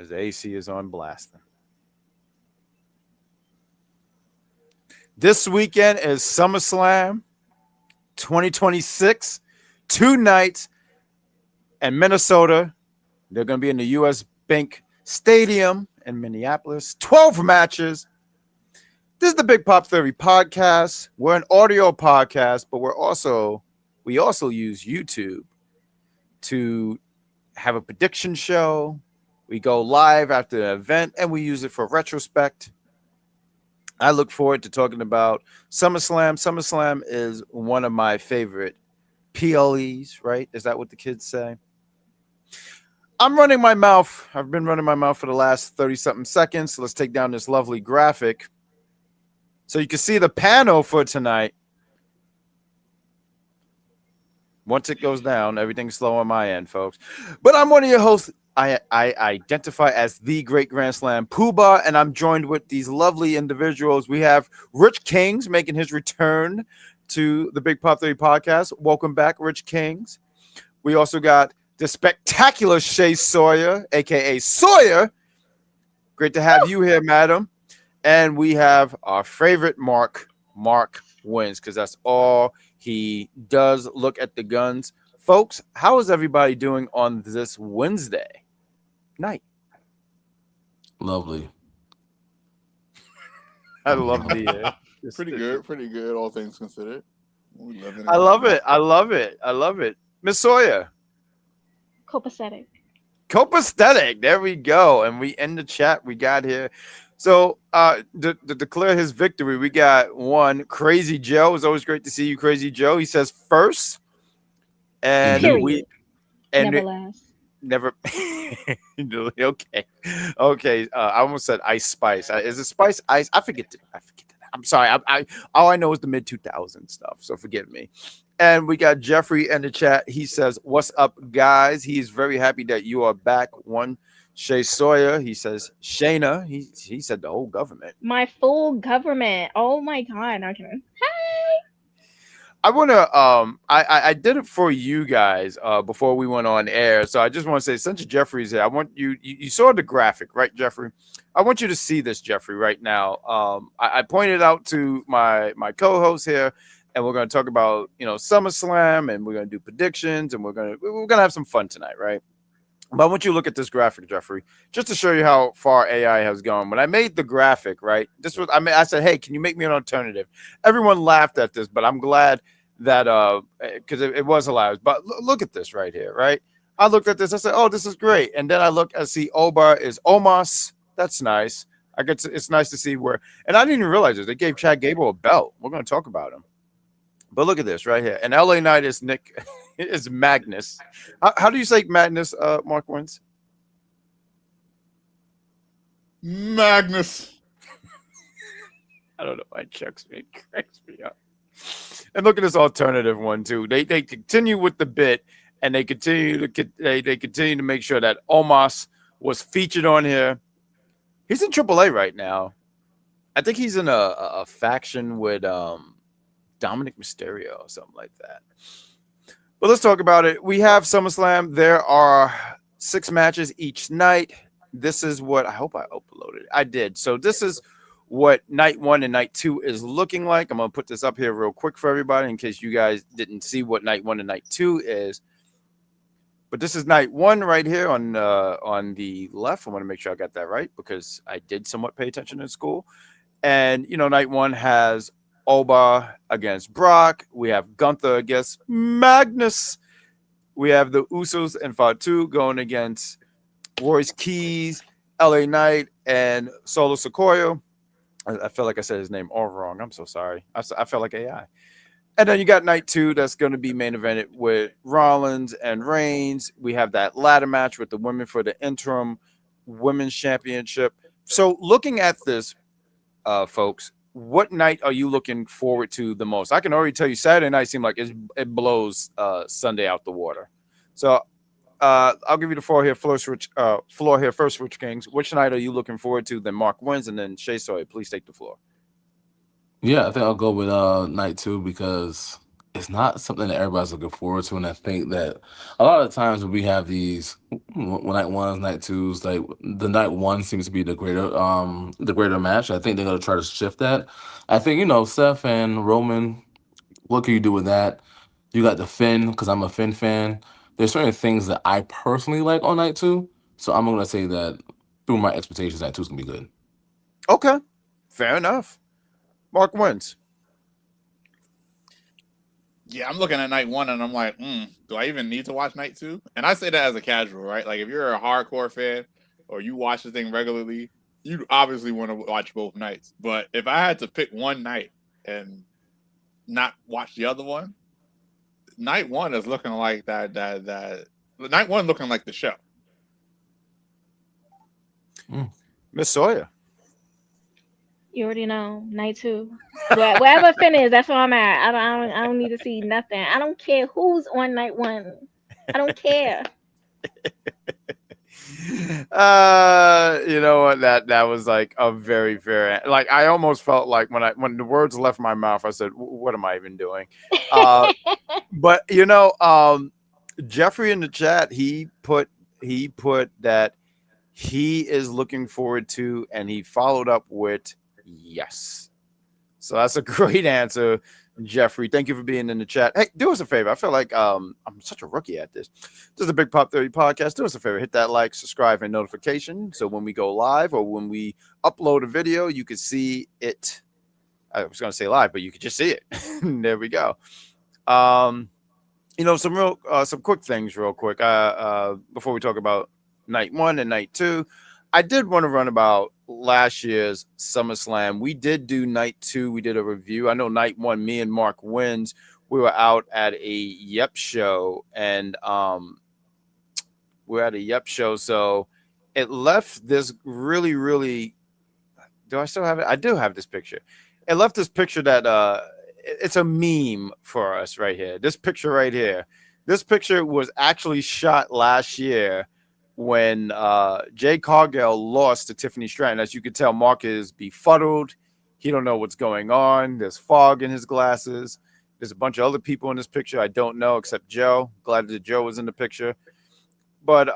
As the AC is on blasting. This weekend is SummerSlam 2026. 2 nights in Minnesota. They're going to be in the U.S. Bank Stadium in Minneapolis. 12 matches. This is the Big Pop Theory podcast. We're an audio podcast, but we also use YouTube to have a prediction show. We go live after the event, and we use it for retrospect. I look forward to talking about SummerSlam. SummerSlam is one of my favorite PLEs, right? Is that what the kids say? I'm running my mouth. I've been running my mouth for the last 30-something seconds. So let's take down this lovely graphic so you can see the panel for tonight. Once it goes down, everything's slow on my end, folks. But I'm one of your hosts. I identify as the Great Grand Slam Poobah, and I'm joined with these lovely individuals. We have Rich Kings making his return to the Big Pop Theory podcast. Welcome back, Rich Kings. We also got the spectacular Shay Sawyer, a.k.a. Sawyer. Great to have you here, madam. And we have our favorite Mark wins, because that's all he does. Look at the guns. Folks, how is everybody doing on this Wednesday night? Lovely. I love the pretty good, all things considered. I love it. Miss Sawyer. Copacetic. There we go. And we end the chat we got here. So to declare his victory, we got one Crazy Joe. It's always great to see you, Crazy Joe. He says first. And period. Never. Okay. I almost said Ice Spice. Is it Spice Ice? I forget that. I'm sorry. I all I know is the mid 2000 stuff. So forgive me. And we got Jeffrey in the chat. He says, "What's up, guys?" He is very happy that you are back. One Shay Sawyer. He says, Shayna. He said the whole government. My full government. Oh my God. Okay. Hey. I want to I did it for you guys before we went on air. So I just want to say, since Jeffrey's here, I want you saw the graphic, right, Jeffrey? I want you to see this, Jeffrey, right now. I pointed out to my co-host here, and we're going to talk about, SummerSlam, and we're going to do predictions, and we're going to have some fun tonight, right? But I want you to look at this graphic, Jeffrey, just to show you how far AI has gone. When I made the graphic, right, I said, hey, can you make me an alternative? Everyone laughed at this, but I'm glad that because it was hilarious. But look at this right here, right? I looked at this, I said, oh, this is great. And then I see Obar is Omos. That's nice. It's nice to see where, and I didn't even realize this. They gave Chad Gable a belt. We're going to talk about him. But look at this right here. And LA Knight is Nick. Is Magnus. How do you say Magnus, Mark Wins? Magnus. I don't know why it cracks me up. And look at this alternative one too. They continue with the bit, and they continue to make sure that Omos was featured on here. He's in AAA right now. I think he's in a faction with Dominic Mysterio or something like that. But let's talk about it. We have SummerSlam. There are 6 matches each night. This is what I hope I uploaded. I did. So this is what night 1 and night 2 is looking like. I'm going to put this up here real quick for everybody in case you guys didn't see what night 1 and night 2 is. But this is night 1 right here on the left. I want to make sure I got that right because I did somewhat pay attention in school. And, night 1 has Oba against Brock. We have Gunther against Magnus. We have the Usos and Fatu going against Royce Keys, LA Knight, and Solo Sikoa. I feel like I said his name all wrong. I'm so sorry. I felt like AI. And then you got night 2 that's going to be main evented with Rollins and Reigns. We have that ladder match with the women for the interim women's championship. So looking at this, folks, what night are you looking forward to the most? I can already tell you Saturday night seemed like it blows Sunday out the water. So I'll give you the floor here first, Rich Kings. Which night are you looking forward to? Then Mark Wins, and then Shay Sawyer. Please take the floor. Yeah, I think I'll go with night 2 because it's not something that everybody's looking forward to, and I think that a lot of the times when we have these night ones, night twos, like the night one seems to be the greater match. I think they're gonna try to shift that. I think Seth and Roman. What can you do with that? You got the Finn because I'm a Finn fan. There's certain things that I personally like on night two, so I'm gonna say that through my expectations, night two's gonna be good. Okay, fair enough. Mark wins. Yeah, I'm looking at night one and I'm like, do I even need to watch night two? And I say that as a casual, right? Like if you're a hardcore fan or you watch the thing regularly, you obviously want to watch both nights. But if I had to pick one night and not watch the other one, night one is looking like that night one looking like the show. Miss Sawyer. You already know. Night two. Wherever Finn is, that's where I'm at. I don't need to see nothing. I don't care who's on night one. I don't care. You know what? That was like a very fair. Like I almost felt like when the words left my mouth, I said, "What am I even doing?" But Jeffrey in the chat, he put that he is looking forward to, and he followed up with yes. So that's a great answer, Jeffrey. Thank you for being in the chat. Hey, do us a favor. I feel like I'm such a rookie at this. This is a Big Pop 30 podcast. Do us a favor. Hit that like, subscribe, and notification. So when we go live or when we upload a video, you can see it. I was going to say live, but you could just see it. There we go. Some quick things real quick. Before we talk about night one and night two, I did want to run about last year's SummerSlam. We did do night two. We did a review. I know night one, me and Mark wins. We were out at a Yep show, and we're at a Yep show. So it left this really, really. Do I still have it? I do have this picture. It left this picture that it's a meme for us right here. This picture right here. This picture was actually shot last year when Jay Cargill lost to Tiffany Stratton. As you can tell, Mark is befuddled. He don't know what's going on. There's fog in his glasses. There's a bunch of other people in this picture I don't know except Joe. Glad that Joe was in the picture. But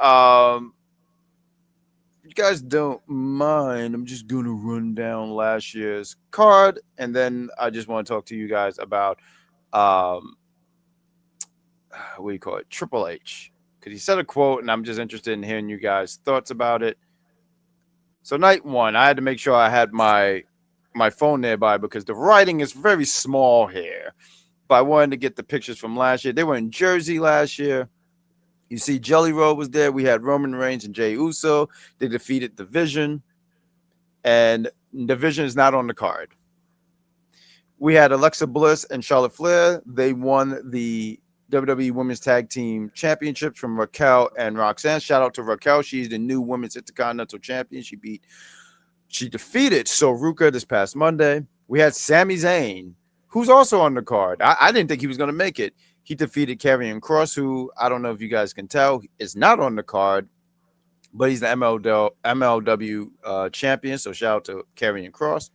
if you guys don't mind, I'm just going to run down last year's card, and then I just want to talk to you guys about what do you call it? Triple H. Because he said a quote, and I'm just interested in hearing you guys' thoughts about it. So night one, I had to make sure I had my phone nearby because the writing is very small here. But I wanted to get the pictures from last year. They were in Jersey last year. You see Jelly Roll was there. We had Roman Reigns and Jey Uso. They defeated Division. And Division is not on the card. We had Alexa Bliss and Charlotte Flair. They won the WWE Women's Tag Team Championships from Raquel and Roxanne. Shout out to Raquel. She's the new Women's Intercontinental Champion. She defeated Soruka this past Monday. We had Sami Zayn, who's also on the card. I didn't think he was going to make it. He defeated Karrion Kross, who I don't know if you guys can tell is not on the card, but he's the MLW champion. So shout out to Karrion Kross.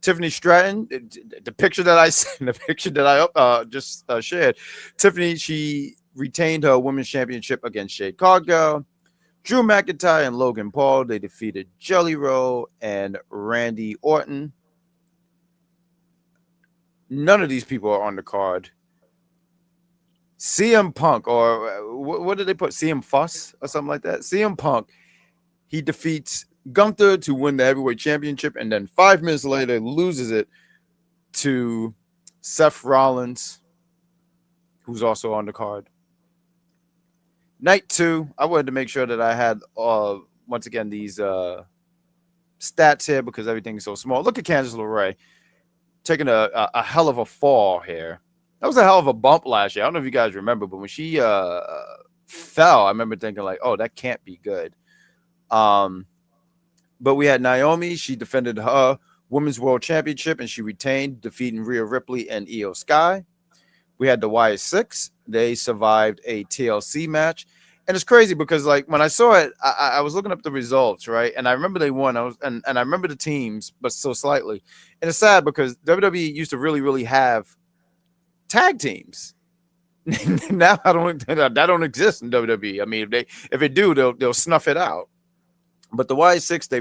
Tiffany Stratton, the picture that I just shared. Tiffany, she retained her women's championship against Jade Cargill. Drew McIntyre and Logan Paul, they defeated Jelly Roll and Randy Orton. None of these people are on the card. CM Punk, or what did they put? CM Fuss or something like that? CM Punk, he defeats Gunther to win the heavyweight championship, and then 5 minutes later loses it to Seth Rollins, who's also on the card. Night two, I wanted to make sure that I had once again these stats here because everything's so small. Look at Candice LeRae taking a hell of a fall here. That was a hell of a bump last year. I don't know if you guys remember, but when she fell, I remember thinking like, oh, that can't be good. But we had Naomi. She defended her Women's World Championship, and she retained, defeating Rhea Ripley and Io Sky. We had the Wyatt Six. They survived a TLC match. And it's crazy because, like, when I saw it, I was looking up the results, right? And I remember they won. And I remember the teams, but so slightly. And it's sad because WWE used to really, really have tag teams. Now that don't exist in WWE. I mean, if they do, they'll snuff it out. But the Y6, they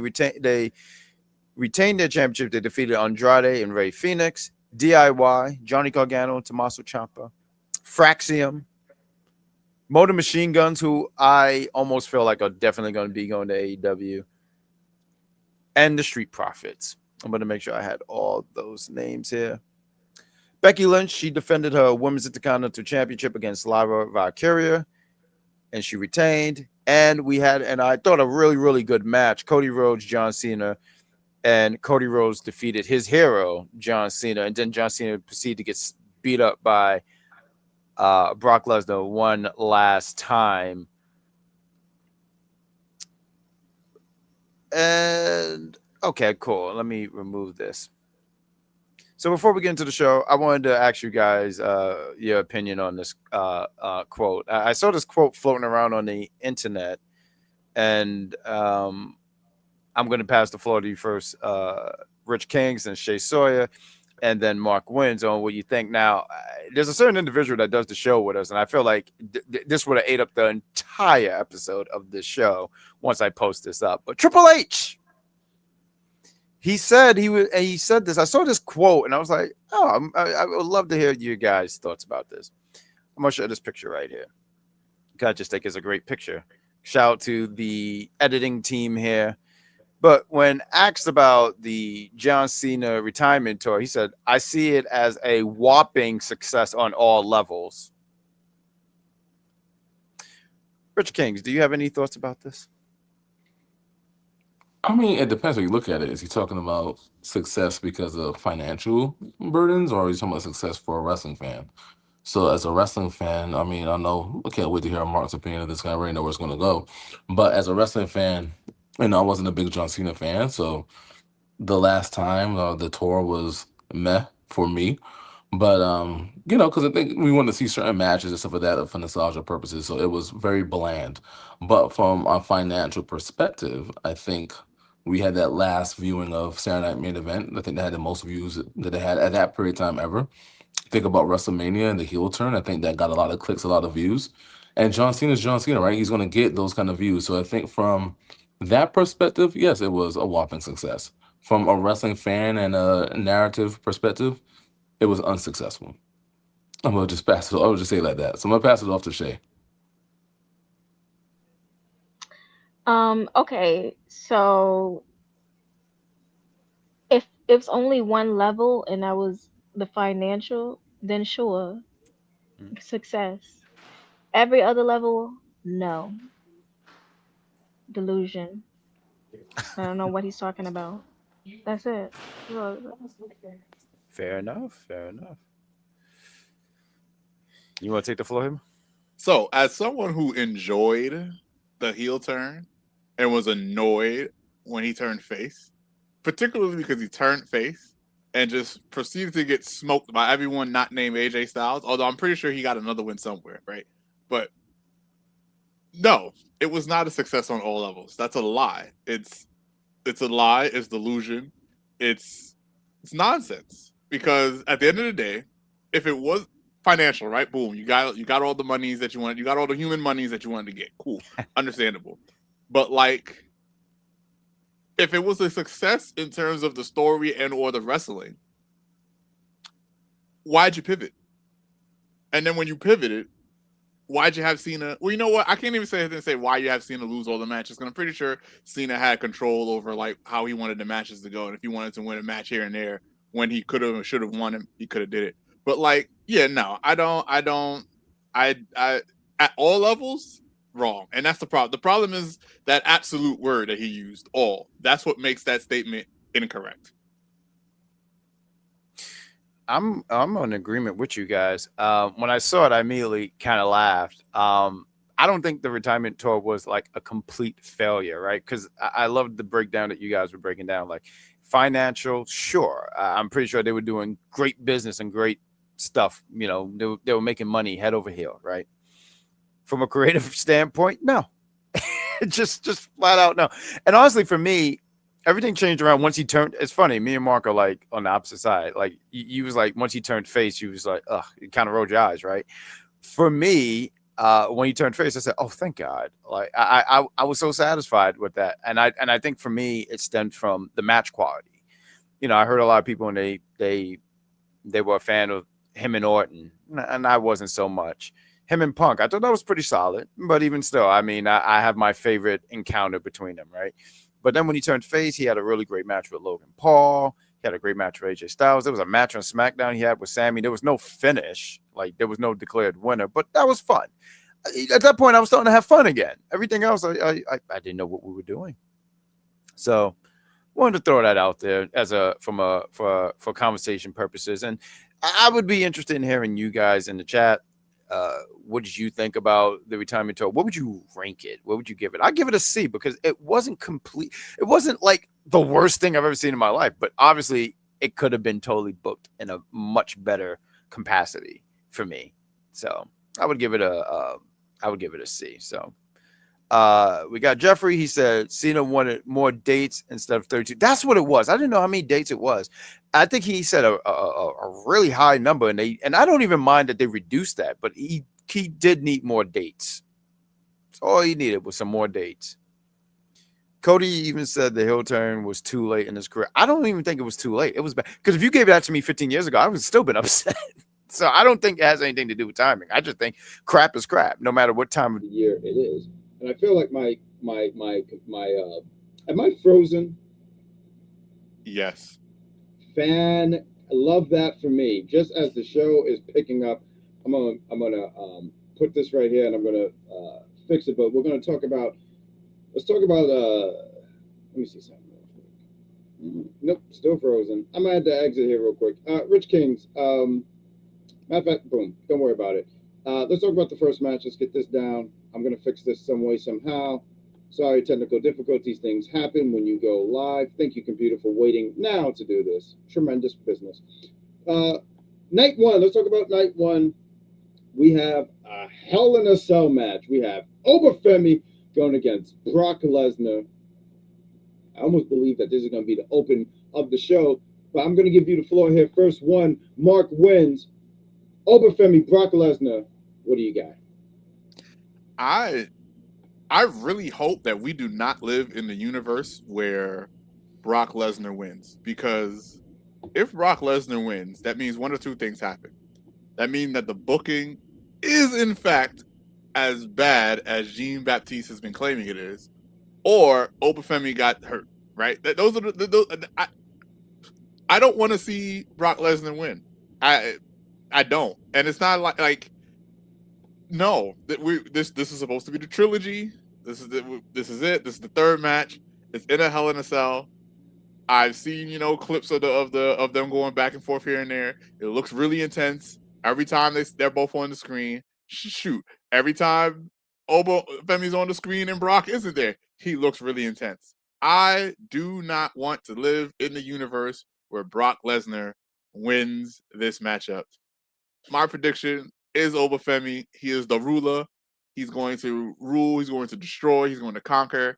retained their championship. They defeated Andrade and Rey Fenix, DIY, Johnny Gargano, and Tommaso Ciampa, Fraxium, Motor Machine Guns, who I almost feel like are definitely going to be going to AEW, and the Street Profits. I'm going to make sure I had all those names here. Becky Lynch, she defended her Women's Intercontinental Championship against Lyra Valkyria, and she retained. And we had, and I thought, a really, really good match. Cody Rhodes, John Cena, and Cody Rhodes defeated his hero, John Cena, and then John Cena proceeded to get beat up by Brock Lesnar one last time. And okay, cool. Let me remove this. So before we get into the show, I wanted to ask you guys your opinion on this quote. I saw this quote floating around on the internet, and I'm going to pass the floor to you first, Rich Kings and Shay Sawyer, and then Mark Wins on what you think. Now, there's a certain individual that does the show with us, and I feel like this would have ate up the entire episode of this show once I post this up. But Triple H, he said he said this. I saw this quote, and I was like, oh, I would love to hear your guys' thoughts about this. I'm going to show this picture right here. I just think it's a great picture. Shout out to the editing team here. But when asked about the John Cena retirement tour, he said, I see it as a whopping success on all levels. Rich Kings, do you have any thoughts about this? I mean, it depends how you look at it. Is he talking about success because of financial burdens, or is he talking about success for a wrestling fan? So as a wrestling fan, I mean, I can't wait to hear Mark's opinion of this. I already know where it's going to go. But as a wrestling fan, I wasn't a big John Cena fan. So the last time the tour was meh for me. But, because I think we wanted to see certain matches and stuff like that for nostalgia purposes. So it was very bland. But from a financial perspective, I think we had that last viewing of Saturday Night Main Event. I think they had the most views that they had at that period of time ever. Think about WrestleMania and the heel turn. I think that got a lot of clicks, a lot of views. And John Cena's John Cena, right? He's going to get those kind of views. So I think from that perspective, yes, it was a whopping success. From a wrestling fan and a narrative perspective, it was unsuccessful. I'm going to just pass it. I'll just say it like that. So I'm going to pass it off to Shay. Okay, so if it's only one level and that was the financial, then sure, success. Every other level, no. Delusion. I don't know what he's talking about. That's it. Fair enough. You want to take the floor, him? So, as someone who enjoyed the heel turn and was annoyed when he turned face, particularly because he turned face and just proceeded to get smoked by everyone not named AJ Styles, although I'm pretty sure he got another win somewhere, right? But no, it was not a success on all levels. That's a lie. It's a lie. It's delusion. It's nonsense. Because at the end of the day, if it was financial, right? Boom, you got all the monies that you wanted. You got all the human monies that you wanted to get. Cool, understandable. But like, if it was a success in terms of the story and or the wrestling, why'd you pivot? And then when you pivoted, why'd you have Cena? Well, you know what? I can't even say why you have Cena lose all the matches, because I'm pretty sure Cena had control over like how he wanted the matches to go, and if he wanted to win a match here and there when he could have and should have won him, he could have did it. But like, yeah, no, I at all levels, wrong. And that's the problem. The problem is that absolute word that he used, all. That's what makes that statement incorrect. I'm in agreement with you guys. When I saw it, I immediately kind of laughed. I don't think the retirement tour was like a complete failure, right? Because I loved the breakdown that you guys were breaking down. Like financial, sure. I'm pretty sure they were doing great business and great stuff. You know, they were making money head over heel, right? From a creative standpoint, no. just flat out no. And honestly, for me, everything changed around once he turned. It's funny. Me and Mark are like on the opposite side. Like you was like once he turned face, you was like, ugh. You kind of rolled your eyes, right? For me, when he turned face, I said, "Oh, thank God!" Like I was so satisfied with that, and I think for me, it stemmed from the match quality. I heard a lot of people and they were a fan of him and Orton, and I wasn't so much. Him and Punk, I thought that was pretty solid, but even still, I mean, I have my favorite encounter between them, right? But then when he turned face, he had a really great match with Logan Paul. He had a great match with AJ Styles. There was a match on SmackDown he had with Sammy. There was no finish, like there was no declared winner, but that was fun. At that point, I was starting to have fun again. Everything else, I didn't know what we were doing. So wanted to throw that out there as a from a for conversation purposes, and I would be interested in hearing you guys in the chat. What did you think about the retirement tour? What would you rank it? What would you give it? I give it a C because it wasn't complete. It wasn't like the worst thing I've ever seen in my life, but obviously it could have been totally booked in a much better capacity for me. So I would give it a C. So we got Jeffrey. He said Cena wanted more dates instead of 32. That's what it was. I didn't know how many dates it was. I think he said a really high number, and I don't even mind that they reduced that, but he did need more dates. So all he needed was some more dates. Cody even said the heel turn was too late in his career. I don't even think it was too late. It was bad because if you gave that to me 15 years ago, I would have still been upset. So I don't think it has anything to do with timing. I just think crap is crap, no matter what time of the year it is. And I feel like my am I frozen? Yes. Fan, love that for me. Just as the show is picking up, I'm gonna put this right here and I'm gonna fix it. But we're gonna talk about. Let's talk about. Let me see something real quick. Nope, still frozen. I'm gonna have to exit here real quick. Rich Kings. Matter of fact, boom. Don't worry about it. Let's talk about the first match. Let's get this down. I'm going to fix this some way, somehow. Sorry, technical difficulties. Things happen when you go live. Thank you, computer, for waiting now to do this. Tremendous business. Night one. Let's talk about night one. We have a Hell in a Cell match. We have Obafemi going against Brock Lesnar. I almost believe that this is going to be the open of the show, but I'm going to give you the floor here. First one, Mark wins. Obafemi, Brock Lesnar. What do you got? I really hope that we do not live in the universe where Brock Lesnar wins, because if Brock Lesnar wins, that means one or two things happen. That means that the booking is in fact as bad as Jean-Baptiste has been claiming it is, or Obafemi got hurt. Right? Those are those. I don't want to see Brock Lesnar win. I don't, and it's not like no, that this is supposed to be the trilogy. This is it. This is the third match. It's in a Hell in a Cell. I've seen clips of them going back and forth here and there. It looks really intense every time they're both on the screen. Shoot, every time Femi's on the screen and Brock isn't there, he looks really intense. I do not want to live in the universe where Brock Lesnar wins this matchup. My prediction is Obafemi. He is the ruler. He's going to rule. He's going to destroy. He's going to conquer.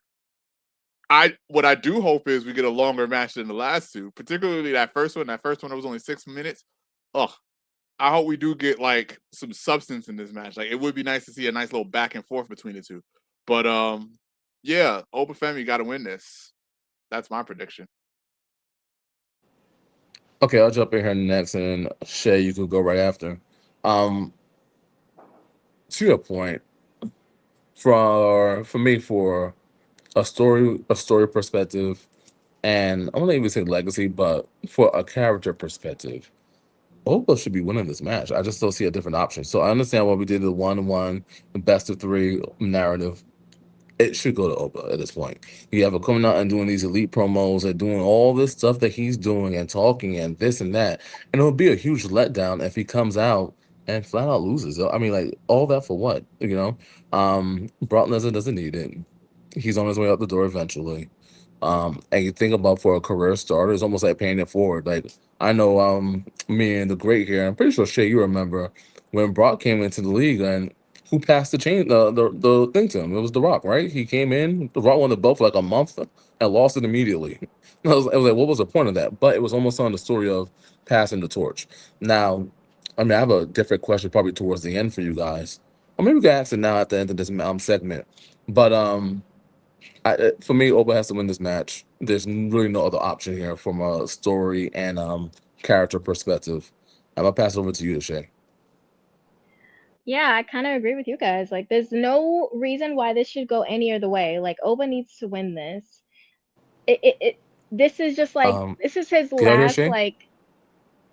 What I do hope is we get a longer match than the last two, particularly that first one. That first one was only 6 minutes. I hope we do get like some substance in this match. Like, it would be nice to see a nice little back and forth between the two. But yeah, Obafemi got to win this. That's my prediction. Okay, I'll jump in here next, and Shay, you can go right after. To your point, for me, for a story perspective, and I won't even say legacy, but for a character perspective, Oba should be winning this match. I just don't see a different option. So I understand why we did the 1-1, the best of three narrative. It should go to Oba at this point. You have him coming out and doing these elite promos and doing all this stuff that he's doing and talking and this and that. And it would be a huge letdown if he comes out and flat out loses. I mean, like, all that for what? Brock Lesnar doesn't need it. He's on his way out the door eventually. And you think about, for a career starter, it's almost like paying it forward. Like, I know me and the great here, I'm pretty sure, Shay, you remember when Brock came into the league and who passed the the thing to him. It was The Rock, right? He came in, The Rock won the belt for like a month and lost it immediately. It was like, what was the point of that? But it was almost on the story of passing the torch. Now, I mean, I have a different question probably towards the end for you guys. Or maybe we can ask it now at the end of this segment. But for me, Oba has to win this match. There's really no other option here from a story and character perspective. I'm gonna pass it over to you, Shay. Yeah, I kind of agree with you guys. Like, there's no reason why this should go any other way. Like, Oba needs to win this. This is just like, this is his Can y'all hear last, Shay? like,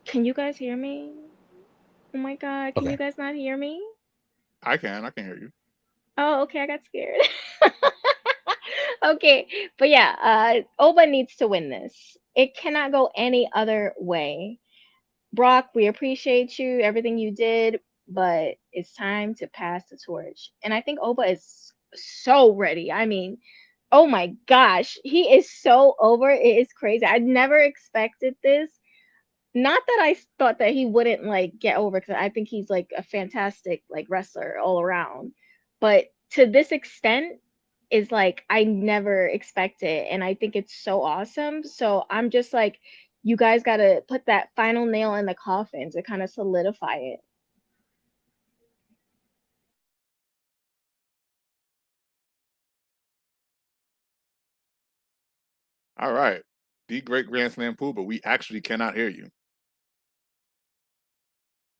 can you guys hear me? Oh my God, can Okay. you guys not hear me? I can hear you. Oh, okay, I got scared. Okay, but yeah, Oba needs to win this. It cannot go any other way. Brock, we appreciate you, everything you did, but it's time to pass the torch. And I think Oba is so ready. I mean, oh my gosh, he is so over. It is crazy. I never expected this. Not that I thought that he wouldn't like get over, because I think he's like a fantastic like wrestler all around. But to this extent is like I never expected, and I think it's so awesome. So I'm just like, you guys got to put that final nail in the coffin to kind of solidify it. All right. The Great Grand Slam Pooh, but we actually cannot hear you.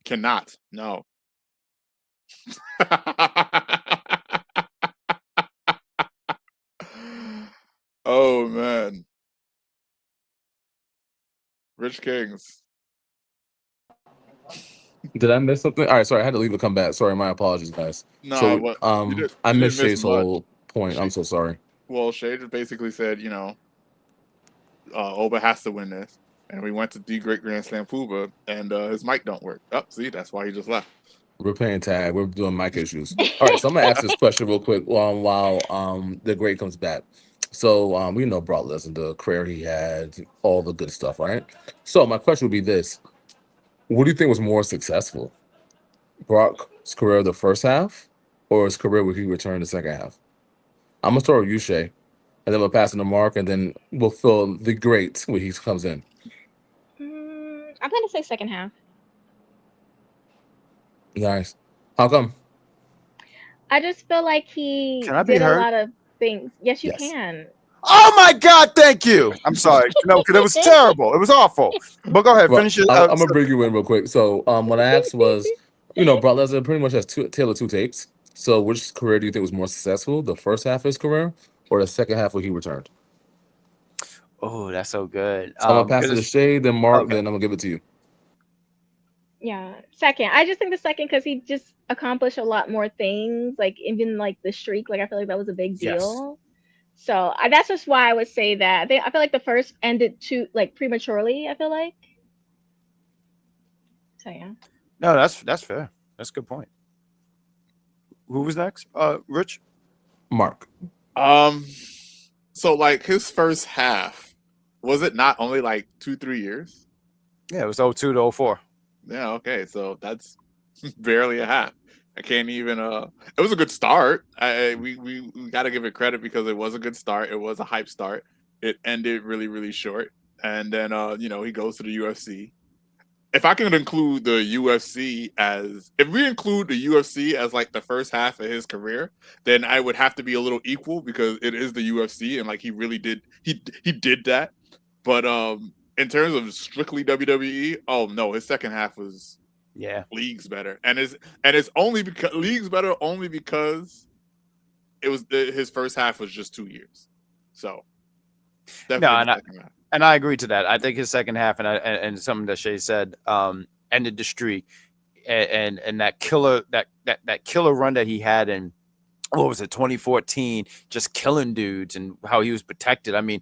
Cannot. No. Oh man. Rich Kings. Did I miss something? All right, sorry, I had to leave and come back. Sorry, my apologies, guys. No, So what I you didn't missed miss Shay's much. whole point. I'm so sorry. Well, Shay just basically said, Oba has to win this. And we went to the Great Grand Slam Pooba, and his mic don't work. Oh, see, that's why he just left. We're playing tag. We're doing mic issues. All right, so I'm gonna ask this question real quick while the great comes back. So we know Brock Lesnar, the career he had, all the good stuff, right? So my question would be this: what do you think was more successful, Brock's career the first half, or his career where he returned the second half? I'm gonna start with you, Shay, and then we'll pass it to Mark, and then we'll fill the great when he comes in. I'm gonna say second half. Nice. How come? I just feel like he Can I be did a heard? lot of things. Yes, you Yes. can. Oh my God! Thank you. I'm sorry. No, because it was terrible. It was awful. But go ahead, Well, finish it. I'm gonna bring you in real quick. So, what I asked was, Brock Lesnar pretty much has tale of two tapes. So, which career do you think was more successful, the first half of his career, or the second half where he returned? Oh, that's so good. So I'm gonna pass it to Shay, then Mark, okay. then I'm gonna give it to you. Yeah, second. I just think the second because he just accomplished a lot more things. Like even like the streak, like I feel like that was a big Yes. deal. So that's just why I would say that. I feel like the first ended too like prematurely. I feel like. So yeah. No, that's fair. That's a good point. Who was next? Rich. Mark. So like his first half, was it not only like 2-3 years? Yeah, it was 02 to 04. Yeah, okay, so that's barely a half. I can't even. It was a good start. We got to give it credit because it was a good start. It was a hype start. It ended really really short, and then he goes to the UFC. If I can include the UFC if we include the UFC as like the first half of his career, then I would have to be a little equal because it is the UFC and like he really did he did that. But in terms of strictly WWE, oh no, his second half was leagues better, and it's only because leagues better only because it was his first half was just 2 years. So definitely the second half. And I agree to that. I think his second half and something that Shay said ended the streak and that killer run that he had in what was it 2014, just killing dudes and how he was protected. I mean,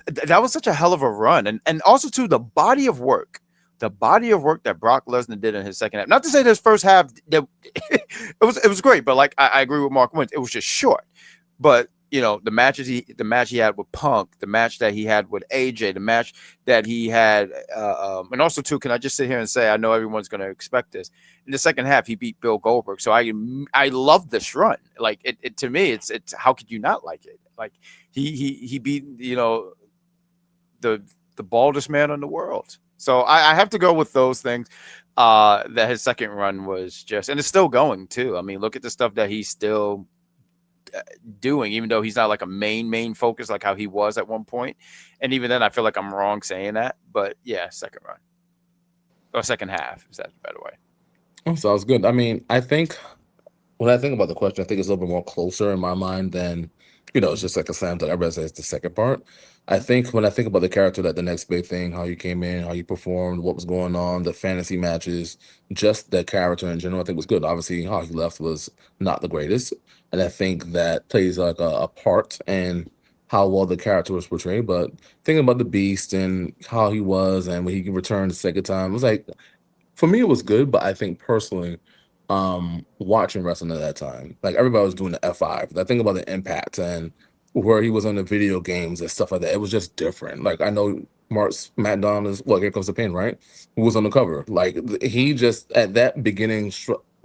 that was such a hell of a run, and also too the body of work that Brock Lesnar did in his second half. Not to say that his first half that it was great, but like I agree with Mark Wentz, it was just short. But the match he had with Punk, the match that he had with AJ, the match that he had, and also too, can I just sit here and say, I know everyone's going to expect this. In the second half, he beat Bill Goldberg, so I love this run. Like it to me, it's how could you not like it? Like he beat the baldest man in the world. So I have to go with those things. That his second run was just, and it's still going too. I mean, look at the stuff that he's still doing, even though he's not like a main focus like how he was at one point. And even then, I feel like I'm wrong saying that. But yeah, second run or second half, is that a better way? Oh, sounds good. I mean, I think when I think about the question, I think it's a little bit more closer in my mind than, it's just like a slam dunk. Everybody says the second part. I think when I think about the character, that the next big thing, how you came in, how you performed, what was going on, the fantasy matches, just the character in general, I think was good. Obviously, how he left was not the greatest. And I think that plays like a part in how well the character was portrayed. But thinking about the beast and how he was and when he returned the second time, it was like, for me it was good, but I think personally, watching wrestling at that time, like everybody was doing the F5. I think about the impact and where he was on the video games and stuff like that. It was just different. Like I know Matt Don is Here Comes the Pain, right? Who was on the cover. Like he just at that beginning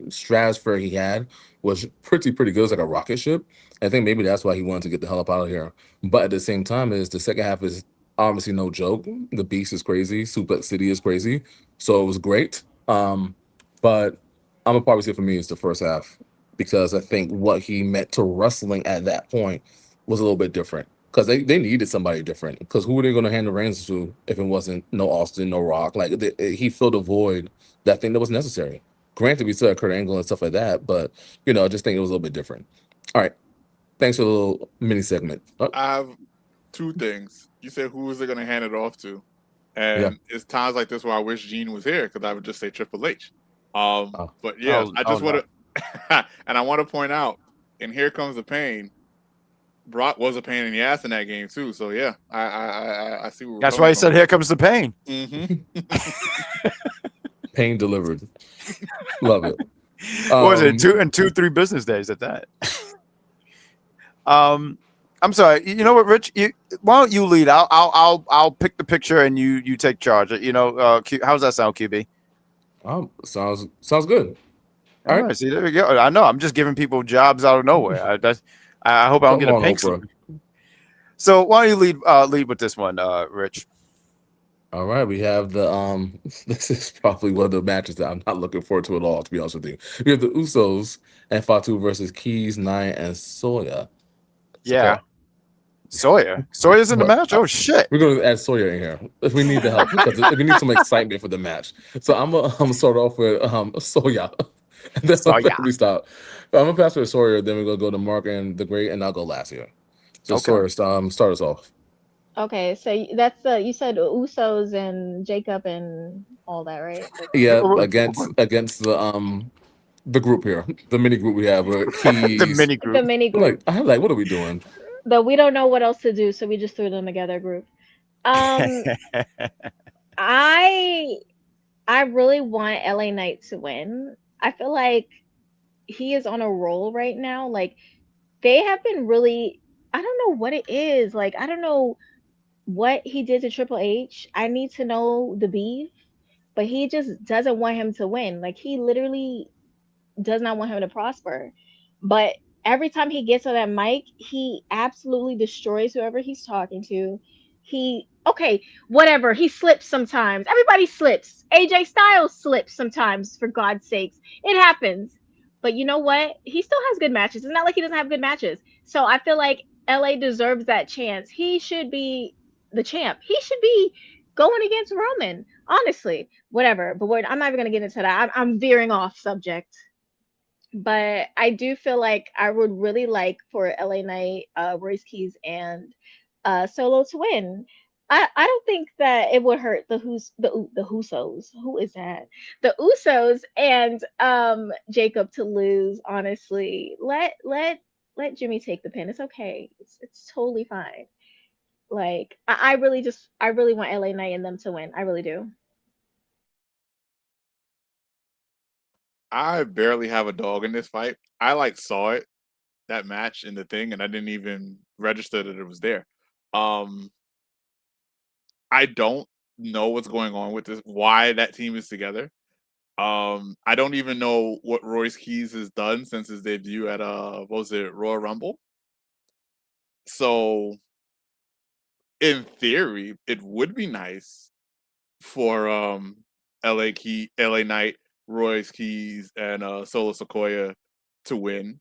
stratosphere he had was pretty good. It was like a rocket ship. I think maybe that's why he wanted to get the hell up out of here. But at the same time, is the second half is obviously no joke. The beast is crazy. Suplex City is crazy. So it was great. But I'm gonna probably say for me it's the first half because I think what he meant to wrestling at that point was a little bit different because they needed somebody different because who were they going to hand the reins to if it wasn't no Austin, no Rock? Like he filled a void that thing that was necessary. Granted, we still had Kurt Angle and stuff like that, but I just think it was a little bit different. All right, thanks for the little mini segment. I have two things. You said who is it going to hand it off to? And Yeah. it's times like this where I wish Gene was here because I would just say Triple H. But yeah, Oh, I just oh, want to, and I want to point out, and Here Comes the Pain. Brock was a pain in the ass in that game too. So yeah, I see where we're That's coming why he from. said, "Here comes the pain." Pain delivered. Love it. What was it? 3 business days at that. I'm sorry. You know what, Rich? Why don't you lead? I'll pick the picture and you take charge. How's that sound, QB? Sounds good. All right. See, there we go. I know. I'm just giving people jobs out of nowhere. I hope I don't Come get a on, pink Oprah. slip. So why don't you lead with this one, Rich? All right, we have the this is probably one of the matches that I'm not looking forward to at all, to be honest with you. We have the Usos and Fatu versus Keys, Nia, and Soya. Yeah. Sawyer. Sawyer's in the But match? Oh, shit. we're gonna add Sawyer in here if we need the help because we need some excitement for the match. So I'm gonna start off with Soya. And then Sawyer. we stop. I'm gonna pass it to Sawyer, then we're gonna go to Mark and the Great, and I'll go last here. So Okay. Sawyer, start us off. Okay, so that's you said Usos and Jacob and all that, right? Yeah, against the group here, the mini group we have with The Keys. mini The group. mini I'm group. like, what are we doing? The we don't know what else to do, so we just threw them together group. Um, I I really want LA Knight to win. I feel like he is on a roll right now. Like they have been really, I don't know what it is. Like I don't know what he did to Triple H. I need to know the beef, but he just doesn't want him to win. Like he literally does not want him to prosper. But every time he gets on that mic, he absolutely destroys whoever he's talking to. Okay, whatever. He slips sometimes. Everybody slips. AJ Styles slips sometimes, for God's sakes. It happens. But you know what? He still has good matches. It's not like he doesn't have good matches. So I feel like LA deserves that chance. He should be the champ. He should be going against Roman. Honestly, whatever. But I'm not even going to get into that. I'm veering off subject, but I do feel like I would really like for LA Knight, Royce Keys, and Solo to win. I don't think that it would hurt the Husos. Who is that? The Usos and Jacob to lose. Honestly, let Jimmy take the pin. It's okay. It's totally fine. Like I really want LA Knight and them to win. I really do. I barely have a dog in this fight. I saw it, that match in the thing, and I didn't even register that it was there. Um, I don't know what's going on with this. Why that team is together? I don't even know what Royce Keys has done since his debut at what was it, Royal Rumble. So in theory, it would be nice for LA Knight, Royce Keys, and Solo Sequoia to win.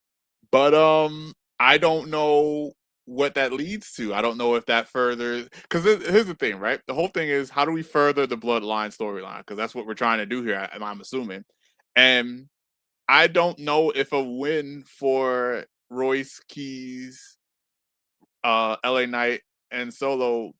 But I don't know what that leads to. I don't know if that further, because here's the thing, right? The whole thing is, how do we further the bloodline storyline? Because that's what we're trying to do here, I'm assuming. And I don't know if a win for Royce Keys, LA Knight, and Solo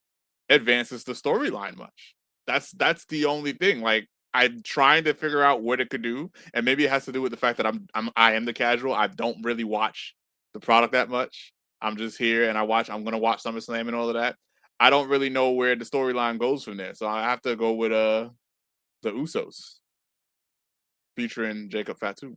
advances the storyline much. That's the only thing. Like, I'm trying to figure out what it could do, and maybe it has to do with the fact that I am the casual. I don't really watch the product that much. I'm just here and I'm gonna watch SummerSlam and all of that. I don't really know where the storyline goes from there. So I have to go with the Usos featuring Jacob Fatu.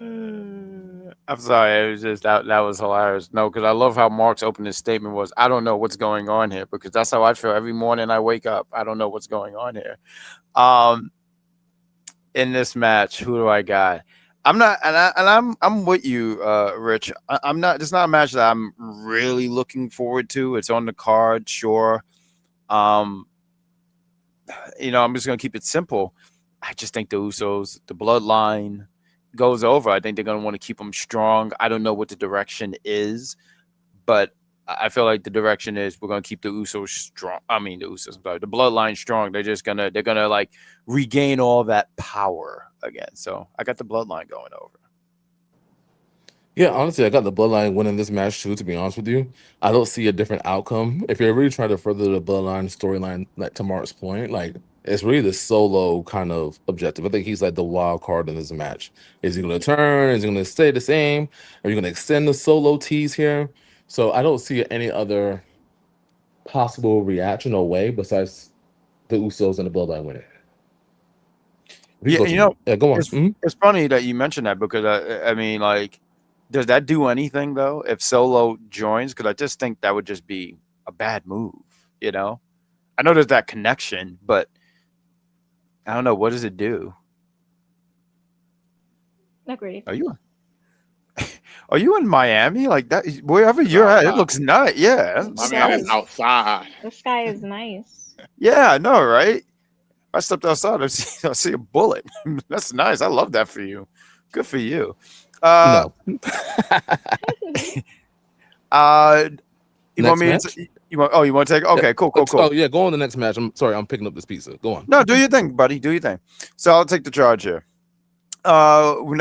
I'm sorry, it was just that was hilarious. No, because I love how Mark's opening statement was, "I don't know what's going on here," because that's how I feel every morning I wake up. I don't know what's going on here. In this match, who do I got? I'm not, I'm with you, Rich. I'm not. It's not a match that I'm really looking forward to. It's on the card, sure. Um, I'm just gonna keep it simple. I just think the Usos, the Bloodline, goes over. I think they're gonna want to keep them strong. I don't know what the direction is, but I feel like the direction is we're gonna keep the Usos strong. I mean, the Usos, sorry, the Bloodline strong. They're gonna like regain all that power again. So I got the Bloodline going over. Yeah, honestly, I got the Bloodline winning this match too. To be honest with you, I don't see a different outcome. If you're really trying to further the Bloodline storyline, like to Mark's point, like it's really the Solo kind of objective. I think he's like the wild card in this match. Is he going to turn? Is he going to stay the same? Are you going to extend the Solo tease here? So I don't see any other possible reaction or way besides the Usos and the Bloodline winning. If you Yeah, go to, yeah, go on. it's funny that you mentioned that because I mean, like, does that do anything though if Solo joins? Because I just think that would just be a bad move. I know there's that connection, but I don't know, what does it do? Agreed. Are you in Miami? Like that, wherever you're at, it looks nice. Yeah, My it's man is nice. outside. The sky is nice. Yeah, I know, right? I stepped outside. I see a bullet. That's nice. I love that for you. Good for you. No. You Next want me match? to? You want to take? Okay, cool. Oh yeah, go on the next match. I'm sorry, I'm picking up this pizza. Go on. No, do your thing, buddy. Do your thing. So I'll take the charge here. We're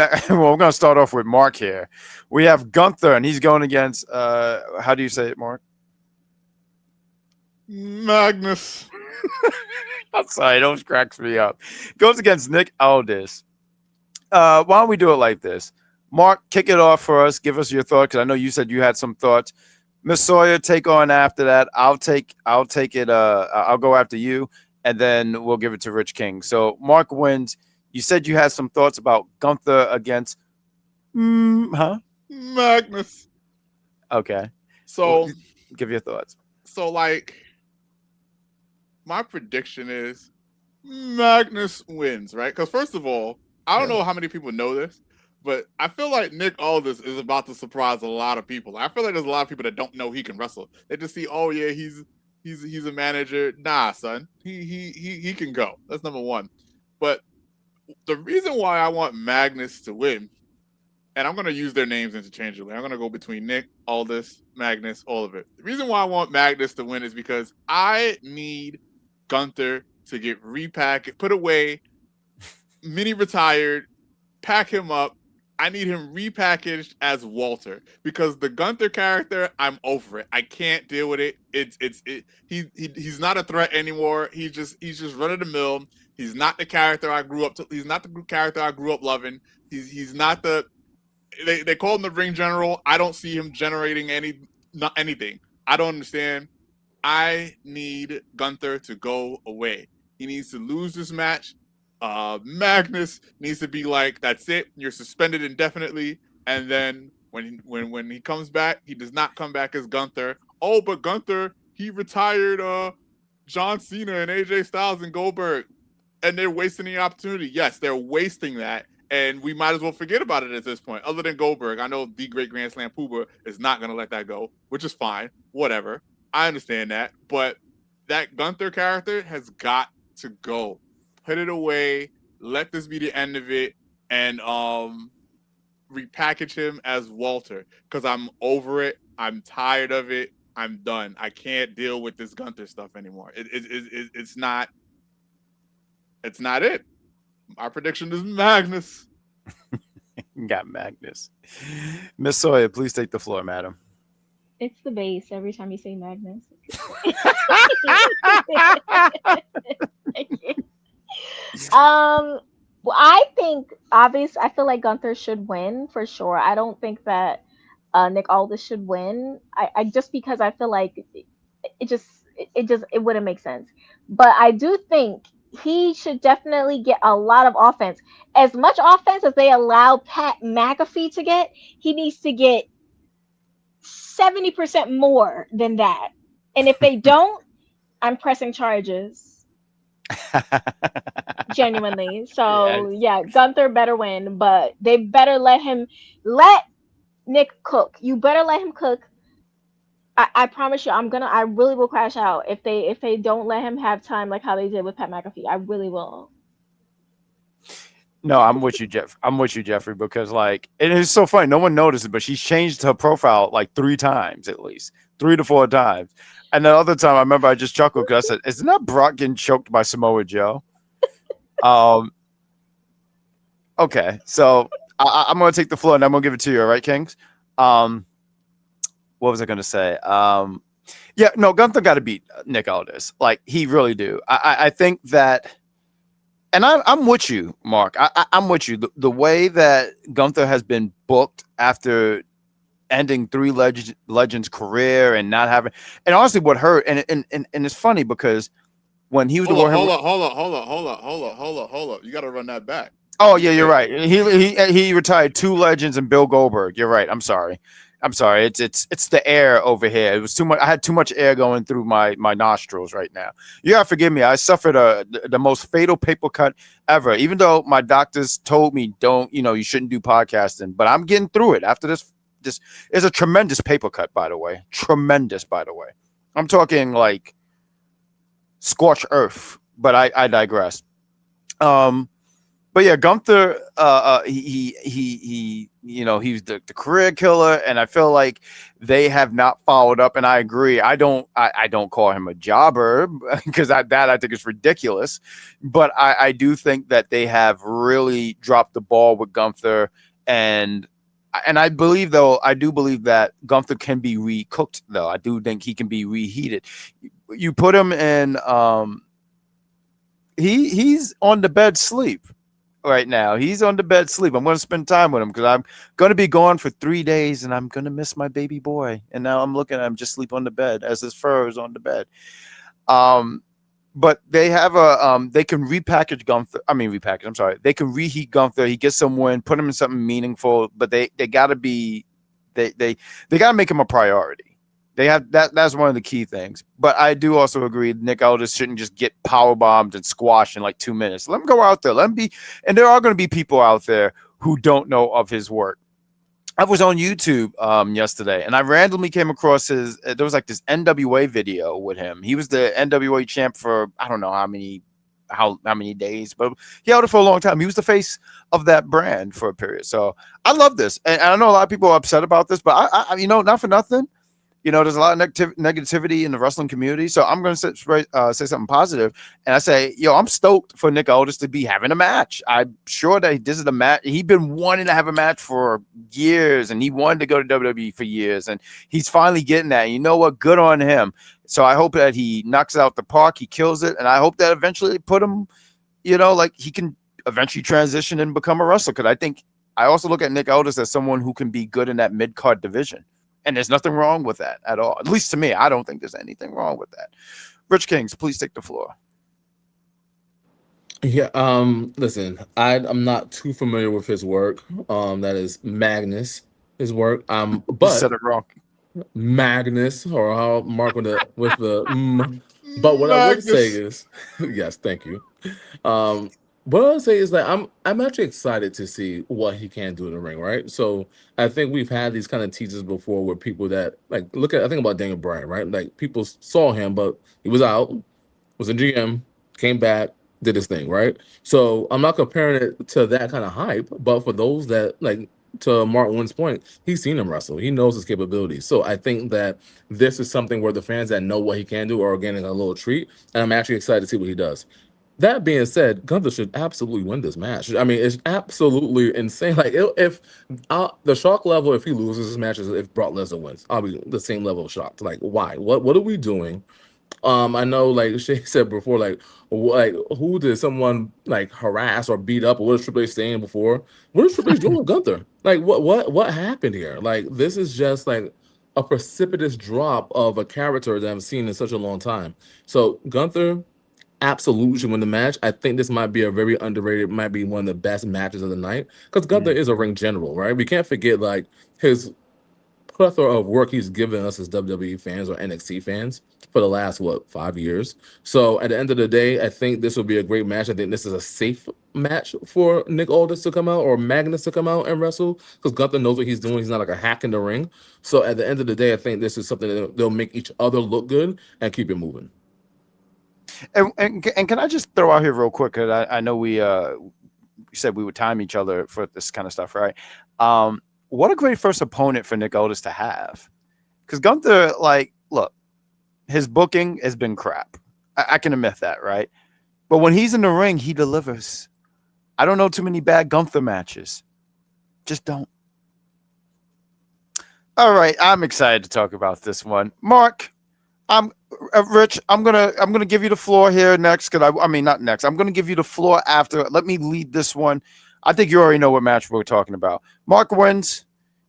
gonna start off with Mark here. We have Gunther, and he's going against. How do you say it, Mark? Magnus. I'm sorry, those cracks me up. Goes against Nick Aldis. Why don't we do it like this? Mark, kick it off for us. Give us your thoughts, because I know you said you had some thoughts. Miss Sawyer, take on after that. I'll take it. I'll go after you, and then we'll give it to Rich King. So Mark wins. You said you had some thoughts about Gunther against Magnus. Okay. So give your thoughts. So like my prediction is Magnus wins, right? Because first of all, I don't know how many people know this, but I feel like Nick Aldis is about to surprise a lot of people. I feel like there's a lot of people that don't know he can wrestle. They just see, oh yeah, he's a manager. Nah, son, he can go. That's number one. But the reason why I want Magnus to win, and I'm going to use their names interchangeably. I'm going to go between Nick, Aldis, Magnus, all of it. The reason why I want Magnus to win is because I need Gunther to get repackaged, put away, mini retired, pack him up. I need him repackaged as Walter because the Gunther character, I'm over it. I can't deal with it. He's not a threat anymore. He's just run of the mill. He's not the character I grew up to. He's not the character I grew up loving. He's not the. They call him the ring general. I don't see him generating anything. I don't understand. I need Gunther to go away. He needs to lose this match. Magnus needs to be like, that's it, you're suspended indefinitely, and then when he comes back, he does not come back as Gunther. Oh, but Gunther, he retired John Cena and AJ Styles and Goldberg, and they're wasting the opportunity. Yes, they're wasting that, and we might as well forget about it at this point. Other than Goldberg, I know the Great Grand Slam Pooba is not going to let that go, which is fine. Whatever, I understand that, but that Gunther character has got to go. Put it away. Let this be the end of it, and repackage him as Walter, because I'm over it. I'm tired of it. I'm done. I can't deal with this Gunther stuff anymore. It's not. It's not it. Our prediction is Magnus. Got Magnus. Miss Sawyer, please take the floor, madam. It's the base every time you say Magnus. Well, I think obviously I feel like Gunther should win for sure. I don't think that Nick Aldis should win. I just because I feel like it just it wouldn't make sense. But I do think he should definitely get a lot of offense. As much offense as they allow Pat McAfee to get, he needs to get 70% more than that. And if they don't, I'm pressing charges. Genuinely. So yeah, Gunther better win, but they better let Nick cook. You better let him cook. I promise you, I really will crash out if they don't let him have time like how they did with Pat McAfee. I really will. No, I'm with you, Jeff. I'm with you, Jeffrey, because like it is so funny. No one noticed it, but she's changed her profile like 3 times at least, 3 to 4 times. And the other time, I remember I just chuckled because I said, "Isn't that Brock getting choked by Samoa Joe?" Okay, so I'm gonna take the floor and I'm gonna give it to you, all right, Kings? What was I gonna say? Yeah, no, Gunther got to beat Nick Aldis. Like he really do. I think that. And I'm with you, Mark. I'm with you. The way that Gunther has been booked after ending 3 legends career and not having, and honestly, what hurt, and it's funny because when he was hold up. You got to run that back. Oh yeah, you're right. He retired 2 legends and Bill Goldberg. You're right. I'm sorry. It's the air over here. It was too much. I had too much air going through my nostrils right now. You gotta forgive me. I suffered the most fatal paper cut ever. Even though my doctors told me you shouldn't do podcasting, but I'm getting through it. After this is a tremendous paper cut, by the way. Tremendous, by the way. I'm talking like scorched earth. But I digress. But yeah, Gunther, he he's the career killer, and I feel like they have not followed up. And I agree. I don't call him a jobber because I think it's ridiculous. But I do think that they have really dropped the ball with Gunther, and I do believe that Gunther can be recooked. Though I do think he can be reheated. You put him in. He's on the bed sleep. Right now, he's on the bed sleep. I'm going to spend time with him because I'm going to be gone for 3 days, and I'm going to miss my baby boy. And now I'm looking at him just sleep on the bed as his fur is on the bed. But they have they can repackage Gunther. I'm sorry. They can reheat Gunther. He gets some win, put him in something meaningful. But they got to be they got to make him a priority. They have that's one of the key things. But I do also agree Nick Aldis shouldn't just get power bombed and squashed in like 2 minutes. Let him go out there. Let him be. And there are going to be people out there who don't know of his work. I was on YouTube yesterday, and I randomly came across there was like this NWA video with him. He was the NWA champ for I don't know how many days, but he held it for a long time. He was the face of that brand for a period. So I love this, and I know a lot of people are upset about this, but I not for nothing. There's a lot of negativity in the wrestling community. So I'm going to say something positive. And I say, I'm stoked for Nick Aldis to be having a match. I'm sure that this is the match. He's been wanting to have a match for years, and he wanted to go to WWE for years. And he's finally getting that. And you know what? Good on him. So I hope that he knocks it out the park. He kills it. And I hope that eventually they put him, like he can eventually transition and become a wrestler. Because I also look at Nick Aldis as someone who can be good in that mid-card division. And there's nothing wrong with that at all. At least to me, I don't think there's anything wrong with that. Rich Kings, please take the floor. Yeah. Listen, I'm not too familiar with his work. That is Magnus, his work. You said But it wrong. Magnus, or how Mark with the but what I would say Magnus. is, yes, thank you. Um, what I would say is that I'm actually excited to see what he can do in the ring, right? So I think we've had these kind of teasers before where people that like look at I think about Daniel Bryan, right? Like people saw him, but he was out, was in GM, came back, did his thing, right? So I'm not comparing it to that kind of hype, but for those that like to Mark Wynn's point, he's seen him wrestle. He knows his capabilities. So I think that this is something where the fans that know what he can do are getting a little treat, and I'm actually excited to see what he does. That being said, Gunther should absolutely win this match. I mean, it's absolutely insane. Like, if the shock level, if he loses this match, is if Brock Lesnar wins, I'll be the same level of shocked. Like, why? What are we doing? I know, like Shay said before, like who did someone like harass or beat up, or what is Triple H saying before? What is Triple H doing with Gunther? Like, what happened here? Like, this is just like a precipitous drop of a character that I've seen in such a long time. So Gunther absolutely should win the match. I think this might be a very underrated, might be one of the best matches of the night because Gunther is a ring general, right? We can't forget like his plethora of work he's given us as WWE fans or NXT fans for the last 5 years. So at the end of the day, I think this will be a great match. I think this is a safe match for Nick Aldis to come out or Magnus to come out and wrestle because Gunther knows what he's doing. He's not like a hack in the ring. So at the end of the day, I think this is something that they'll make each other look good and keep it moving. And can I just throw out here real quick? Because I know we said we would time each other for this kind of stuff, right? What a great first opponent for Nick Aldis to have. Because Gunther, like, look, his booking has been crap. I can admit that, right? But when he's in the ring, he delivers. I don't know too many bad Gunther matches. Just don't. All right, I'm excited to talk about this one. Mark, I'm Rich. I'm gonna give you the floor here next. Cause I mean not next. I'm gonna give you the floor after. Let me lead this one. I think you already know what match we're talking about. Mark wins.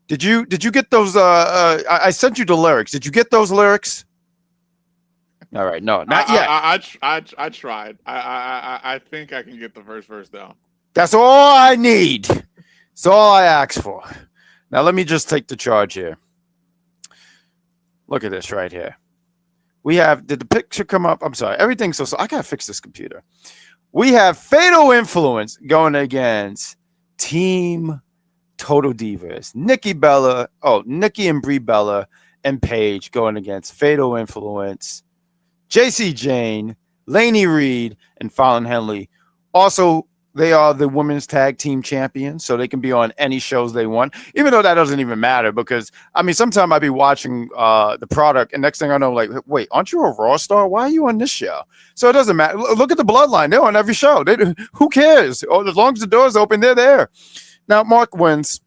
Did you get those? I sent you the lyrics. Did you get those lyrics? All right, no, not yet. I tried. I think I can get the first verse down. That's all I need. That's all I asked for. Now let me just take the charge here. Look at this right here. We have, did the picture come up? I'm sorry. Everything's so I got to fix this computer. We have Fatal Influence going against Team Total Divas. Nikki and Brie Bella and Paige going against Fatal Influence, JC Jane, Lainey Reed, and Fallon Henley. Also, they are the women's tag team champions, so they can be on any shows they want, even though that doesn't even matter because, I mean, sometimes I'd be watching the product, and next thing I know, like, wait, aren't you a Raw star? Why are you on this show? So it doesn't matter. Look at the Bloodline. They're on every show. Who cares? Oh, as long as the door's open, they're there. Now, Mark wins.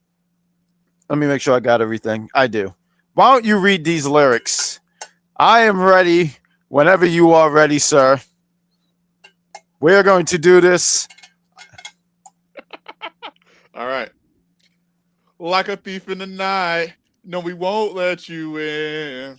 Let me make sure I got everything. I do. Why don't you read these lyrics? I am ready whenever you are ready, sir. We're going to do this. All right. Like a thief in the night. No, we won't let you in.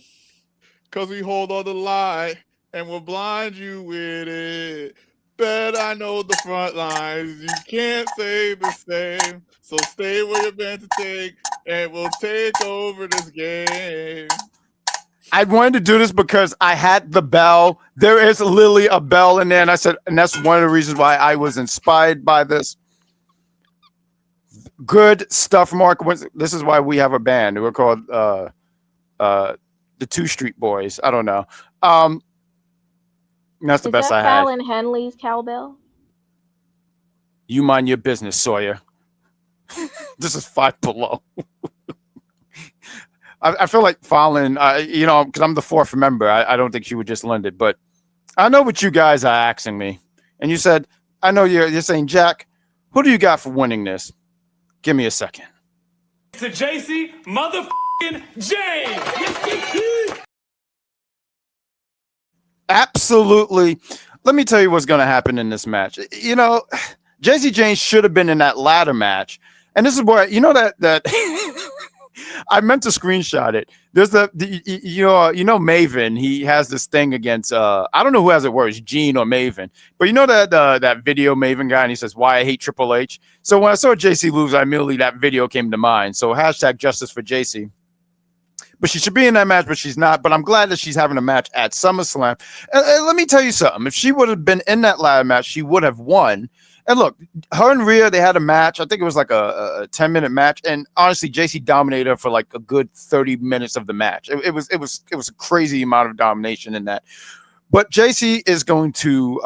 Cause we hold all the light and we'll blind you with it. Bet I know the front lines. You can't say the same. So stay where you're meant to take and we'll take over this game. I wanted to do this because I had the bell. There is literally a bell in there, and I said, and that's one of the reasons why I was inspired by this. Good stuff, Mark. This is why we have a band. We're called the Two Street Boys. I don't know. That's the best I had. Fallon Henley's cowbell? You mind your business, Sawyer. This is Five Below. I feel like Fallon, because I'm the fourth member. I don't think she would just lend it, but I know what you guys are asking me. And you said, I know you're saying, Jack, who do you got for winning this? Give me a second. To JC motherfucking James. Absolutely. Let me tell you what's going to happen in this match. You know, JC James should have been in that ladder match. And this is where, you know, that I meant to screenshot it. There's you know Maven. He has this thing against I don't know who has it worse, Gene or Maven. But you know that video Maven guy, and he says why I hate Triple H. So when I saw JC lose, I immediately that video came to mind. So hashtag justice for JC. But she should be in that match, but she's not. But I'm glad that she's having a match at SummerSlam. And let me tell you something. If she would have been in that ladder match, she would have won. And look, her and Rhea, they had a match. I think it was like a 10-minute match. And honestly, JC dominated her for like a good 30 minutes of the match. It was a crazy amount of domination in that. But JC is going to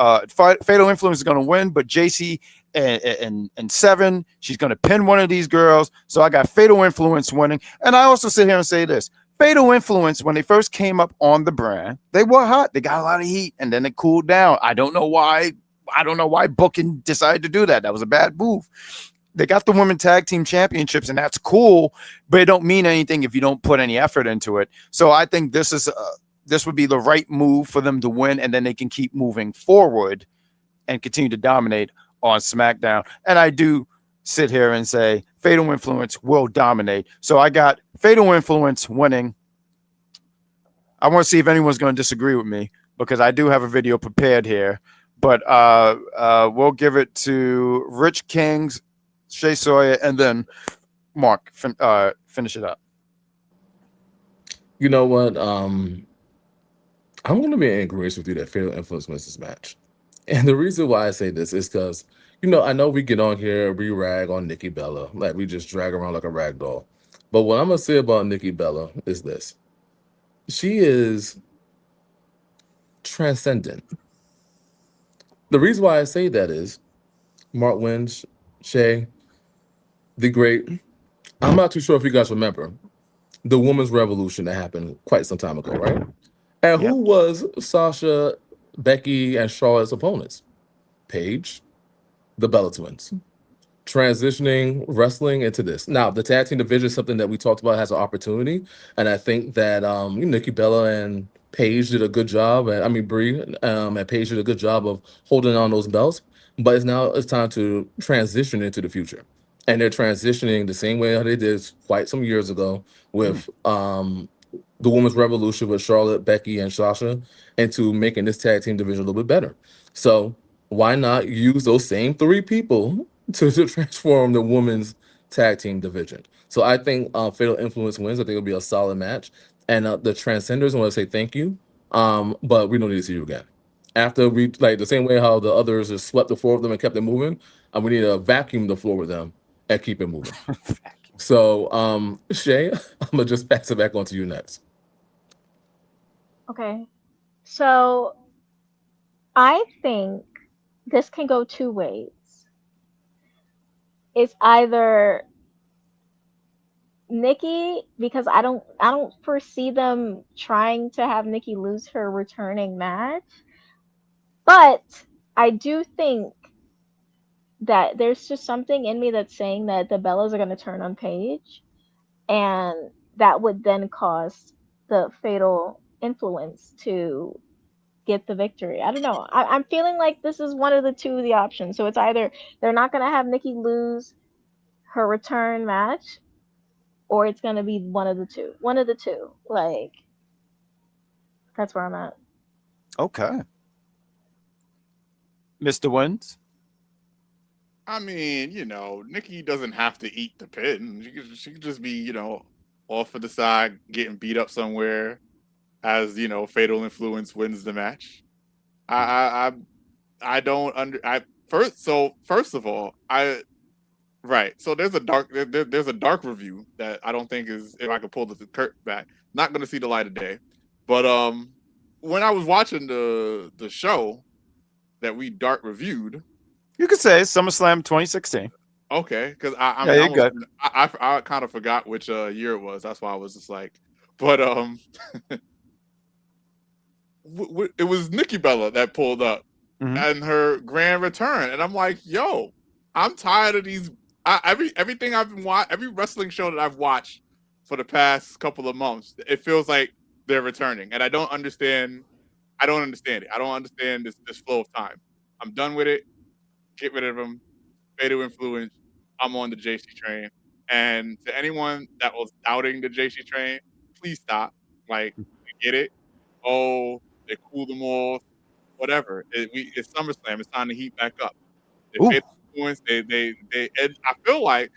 Fatal Influence is going to win, but JC and 7, she's going to pin one of these girls. So I got Fatal Influence winning. And I also sit here and say this. Fatal Influence, when they first came up on the brand, they were hot. They got a lot of heat, and then it cooled down. I don't know why booking decided to do that. That was a bad move. They got the women tag team championships, and that's cool, but it don't mean anything if you don't put any effort into it. So I think this would be the right move for them to win, and then they can keep moving forward and continue to dominate on SmackDown. And I do sit here and say Fatal Influence will dominate. So I got Fatal Influence winning. I want to see if anyone's going to disagree with me because I do have a video prepared here. But we'll give it to Rich Kings, Shea Sawyer, and then Mark finish it up. You know what? I'm going to be in agreement with you that Fatal Influence wins this match. And the reason why I say this is because, I know we get on here, we rag on Nikki Bella. Like, we just drag around like a rag doll. But what I'm going to say about Nikki Bella is this. She is transcendent. The reason why I say that is Mark wins, Shay, the Great. I'm not too sure if you guys remember the women's revolution that happened quite some time ago, right? And who was Sasha, Becky, and Charlotte's opponents? Paige, the Bella Twins. Transitioning wrestling into this. Now, the tag team division is something that we talked about has an opportunity. And I think that Nikki Bella and Paige did a good job. And I mean, Brie and Paige did a good job of holding on those belts. But it's time to transition into the future. And they're transitioning the same way they did quite some years ago with the women's revolution with Charlotte, Becky, and Sasha into making this tag team division a little bit better. So why not use those same 3 people to transform the women's tag team division? So I think Fatal Influence wins. I think it'll be a solid match. And the Transcenders, I want to say thank you. But we don't need to see you again. After we, like the same way how the others just swept the floor of them and kept it moving, we need to vacuum the floor with them and keep it moving. So, Shay, I'm going to just pass it back on to you next. Okay. So I think this can go 2 ways. It's either Nikki, because I don't foresee them trying to have Nikki lose her returning match. But I do think that there's just something in me that's saying that the Bellas are going to turn on Paige, and that would then cause the Fatal Influence to get the victory. I don't know. I'm feeling like this is one of the 2 of the options. So it's either they're not going to have Nikki lose her return match, or it's going to be one of the 2. One of the 2. Like, that's where I'm at. Okay. Mr. Wins? I mean, Nikki doesn't have to eat the pin. She could just be, off to the side, getting beat up somewhere as, Fatal Influence wins the match. I first of all, right. So there's a dark review that I don't think is, if I could pull the curtain back, not going to see the light of day. But when I was watching the show that we dark reviewed, you could say SummerSlam 2016. Okay, because I kind of forgot which year it was. That's why I was just like, but it was Nikki Bella that pulled up and her grand return, and I'm like, yo, I'm tired of these. Everything I've been every wrestling show that I've watched for the past couple of months, it feels like they're returning, and I don't understand. I don't understand it. I don't understand this flow of time. I'm done with it. Get rid of them. Fatal Influence. I'm on the JC train. And to anyone that was doubting the JC train, please stop. Like, we get it. Oh, they cooled them off. Whatever. It's SummerSlam. It's time to heat back up. They Ooh, fatal influence. And I feel like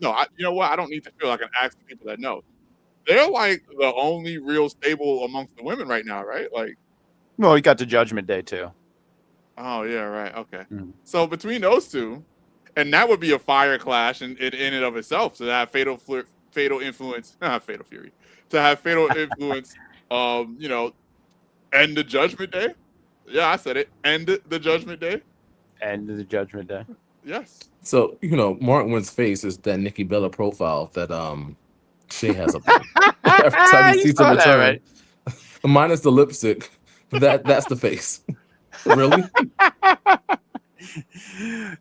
no. You know what? I don't need to feel like I'm asking people that know. They're like the only real stable amongst the women right now, right? Like, well, you got the Judgment Day too. oh yeah, right. Okay. Mm. So between those two, and that would be a fire clash in and of itself. To have fatal influence, fatal fury, to have fatal influence, you know, end the Judgment Day. Yeah, I said it. End the Judgment Day. And the Judgment Day. Yes. So Mark Wyn's face is that Nikki Bella profile that Shay has up there. Every time he You sees saw a that, return, right? minus the lipstick, that's the face. Really?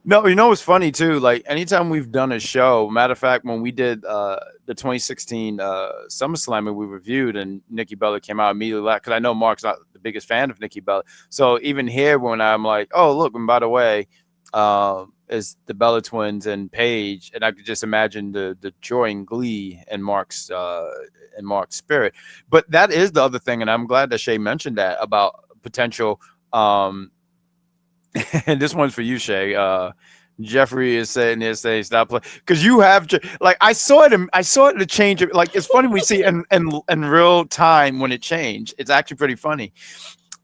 No, you know what's funny too? Like anytime we've done a show, matter of fact, when we did the 2016 SummerSlam and we reviewed, and Nikki Bella came out immediately because I know Mark's not the biggest fan of Nikki Bella. So even here, when I'm like, oh look, and by the way, is the Bella twins and Paige, and I could just imagine the joy and glee in Mark's spirit. But that is the other thing, and I'm glad that Shay mentioned that about potential. And this one's for you, Shay. Jeffrey is saying this, saying stop playing because you have like I saw it. I saw it to change. Like it's funny we see in real time when it changed. It's actually pretty funny.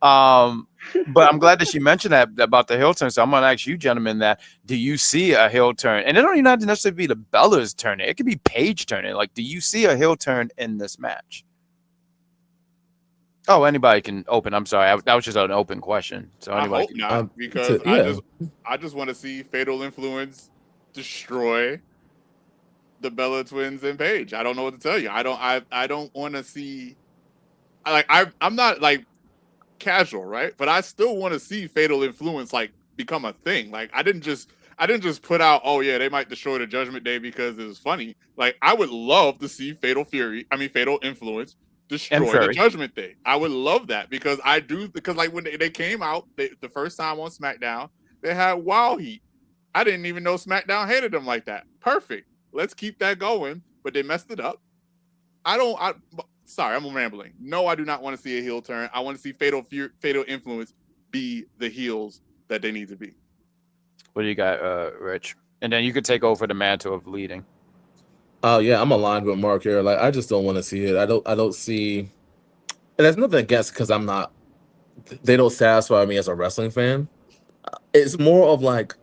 But I'm glad that she mentioned that about the heel turn. So I'm gonna ask you, gentlemen, that do you see a heel turn? And it don't even have to necessarily be the Bella's turning. It could be Paige turning. Like, do you see a heel turn in this match? Oh, anybody can open. I'm sorry, that was just an open question. So I anybody hope can. not, because I just want to see Fatal Influence destroy the Bella twins and Paige. I don't know what to tell you. I don't want to see. I'm not like casual, right? But I still want to see Fatal Influence like become a thing. Like I didn't just put out, oh yeah, they might destroy the Judgment Day because it was funny. Like I would love to see Fatal Influence destroy the Judgment Day. I would love that because like when they came out the first time on SmackDown, they had Wild Heat. I didn't even know SmackDown hated them like that. Perfect. Let's keep that going. But they messed it up. Sorry, I'm rambling. No, I do not want to see a heel turn. I want to see Fatal Influence be the heels that they need to be. What do you got, Rich? And then you could take over the mantle of leading. Oh yeah, I'm aligned with Mark here. Like I just don't want to see it. I don't see. And there's nothing against because I'm not. They don't satisfy me as a wrestling fan. It's more of like,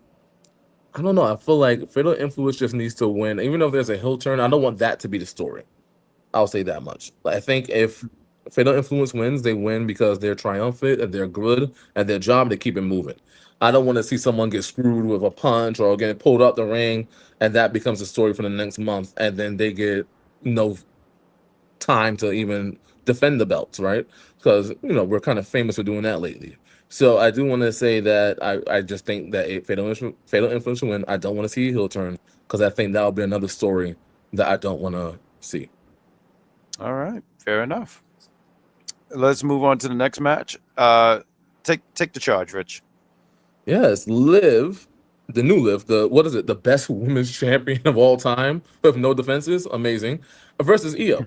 I don't know. I feel like Fatal Influence just needs to win. Even though there's a heel turn, I don't want that to be the story. I'll say that much. Like, I think if Fatal Influence wins, they win because they're triumphant and they're good at their job. They keep it moving. I don't want to see someone get screwed with a punch or getting pulled out the ring, and that becomes a story for the next month, and then they get no time to even defend the belts, right? Because we're kind of famous for doing that lately. So I do want to say that I just think that a Fatal Influence win. I don't want to see a heel turn because I think that'll be another story that I don't want to see. All right, fair enough. Let's move on to the next match. Take the charge, Rich. Yes, Liv, the new Liv, the best women's champion of all time with no defenses, amazing, versus Io.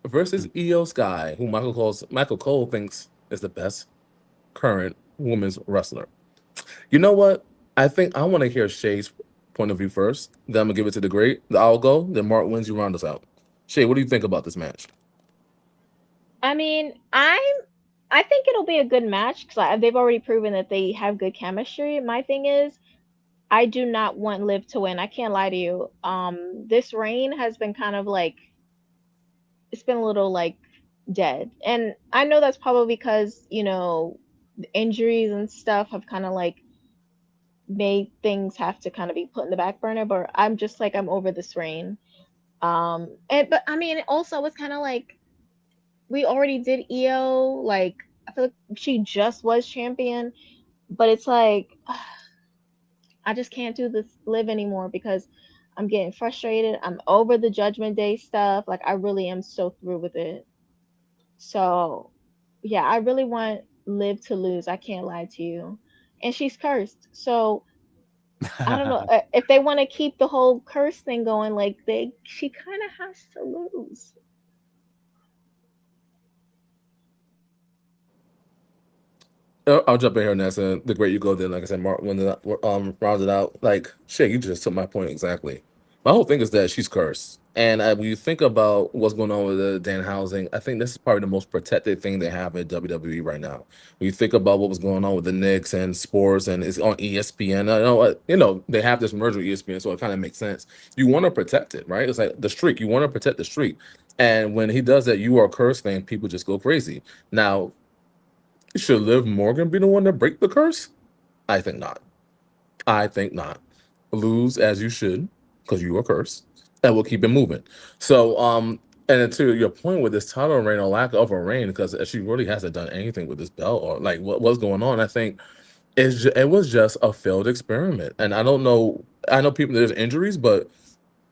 Versus Io Sky, who Michael Cole thinks is the best current women's wrestler. You know what? I think I want to hear Shay's point of view first. Then I'm gonna give it to the great. I'll go. Then Mark wins. You round us out. Shay, what do you think about this match? I mean, I think it'll be a good match because they've already proven that they have good chemistry. My thing is, I do not want Liv to win. I can't lie to you. This reign has been kind of like it's been a little like dead, and I know that's probably because injuries and stuff have kind of like made things have to kind of be put in the back burner. But I'm just like I'm over this reign. But I mean, also it's kind of like we already did EO. Like I feel like she just was champion, but it's like I just can't do this Live anymore because I'm getting frustrated. I'm over the Judgment Day stuff. Like I really am so through with it. So yeah, I really want Liv to lose. I can't lie to you. And she's cursed. So I don't know if they want to keep the whole curse thing going. Like she kind of has to lose. I'll jump in here, Nessa. The great you go then, like I said, Mark when rounds it out. Like shit, you just took my point exactly. My whole thing is that she's cursed, and when you think about what's going on with the Dan Housing, I think this is probably the most protected thing they have at WWE right now. When you think about what was going on with the Knicks and sports, and it's on ESPN. I know, they have this merger with ESPN, so it kind of makes sense. You want to protect it, right? It's like the streak. You want to protect the streak, and when he does that, you are cursed thing. People just go crazy. Now, should Liv Morgan be the one to break the curse? I think not. I think not. Lose as you should, because you are cursed, and we'll keep it moving. So, and then to your point with this title reign or lack of a reign, because she really hasn't done anything with this belt or like what's going on. I think it was just a failed experiment, and I don't know. I know people there's injuries, but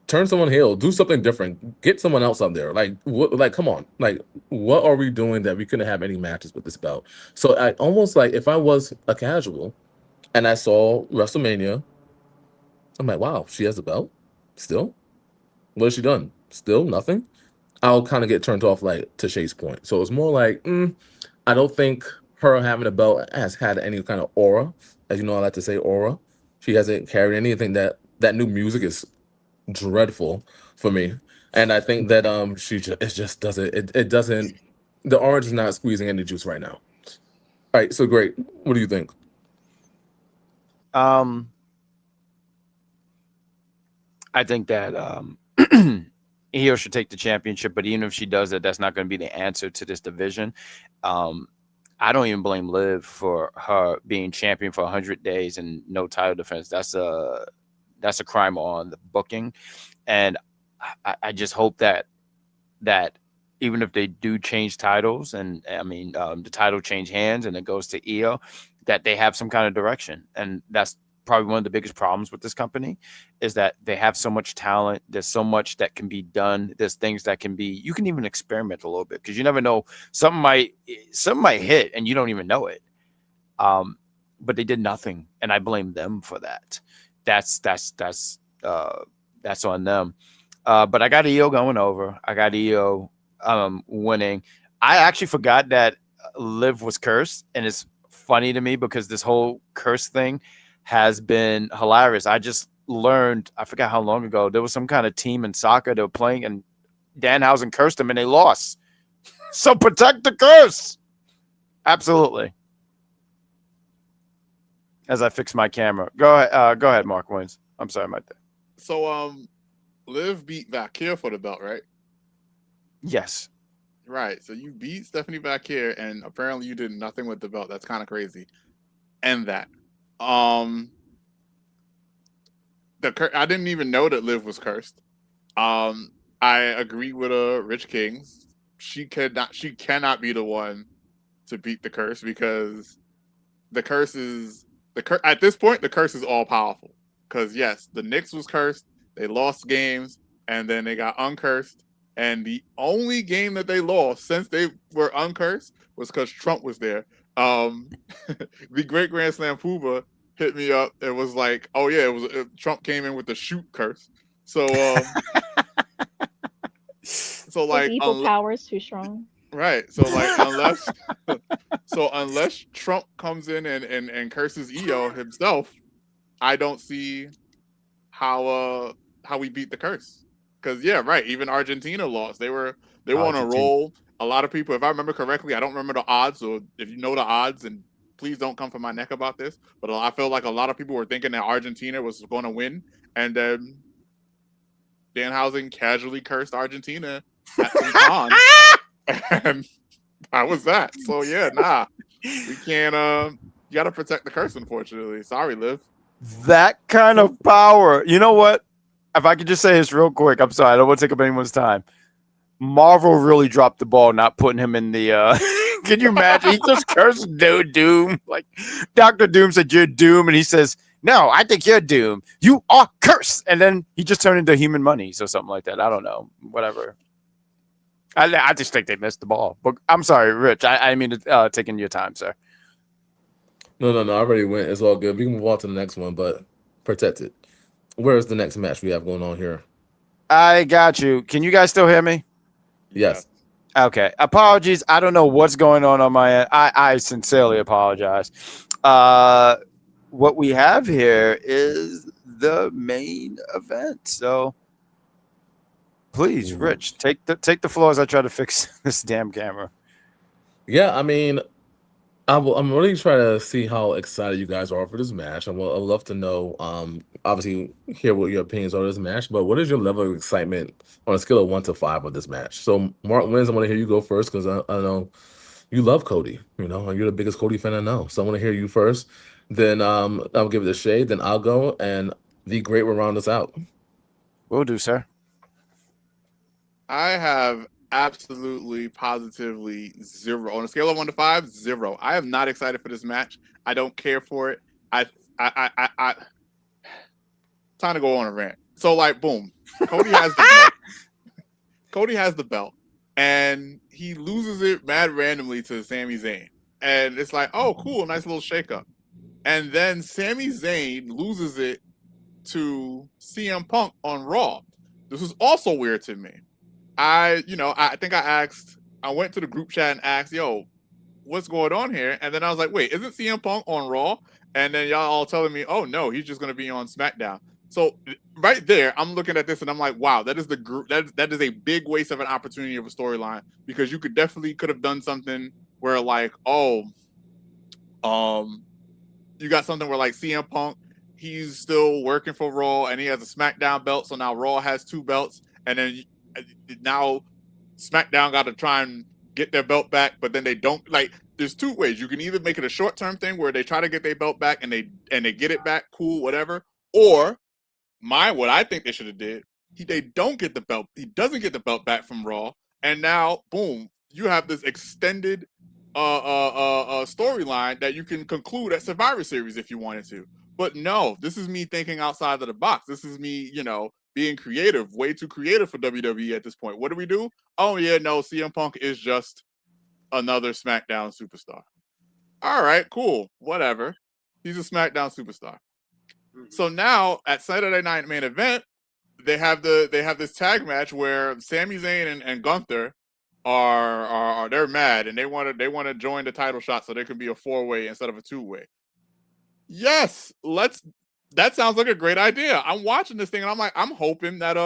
turn someone heel, do something different, get someone else up there. Like what? Like come on, like what are we doing that we couldn't have any matches with this belt? So I almost like if I was a casual and I saw WrestleMania, I'm like, wow, she has a belt still. What has she done? Still nothing. I'll kind of get turned off, like to Shay's point. So it's more like I don't think her having a belt has had any kind of aura, as you know, I like to say aura. She hasn't carried anything that new music is dreadful for me, and I think that it just doesn't it doesn't the orange is not squeezing any juice right now. All right, so great. What do you think? I think that Io should take the championship, but even if she does it, that's not going to be the answer to this division. I don't even blame Liv for her being champion for 100 days and no title defense. That's a crime on the booking, and I just hope that even if they do change titles, and I mean the title change hands and it goes to Io, that they have some kind of direction, and that's probably one of the biggest problems with this company is that they have so much talent. There's so much that can be done. There's things that can be. You can even experiment a little bit because you never know. Something might hit and you don't even know it. But they did nothing, and I blame them for that. That's on them. But I got Io going over. I got Io winning. I actually forgot that Liv was cursed, and it's funny to me because this whole curse thing has been hilarious. I just learned, I forgot how long ago, there was some kind of team in soccer they were playing, and Danhausen cursed them, and they lost. So protect the curse. Absolutely. As I fix my camera, go ahead, Mark Wins. I'm sorry about that. So, Liv beat Valkyr for the belt, right? Yes. Right. So you beat Stephanie Valkyr, and apparently you did nothing with the belt. That's kind of crazy. And that, I didn't even know that Liv was cursed. I agree with Rich Kings. She cannot be the one to beat the curse because the curse is at this point the curse is all powerful. Because yes, the Knicks was cursed. They lost games, and then they got uncursed. And the only game that they lost since they were uncursed was because Trump was there. The Great Grand Slam Pooba hit me up. It was like, oh yeah, Trump came in with the shoot curse. So, so like his evil power is too strong. Right. So like unless Trump comes in and curses Io himself, I don't see how we beat the curse. Because yeah, right. Even Argentina lost. They were on a roll. A lot of people, if I remember correctly, I don't remember the odds. So if you know the odds, and please don't come for my neck about this, but I feel like a lot of people were thinking that Argentina was going to win, and then Danhausen casually cursed Argentina at some con, and that was that. So yeah, we can't. You got to protect the curse, unfortunately. Sorry, Liv. That kind of power. You know what? If I could just say this real quick, I'm sorry, I don't want to take up anyone's time. Marvel really dropped the ball not putting him in the can you imagine? He just cursed Doom. Like Dr. Doom said, "You're Doom," and he says, "No, I think you're Doom. You are cursed." And then he just turned into Human Monies or something like that. I don't know. Whatever. I just think they missed the ball. But I'm sorry, Rich. I mean taking your time, sir. No. I already went. It's all good. We can move on to the next one, but protected. Where's the next match we have going on here? I got you. Can you guys still hear me? Yes. Okay. Apologies. I don't know what's going on my end. I sincerely apologize. What we have here is the main event. So please, Rich, take the floor as I try to fix this damn camera. Yeah, I mean, I'm really trying to see how excited you guys are for this match. I'd love to know, obviously, hear what your opinions are of this match. But what is your level of excitement on a scale of 1 to 5 of this match? So, Mark Wins, I want to hear you go first because I know you love Cody. You know, and you're the biggest Cody fan I know. So I want to hear you first. Then I'll give it a shade. Then I'll go, and the Great will round us out. Will do, sir. I have absolutely, positively 0 on a scale of 1 to 5. 0. I am not excited for this match. I don't care for it. I time to go on a rant. So, like, boom, Cody has the belt. Cody has the belt, and he loses it mad randomly to Sami Zayn, and it's like, oh, cool, nice little shakeup. And then Sami Zayn loses it to CM Punk on Raw. This was also weird to me. I think I went to the group chat and asked, yo, what's going on here? And then I was like, wait, isn't CM Punk on Raw? And then y'all all telling me, oh no, he's just going to be on SmackDown. So right there, I'm looking at this and I'm like, wow, that is the group. That is a big waste of an opportunity of a storyline, because you could have done something where like, you got something where like CM Punk, he's still working for Raw and he has a SmackDown belt. So now Raw has 2 belts, and then now SmackDown got to try and get their belt back, but then they don't. Like, there's 2 ways. You can either make it a short-term thing where they try to get their belt back and they get it back, cool, whatever. Or what I think they should have did, they don't get the belt. He doesn't get the belt back from Raw, and now boom, you have this extended storyline that you can conclude at Survivor Series if you wanted to. But no, this is me thinking outside of the box. This is me, being creative, way too creative for WWE at this point. What do we do? Oh yeah, no, CM Punk is just another SmackDown superstar. All right, cool, whatever. He's a SmackDown superstar. So now at Saturday Night Main Event, they have this tag match where Sami Zayn and Gunther are they're mad and they want to join the title shot so they can be a 4-way instead of a 2-way. Yes, that sounds like a great idea. I'm watching this thing and I'm like, I'm hoping that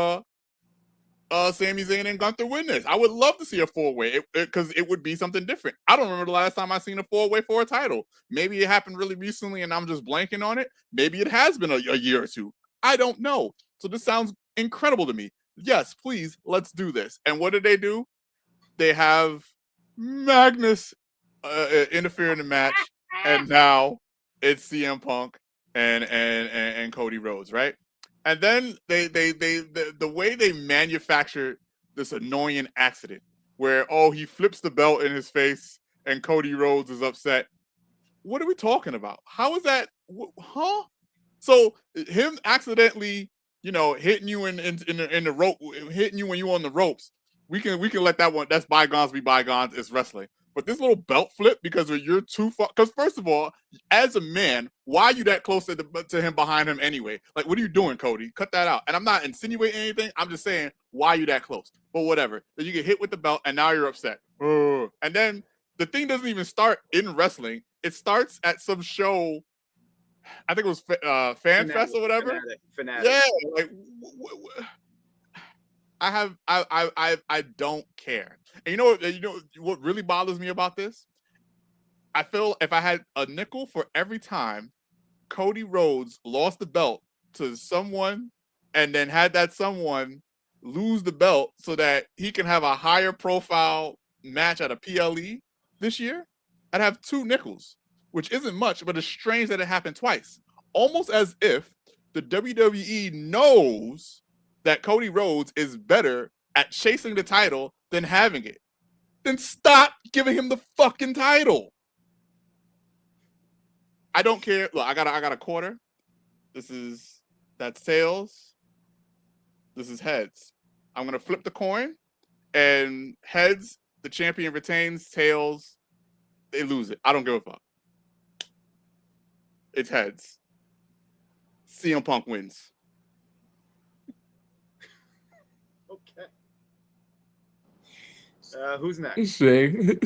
Sami Zayn and Gunther win this. I would love to see a 4-way because it would be something different. I don't remember the last time I seen a 4-way for a title. Maybe it happened really recently and I'm just blanking on it. Maybe it has been a year or 2. I don't know. So this sounds incredible to me. Yes, please, let's do this. And what do? They have Magnus interfere in the match, and now it's CM Punk and Cody Rhodes, right? And then the way they manufacture this annoying accident where he flips the belt in his face and Cody Rhodes is upset. What are we talking about? How is that? Huh? So him accidentally, hitting you in the rope, hitting you when you're on the ropes. We can let that one. That's bygones be bygones. It's wrestling. But this little belt flip because you're too far. Because first of all, as a man, why are you that close to him behind him anyway? Like, what are you doing, Cody? Cut that out. And I'm not insinuating anything. I'm just saying, why are you that close? But whatever. Then you get hit with the belt, and now you're upset. And then the thing doesn't even start in wrestling. It starts at some show. I think it was Fan Fest or whatever. Fanatic. Yeah, like I don't care. And you know what really bothers me about this? I feel if I had a nickel for every time Cody Rhodes lost the belt to someone and then had that someone lose the belt so that he can have a higher profile match at a PLE this year, I'd have 2 nickels, which isn't much, but it's strange that it happened twice. Almost as if the WWE knows that Cody Rhodes is better at chasing the title than having it. Then stop giving him the fucking title. I don't care. Look, I got a quarter. That's tails. This is heads. I'm gonna flip the coin, and heads, the champion retains. Tails, they lose it. I don't give a fuck. It's heads. CM Punk wins. Okay. Who's next? Shay.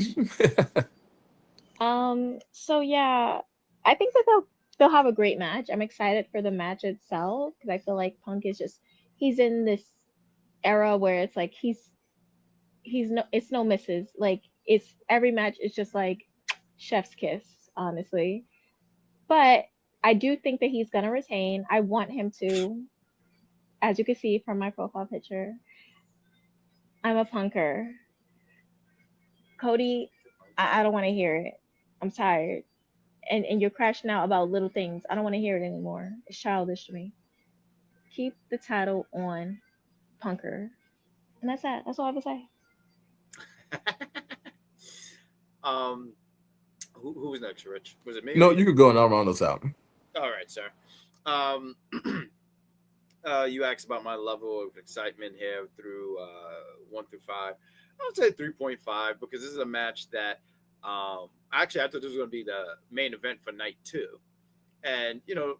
So yeah, I think that they'll have a great match. I'm excited for the match itself because I feel like Punk is just he's in this era where it's like he's no it's no misses. Like it's every match is just like chef's kiss, honestly. But I do think that he's gonna retain. I want him to, as you can see from my profile picture. I'm a punker. Cody, I don't want to hear it. I'm tired. And you're crashing out about little things. I don't want to hear it anymore. It's childish to me. Keep the title on punker. And that's that. That's all I have to say. Who was next, Rich? Was it me? No, you could go and I'll round us out. All right, sir. You asked about my level of excitement here through 1 through 5. I would say 3.5 because this is a match that actually I thought this was going to be the main event for night 2. And, you know,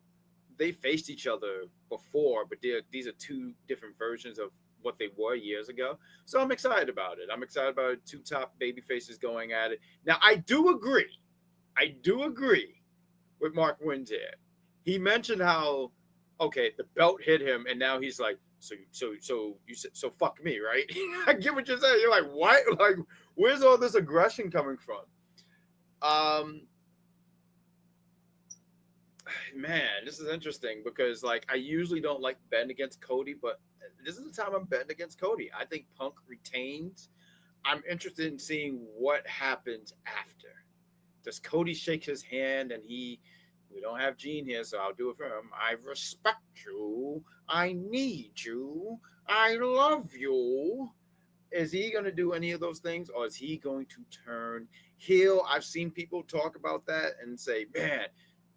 they faced each other before, but these are two different versions of what they were years ago. So I'm excited about it. I'm excited about two top baby faces going at it. Now, I do agree with Mark Wins here. He mentioned how, okay, the belt hit him, and now he's like, so you said, so fuck me, right? I get what you're saying. You're like, what? Like, where's all this aggression coming from? Man, this is interesting because, like, I usually don't like betting against Cody, but this is the time I'm betting against Cody. I think Punk retains. I'm interested in seeing what happens after. Does Cody shake his hand and we don't have Gene here, so I'll do it for him. I respect you. I need you. I love you. Is he going to do any of those things, or is he going to turn heel? I've seen people talk about that and say, man,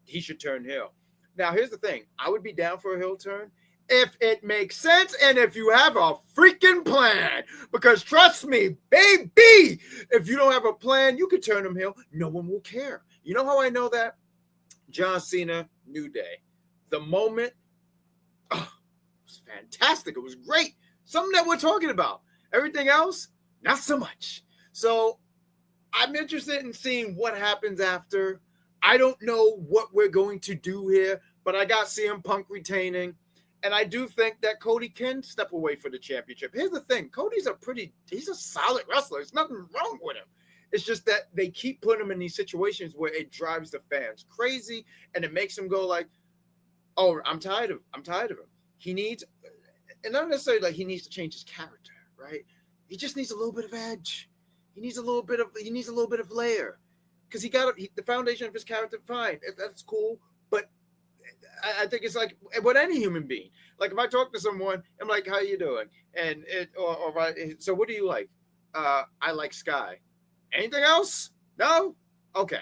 he should turn heel. Now, here's the thing. I would be down for a heel turn if it makes sense and if you have a freaking plan. Because trust me, baby, if you don't have a plan, you could turn him heel. No one will care. You know how I know that? John Cena, New Day. The moment, it was fantastic. It was great. Something that we're talking about. Everything else, not so much. So I'm interested in seeing what happens after. I don't know what we're going to do here, but I got CM Punk retaining. And I do think that Cody can step away for the championship. Here's the thing. Cody's he's a solid wrestler. There's nothing wrong with him. It's just that they keep putting him in these situations where it drives the fans crazy and it makes them go like, oh, I'm tired of him. He needs, and not necessarily like he needs to change his character, right? He just needs a little bit of edge. He needs a little bit of layer. Because the foundation of his character, fine. That's cool. But I think it's like with any human being. Like if I talk to someone, I'm like, how you doing? And so what do you like? I like Sky. Anything else? No? Okay.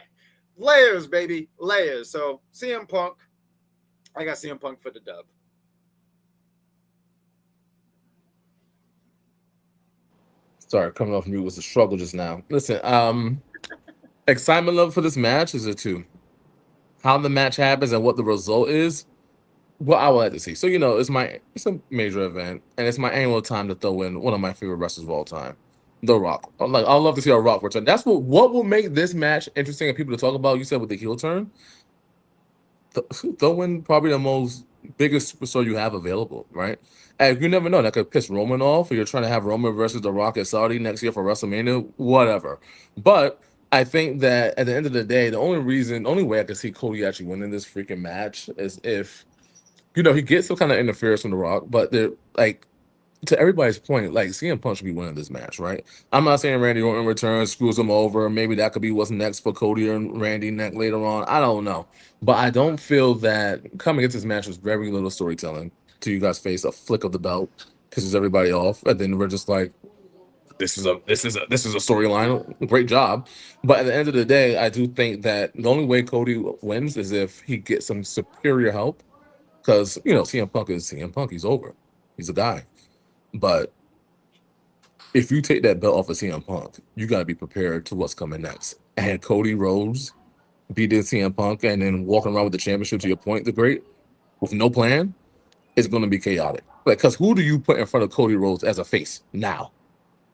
Layers, baby. Layers. So CM Punk. I got CM Punk for the dub. Sorry, coming off mute was a struggle just now. Listen, excitement level for this match is a 2. How the match happens and what the result is, well, I would like to see. So, you know, it's a major event, and it's my annual time to throw in one of my favorite wrestlers of all time, The Rock. I'd love to see a Rock return. That's what will make this match interesting and people to talk about. You said with the heel turn, throw in probably the biggest superstar you have available, right? And you never know, that could piss Roman off, or you're trying to have Roman versus The Rock at Saudi next year for WrestleMania, whatever. But I think that at the end of the day, the only way I can see Cody actually winning this freaking match is if, you know, he gets some kind of interference from The Rock, but they're like, to everybody's point, like CM Punk should be winning this match, right? I'm not saying Randy Orton returns, screws him over. Maybe that could be what's next for Cody and Randy later on. I don't know. But I don't feel that coming into this match was very little storytelling. To you guys face a flick of the belt, pisses everybody off, and then we're just like, this is a storyline. Great job. But at the end of the day, I do think that the only way Cody wins is if he gets some superior help. Because, you know, CM Punk is CM Punk. He's over. He's a guy. But if you take that belt off of CM Punk, you got to be prepared to what's coming next. And Cody Rhodes beating CM Punk and then walking around with the championship, to your point, the great. with no plan, it's going to be chaotic. Like, because who do you put in front of Cody Rhodes as a face now?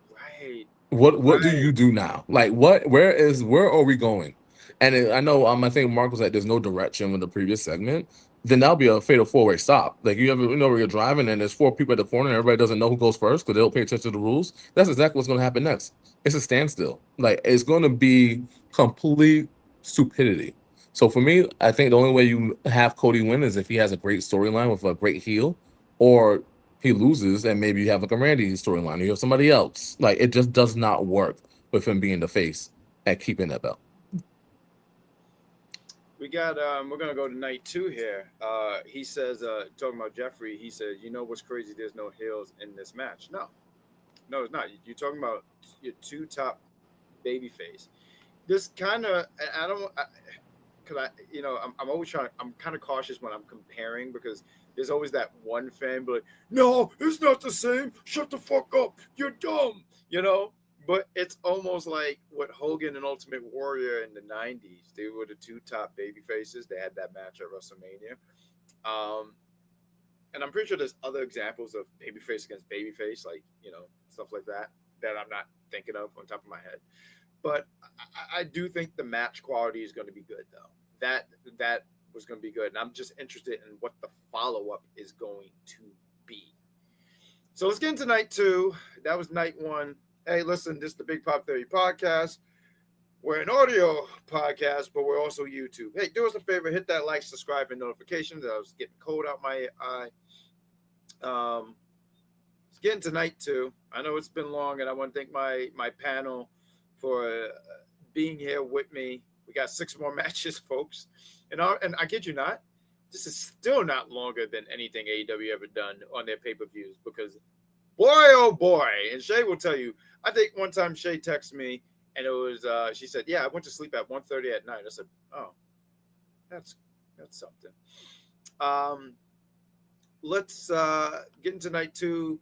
Right. What do you do now? Like, where are we going? And I know I think Mark was like, there's no direction with the previous segment. Then that'll be a fatal four-way stop. Like where you're driving and there's four people at the corner and everybody doesn't know who goes first because they don't pay attention to the rules. That's exactly what's going to happen next. It's a standstill. Like, it's going to be complete stupidity. So for me, I think the only way you have Cody win is if he has a great storyline with a great heel, or he loses and maybe you have like a Randy storyline or you have somebody else. Like, it just does not work with him being the face at keeping that belt. We got we're gonna go to night 2 here. He says, talking about Jeffrey, he says, you know what's crazy? There's no heels in this match. No. No, it's not. You're talking about your two top babyface. This kind of, I don't, because I'm always trying. I'm kind of cautious when I'm comparing because there's always that one fan, but like, no, it's not the same. Shut the fuck up. You're dumb. But it's almost like what Hogan and Ultimate Warrior in the '90s. They were the two top baby faces. They had that match at WrestleMania. And I'm pretty sure there's other examples of babyface against babyface, like stuff like that I'm not thinking of on top of my head. But I do think the match quality is going to be good, though. That was going to be good, and I'm just interested in what the follow up is going to be. So let's get into night 2. That was night 1. Hey, listen, this is the Big Pop Theory podcast. We're an audio podcast, but we're also YouTube. Hey, do us a favor, hit that like, subscribe, and notifications. I was getting cold out my eye. Let's get into night 2. I know it's been long, and I want to thank my panel for being here with me. We got 6 more matches, folks. And I kid you not, this is still not longer than anything AEW ever done on their pay-per-views because boy, oh boy. And Shay will tell you, I think one time Shay texted me and it was, she said, yeah, I went to sleep at 1:30 at night. I said, oh, that's something. Let's get into night 2.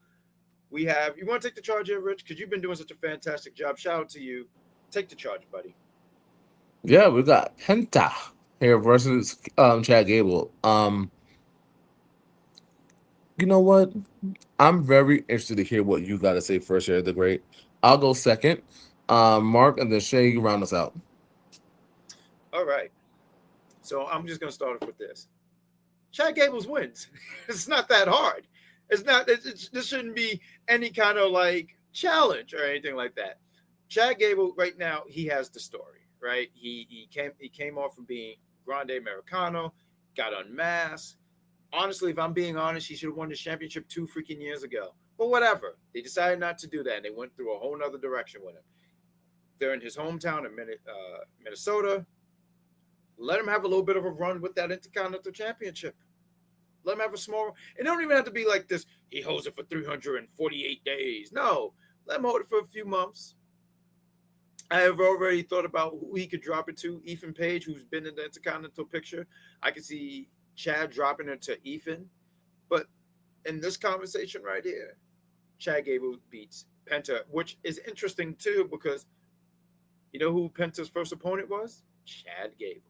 You want to take the charge here, Rich? Because you've been doing such a fantastic job. Shout out to you. Take the charge, buddy. Yeah, we got Penta here versus Chad Gable. You know what? I'm very interested to hear what you got to say first here, the great. I'll go second. Mark, and then Shay, you round us out. All right. So I'm just going to start off with this. Chad Gable's wins. It's not that hard. It's not. This shouldn't be any kind of like challenge or anything like that. Chad Gable right now, he has the story, right? He came off from being Grande Americano, got unmasked. Honestly, if I'm being honest, he should have won the championship 2 freaking years ago. But whatever. They decided not to do that, and they went through a whole nother direction with him. They're in his hometown in Minnesota. Let him have a little bit of a run with that Intercontinental Championship. Let him have a small. It don't even have to be like this. He holds it for 348 days. No, let him hold it for a few months. I have already thought about who he could drop it to. Ethan Page, who's been in the Intercontinental picture. I could see Chad dropping it to Ethan. But in this conversation right here, Chad Gable beats Penta, which is interesting too because you know who Penta's first opponent was? Chad Gable.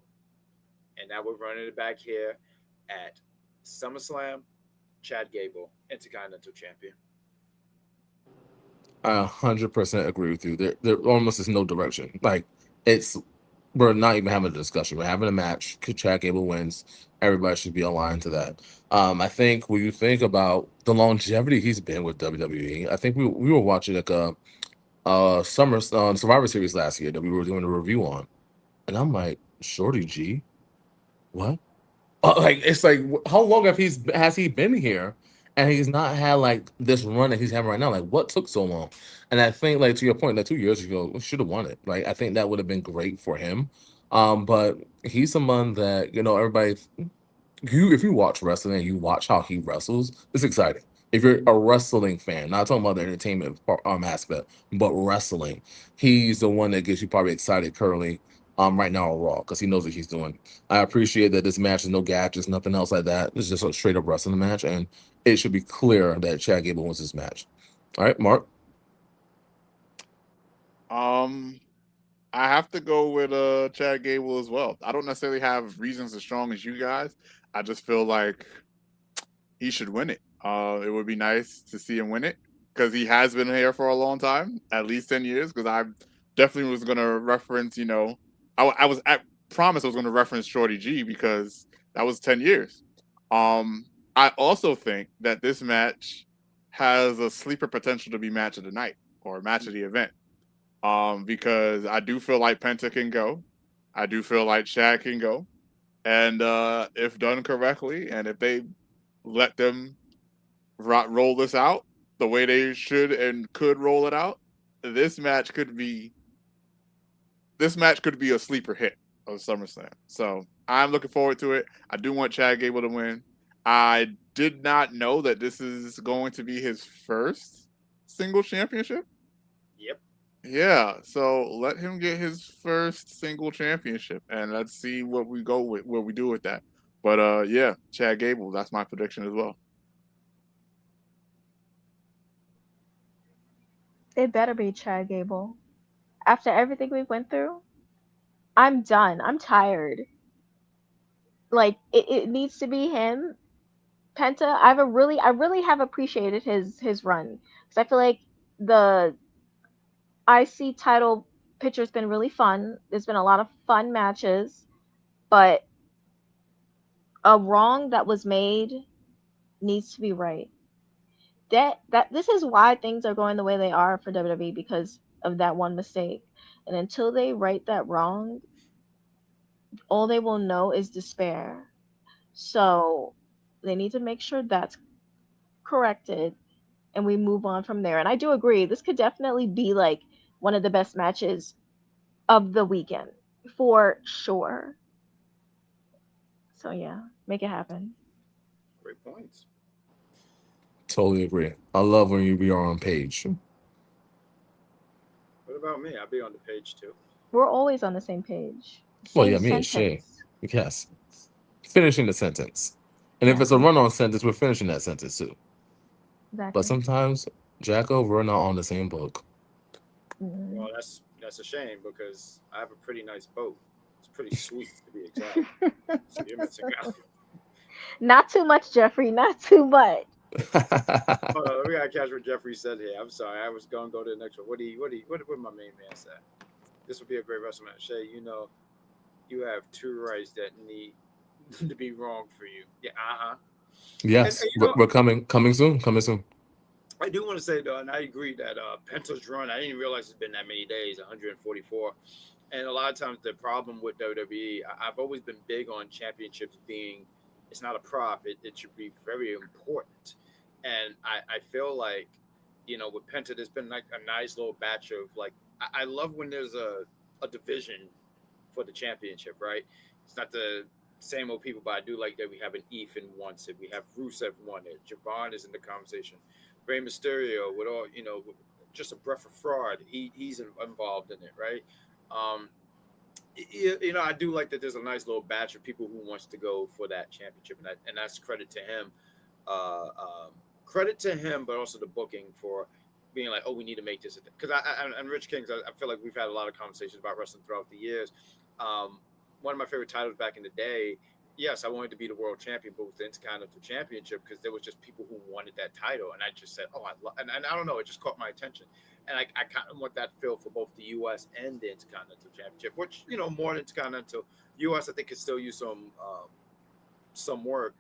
And now we're running it back here at SummerSlam. Chad Gable, Intercontinental Champion. I 100% agree with you. There almost is no direction. Like, we're not even having a discussion. We're having a match. Chad Gable wins. Everybody should be aligned to that. I think when you think about the longevity he's been with WWE, I think we were watching like a Survivor Series last year that we were doing a review on, and I'm like, Shorty G, what? Like, it's like, how long has he been here? And he's not had like this run that he's having right now. Like, what took so long? And I think, like, to your point, that 2 years ago, we should have won it. Like, I think that would have been great for him. But he's someone that, everybody, if you watch wrestling and you watch how he wrestles, it's exciting. If you're a wrestling fan, not talking about the entertainment aspect, but wrestling, he's the one that gets you probably excited currently right now on Raw because he knows what he's doing. I appreciate that this match is no gadgets, nothing else like that. It's just a straight up wrestling match, and it should be clear that Chad Gable wins this match. All right, Mark. I have to go with Chad Gable as well. I don't necessarily have reasons as strong as you guys. I just feel like he should win it. It would be nice to see him win it because he has been here for a long time, at least 10 years. Because I definitely was going to reference, I promised I was going to reference Shorty G because that was 10 years. I also think that this match has a sleeper potential to be match of the night or match of the event. Because I do feel like Penta can go. I do feel like Shaq can go. And if done correctly, and if they let them roll this out the way they should and could roll it out, this match could be a sleeper hit of SummerSlam. So I'm looking forward to it. I do want Chad Gable to win. I did not know that this is going to be his first single championship. Yep. Yeah, so let him get his first single championship, and let's see what we do with that. But yeah, Chad Gable, that's my prediction as well. It better be Chad Gable. After everything we went through, I'm done. I'm tired. Like it needs to be him. Penta, I really have appreciated his run because I feel like the IC title picture's been really fun. There's been a lot of fun matches, but a wrong that was made needs to be right. That this is why things are going the way they are for WWE because of that one mistake. And until they right that wrong, all they will know is despair. So they need to make sure that's corrected and we move on from there. And I do agree, this could definitely be like one of the best matches of the weekend for sure. So yeah, make it happen. Great points. Totally agree. I love when we are on page. What about me? I'll be on the page too. We're always on the same page. Well, Same yeah, me and Shay. sentence. Yes. Finishing the sentence. And if it's a run-on sentence, we're finishing that sentence too. Exactly. But sometimes, Jacko, we're not on the same book. Mhm. Well, that's a shame because I have a pretty nice boat. It's pretty sweet to be exact. So you're missing out. Not too much, Jeffrey. Not too much. Hold on, we gotta catch what Jeffrey said here. I'm sorry, I was gonna go to the next one. What my main man said? This would be a great wrestling match. Shay, you have two rights that need to be wrong for you. Yeah, Yes, And we're coming soon. Coming soon. I do want to say though, and I agree that Penta's run, I didn't realize it's been that many days, 144. And a lot of times the problem with WWE, I've always been big on championships being, it's not a prop, it should be very important. And I feel like, with Penta, there's been like a nice little batch of like, I love when there's a division for the championship, right? It's not the same old people, but I do like that we have an Ethan wants it. We have Rusev won it. Javon is in the conversation. Rey Mysterio with all, just a breath of fraud. He's involved in it, right? I do like that there's a nice little batch of people who wants to go for that championship, and that's credit to him. Credit to him, but also the booking for being like, oh, we need to make this. Because and Rich Kings, I feel like we've had a lot of conversations about wrestling throughout the years. One of my favorite titles back in the day, yes, I wanted to be the world champion, but with the Intercontinental Championship, because there was just people who wanted that title, and I just said, and I don't know, it just caught my attention, and I kind of want that feel for both the U.S. and the Intercontinental Championship, which more than Intercontinental. U.S. I think could still use some work,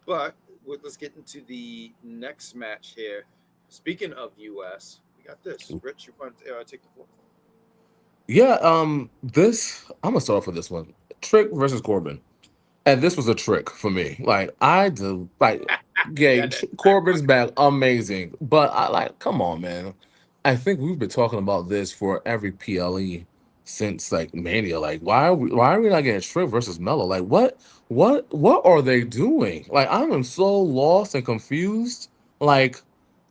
but let's get into the next match here. Speaking of U.S., we got this. Rich, you want to take the floor? Yeah, I'm gonna start off with this one. Trick versus Corbin. And this was a trick for me. Like, I do Corbin's back, amazing. But come on, man. I think we've been talking about this for every PLE since like Mania. Like, why are we not getting Trick versus Mello? Like, what are they doing? Like, I am so lost and confused. Like,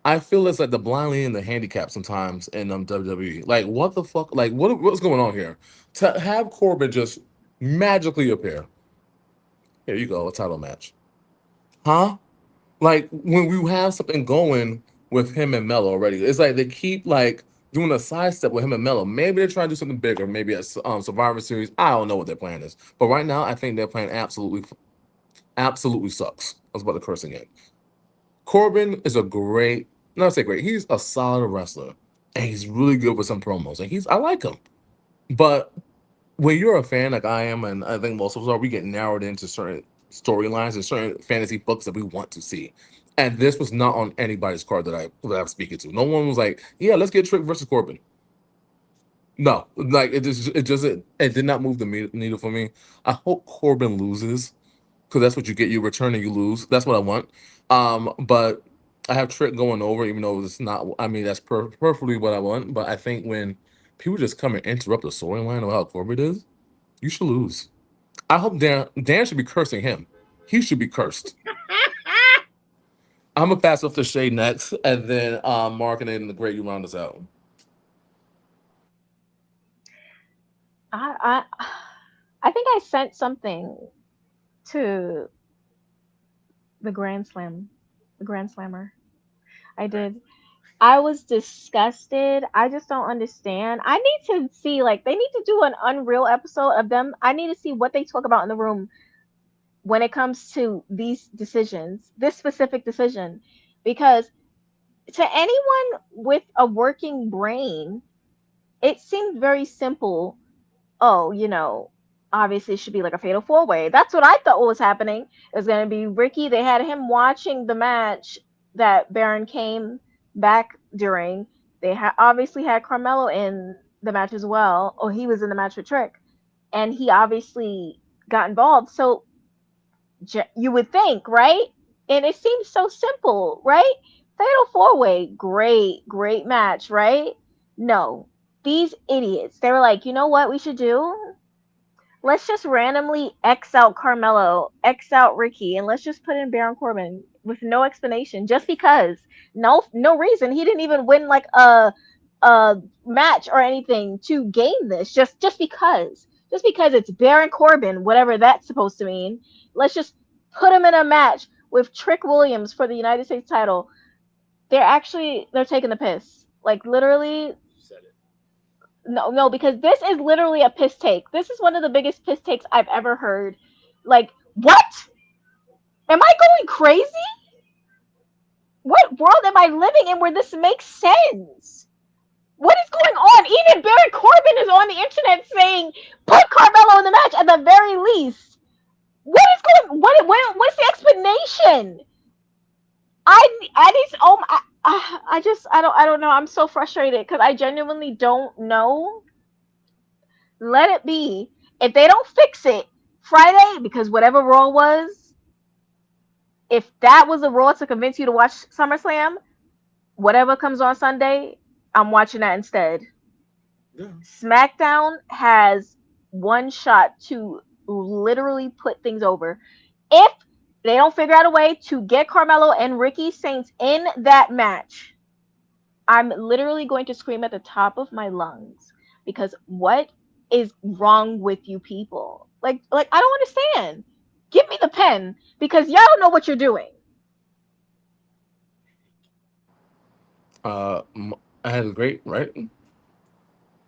I feel it's like the blind leading the handicap sometimes in WWE. Like, what the fuck? Like, what's going on here? To have Corbin just magically appear. Here you go, a title match. Huh? Like, when we have something going with him and Mello already, it's like they keep like doing a sidestep with him and Mello. Maybe they're trying to do something bigger, maybe a Survivor Series. I don't know what their plan is. But right now, I think their plan absolutely sucks. I was about to curse again. Corbin is a great, not say great, he's a solid wrestler. And he's really good with some promos. And I like him. But when you're a fan like I am, and I think most of us are, we get narrowed into certain storylines and certain fantasy books that we want to see. And this was not on anybody's card that I'm speaking to. No one was like, yeah, let's get Trick versus Corbin. No, like it did not move the needle for me. I hope Corbin loses because that's what you get. You return and you lose. That's what I want. But I have Trick going over, even though it's not. I mean, that's perfectly what I want. But I think when people just come and interrupt the storyline of how Corbin is, you should lose. I hope Dan should be cursing him. He should be cursed. I'm gonna pass off to Shay next, and then Mark and then the Great, you round us out. I think I sent something to the Grand Slammer. I did. I was disgusted. I just don't understand. I need to see, like, they need to do an Unreal episode of them. I need to see what they talk about in the room when it comes to these decisions, this specific decision. Because to anyone with a working brain, it seemed very simple. Oh, obviously it should be like a fatal four way. That's what I thought was happening. It was going to be Ricky. They had him watching the match that Baron came back during. They obviously had Carmelo in the match as well. Or he was in the match with Trick. And he obviously got involved. So you would think, right? And it seems so simple, right? Fatal four way, great match, right? No. These idiots, they were like, you know what we should do? Let's just randomly X out Carmelo, X out Ricky, and let's just put in Baron Corbin with no explanation, just because. No reason. He didn't even win like a match or anything to gain this. Just because. Just because it's Baron Corbin, whatever that's supposed to mean. Let's just put him in a match with Trick Williams for the United States title. They're taking the piss. Like, literally. No, because this is literally a piss take. This is one of the biggest piss takes I've ever heard. Like, what? Am I going crazy? What world am I living in where this makes sense? What is going on? Even Baron Corbin is on the internet saying, put Carmelo in the match at the very least. What's the explanation? I don't know. I'm so frustrated because I genuinely don't know. Let it be. If they don't fix it Friday, because whatever Raw was, if that was a Raw to convince you to watch SummerSlam, whatever comes on Sunday, I'm watching that instead. Yeah. SmackDown has one shot to literally put things over. If they don't figure out a way to get Carmelo and Ricky Saints in that match, I'm literally going to scream at the top of my lungs, because what is wrong with you people? Like I don't understand. Give me the pen, because y'all don't know what you're doing. I had a great, right?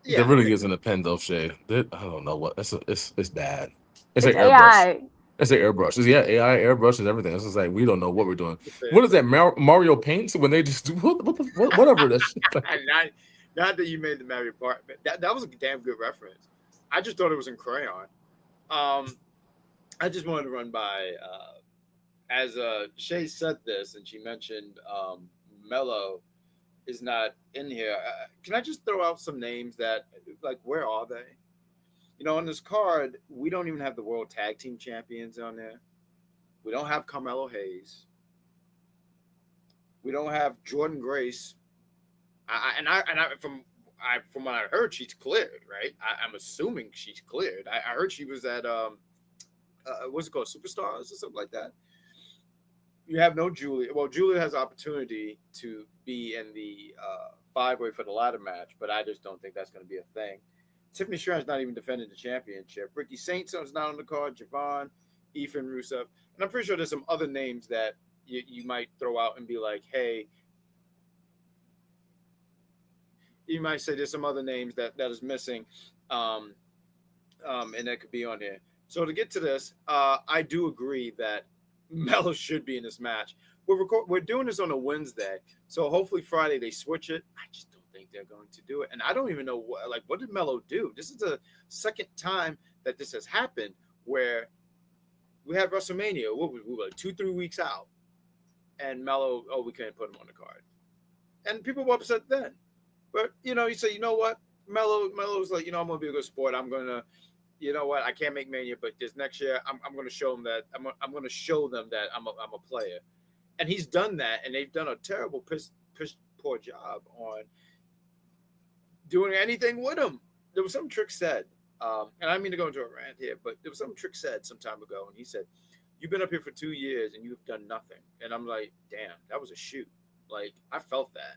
Yeah, there really isn't a pen though, Shay. I don't know what it's bad. It's like airbrush. It's an airbrush. It's AI airbrush and everything. It's just like we don't know what we're doing. What is that Mario paints when they just do whatever that shit? Not that you made the Mario part, but that was a damn good reference. I just thought it was in crayon. I just wanted to run by as Shay said this, and she mentioned Mello is not in here. Can I just throw out some names that, like, where are they? On this card, we don't even have the World Tag Team Champions on there. We don't have Carmelo Hayes. We don't have Jordan Grace. From what I heard, she's cleared, right? I'm assuming she's cleared. I heard she was at what's it called, Superstars or something like that. You have no Julia. Well, Julia has opportunity to be in the 5-way for the ladder match, but I just don't think that's going to be a thing. Tiffany Stratton's not even defending the championship. Ricky Saints is not on the card. Javon, Ethan Rusev. And I'm pretty sure there's some other names that you might throw out and be like, hey, you might say there's some other names that is missing, and that could be on here. So to get to this, I do agree that Mello should be in this match. we're doing this on a Wednesday, so hopefully Friday they switch it. I just don't think they're going to do it, and I don't even know what did Melo do. This is the second time that this has happened where we had WrestleMania. We were 2-3 weeks out, and Melo, we couldn't put him on the card, and people were upset then. But you say, you know what, Melo's like, I'm gonna be a good sport. I'm gonna, you know what, I can't make Mania, but this next year I'm gonna show them that I'm gonna show them that I'm a player. And he's done that, and they've done a terrible, poor job on doing anything with him. There was some Trick said, and I don't mean to go into a rant here, but there was some Trick said some time ago, and he said, "You've been up here for 2 years, and you've done nothing." And I'm like, damn, that was a shoot. Like, I felt that.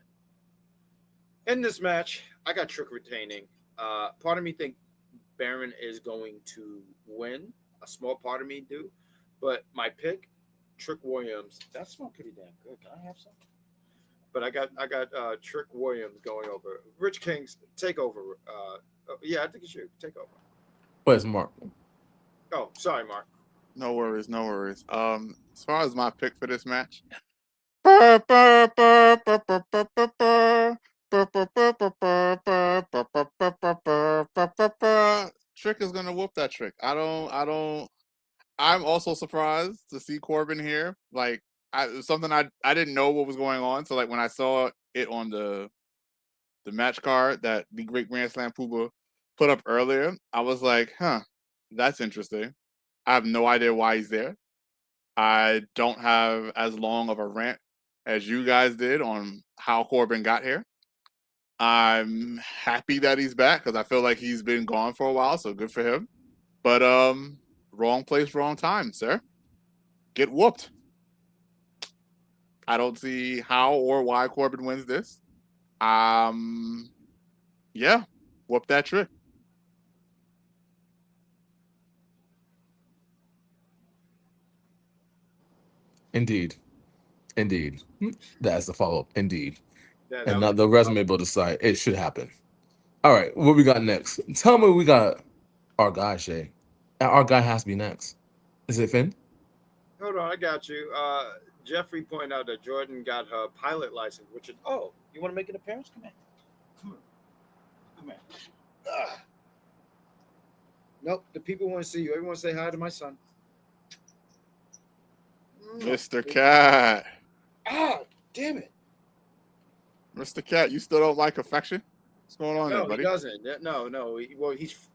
In this match, I got Trick retaining. Part of me think Baron is going to win. A small part of me do. But my pick, Trick Williams, that smelled pretty damn good. Can I have some? But I got Trick Williams going over. Rich King's take over. Yeah, I think you should take over. Where's Mark? Oh, sorry, Mark. No worries. As far as my pick for this match, Trick is gonna whoop that Trick. I'm also surprised to see Corbin here. Like, something I didn't know what was going on. So like when I saw it on the match card that the Great Grand Slam Pooba put up earlier, I was like, that's interesting. I have no idea why he's there. I don't have as long of a rant as you guys did on how Corbin got here. I'm happy that he's back because I feel like he's been gone for a while, so good for him. But wrong place, wrong time, sir. Get whooped. I don't see how or why Corbin wins this. Yeah, whoop that Trick. Indeed. That's the follow-up. Indeed. That And was- now the resume will decide it should happen. All right, what we got next? Tell me we got our guy, Shay. And our guy has to be next. Is it Finn? Hold on, I got you. Jeffrey pointed out that Jordan got her pilot license, which is, you want to make an appearance? Come in. Nope, the people want to see you. Everyone say hi to my son. Mr. Cat. Damn it. Mr. Cat, you still don't like affection? What's going on there, No, he buddy? doesn't. No.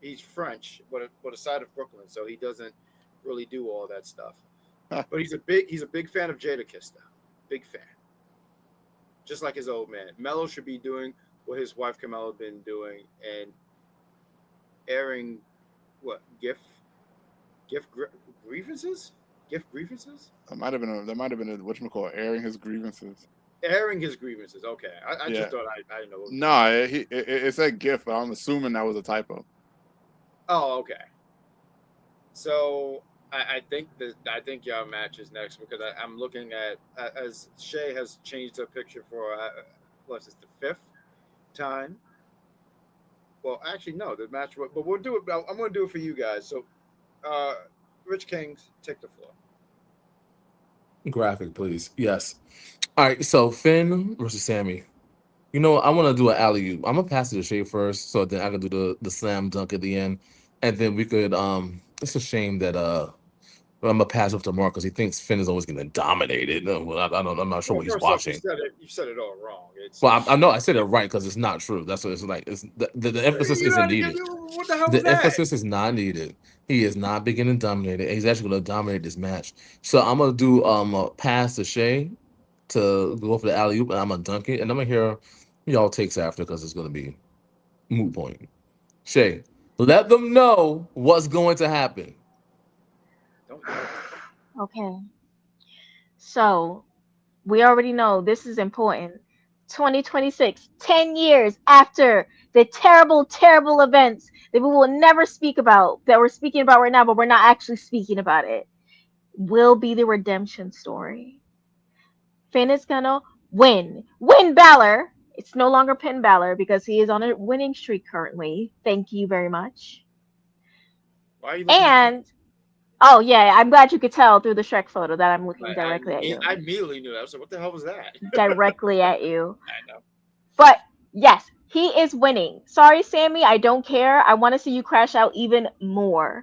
He's French, but a side of Brooklyn, so he doesn't really do all that stuff. But he's a big fan of Jada Kiss now. Big fan. Just like his old man. Melo should be doing what his wife Camilla been doing and airing gift grievances? Gift grievances? That might have been a whatchamacallit, airing his grievances. Airing his grievances. Okay. I Yeah. just thought I didn't know. No, it said gift, but I'm assuming that was a typo. Oh, okay. So I think y'all match is next because I'm looking at as Shay has changed her picture for what's this, the 5th time. Well, actually no, the match, but we'll do it. I'm going to do it for you guys. So, Rich Kings, take the floor. Graphic, please. Yes. All right, so Finn versus Sammy. You know what? I want to do an alley-oop. I'm gonna pass it to Shay first, so then I can do the slam dunk at the end, and then we could. It's a shame that I'm gonna pass off to Mark because he thinks Finn is always gonna dominate it. No, well, I don't. I'm not sure what he's First off, watching. you said it all wrong. It's, Well, I know I said it right because it's not true. That's what it's like. It's the emphasis isn't needed. What the hell The was that? emphasis is not needed. He is not beginning to dominate it. He's actually going to dominate this match. So I'm gonna do a pass to Shay to go for the alley oop, and I'm gonna dunk it, and I'm gonna hear y'all takes after because it's gonna be moot point. Shay, let them know what's going to happen. Don't Okay. So we already know this is important. 2026, 10 years after the terrible, terrible events that we will never speak about, that we're speaking about right now, but we're not actually speaking about it, will be the redemption story. Finn is gonna win. Win Balor. It's no longer Pin Balor because he is on a winning streak currently. Thank you very much. Why are you looking at And Oh yeah, I'm glad you could tell through the Shrek photo that I'm looking directly at you. I immediately knew that. I was like, what the hell was that? Directly at you. I know. But yes, he is winning. Sorry, Sammy, I don't care. I want to see you crash out even more.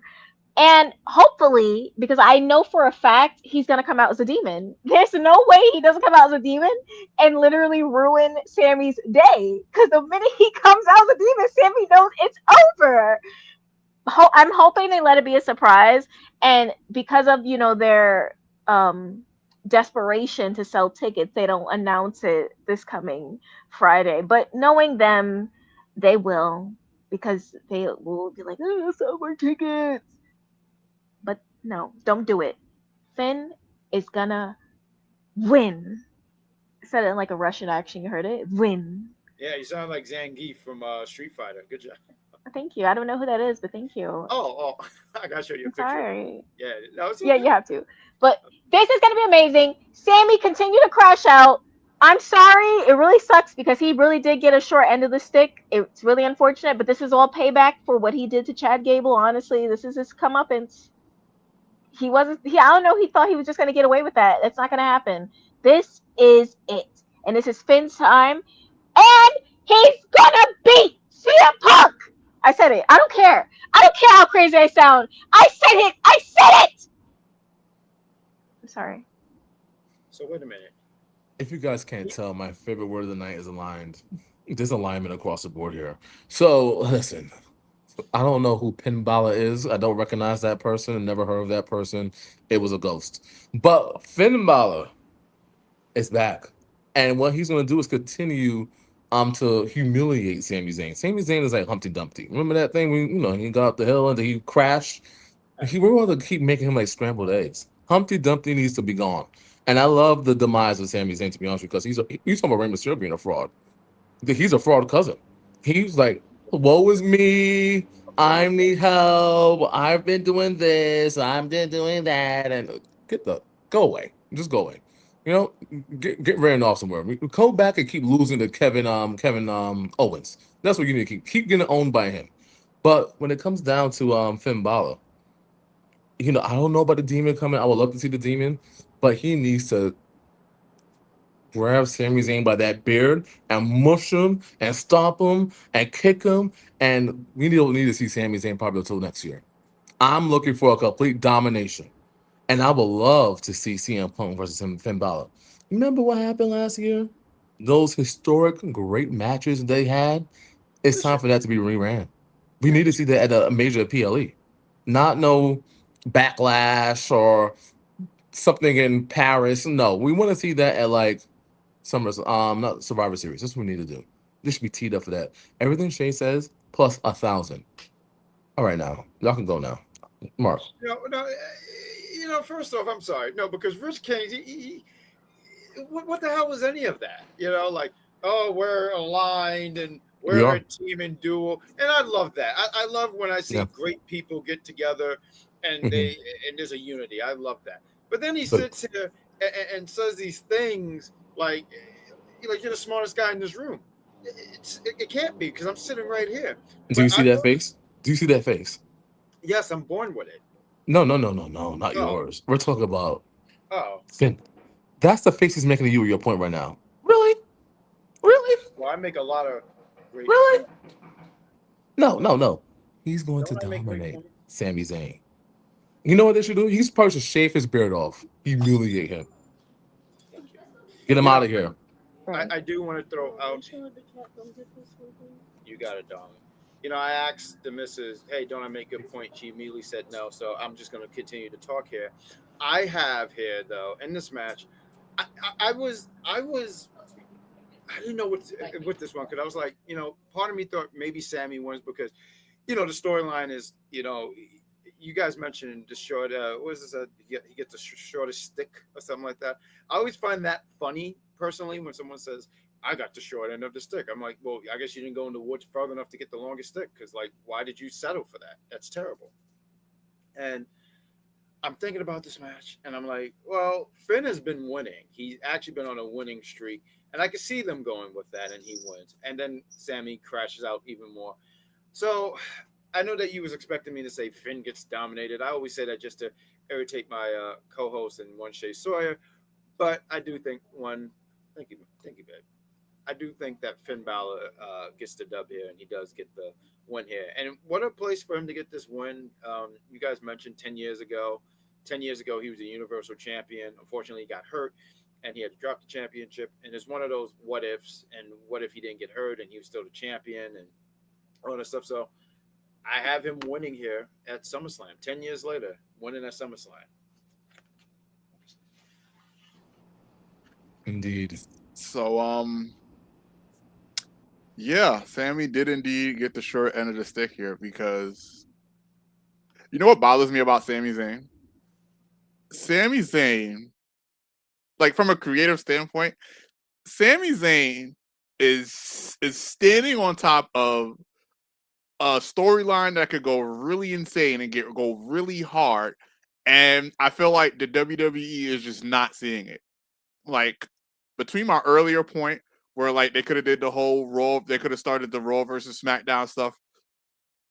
And hopefully, because I know for a fact he's gonna come out as a demon. There's no way he doesn't come out as a demon and literally ruin Sammy's day. Because the minute he comes out as a demon, Sammy knows it's over. I'm hoping they let it be a surprise, and because of their desperation to sell tickets, they don't announce it this coming Friday. But knowing them, they will, because they will be like, "Oh, sell more tickets." But no, don't do it. Finn is gonna win. I said it in like a Russian accent. You heard it? Win. Yeah, you sound like Zangief from Street Fighter. Good job. Thank you. I don't know who that is, but thank you. Oh, I gotta show you a I'm picture. sorry. Yeah, that was Yeah, okay. you have to. But this is gonna be amazing. Sammy, continue to crash out. I'm sorry. It really sucks because he really did get a short end of the stick. It's really unfortunate, but this is all payback for what he did to Chad Gable. Honestly, this is his comeuppance. He wasn't. I don't know. He thought he was just gonna get away with that. It's not gonna happen. This is it, and this is Finn's time, and he's gonna beat CM Punk. I said it. I don't care. I don't care how crazy I sound. I said it. I said it. I'm sorry. So wait a minute. If you guys can't tell, my favorite word of the night is aligned. There's alignment across the board here. So listen, I don't know who Pin Bala is. I don't recognize that person. Never heard of that person. It was a ghost. But Finn Balor is back, and what he's going to do is continue to humiliate Sami Zayn. Sami Zayn is like Humpty Dumpty. Remember that thing when he got up the hill and then he crashed? He would rather keep making him like scrambled eggs. Humpty Dumpty needs to be gone. And I love the demise of Sami Zayn, to be honest, because he's talking about Rey Mysterio being a fraud. He's a fraud cousin. He's like, woe is me. I need help. I've been doing this. I've been doing that. And go away. Just go away. Get ran off somewhere. Go back and keep losing to Kevin Owens. That's what you need to keep getting owned by him. But when it comes down to Finn Balor, I don't know about the demon coming. I would love to see the demon, but he needs to grab Sami Zayn by that beard and mush him and stomp him and kick him. And we don't need to see Sami Zayn probably until next year. I'm looking for a complete domination. And I would love to see CM Punk versus Finn Balor. Remember what happened last year? Those historic great matches they had? It's time for that to be reran. We need to see that at a major PLE. Not no backlash or something in Paris. No, we want to see that at like not Survivor Series. That's what we need to do. This should be teed up for that. Everything Shay says plus 1,000. All right, now y'all can go now. Mark. First off, I'm sorry. No, because Rich Kane, what the hell was any of that? Like, oh, we're aligned and we're a team and duel, and I love that. I love when I see great people get together and and there's a unity. I love that. But then he sits here and says these things like you're the smartest guy in this room. It can't be because I'm sitting right here. Do you see that face? Do you see that face? Yes, I'm born with it. No, not yours. We're talking about Finn. That's the face he's making to you at your point right now. Really? Well, I make a lot of great Really? No. He's going to dominate Sami Zayn. You know what they should do? He's supposed to shave his beard off. Humiliate him. Get him out of here. I do want to throw out. You got it, darling. I asked the missus, hey, don't I make a point? She immediately said no, so I'm just going to continue to talk here. I have here, though, in this match, I didn't know what this one, because I was like, part of me thought maybe Sammy wins because, the storyline is, you guys mentioned the short, what is this? He gets the shortest stick or something like that. I always find that funny, personally, when someone says, I got the short end of the stick. I'm like, well, I guess you didn't go in the woods further enough to get the longest stick, because, like, why did you settle for that? That's terrible. And I'm thinking about this match, and I'm like, well, Finn has been winning. He's actually been on a winning streak, and I can see them going with that, and he wins. And then Sammy crashes out even more. So I know that you was expecting me to say Finn gets dominated. I always say that just to irritate my co-host and one Shay Sawyer, but I do think thank you, babe. I do think that Finn Balor gets the dub here, and he does get the win here. And what a place for him to get this win. You guys mentioned 10 years ago. 10 years ago, he was a Universal Champion. Unfortunately, he got hurt, and he had to drop the championship. And it's one of those what ifs, and what if he didn't get hurt and he was still the champion and all that stuff. So I have him winning here at SummerSlam. 10 years later, winning at SummerSlam. Indeed. So, yeah, Sammy did indeed get the short end of the stick here because you know what bothers me about Sami Zayn? Sami Zayn, like from a creative standpoint, Sami Zayn is standing on top of a storyline that could go really insane and go really hard, and I feel like the WWE is just not seeing it. Like between my earlier point where like they could have did the whole Raw, they could have started the Raw versus SmackDown stuff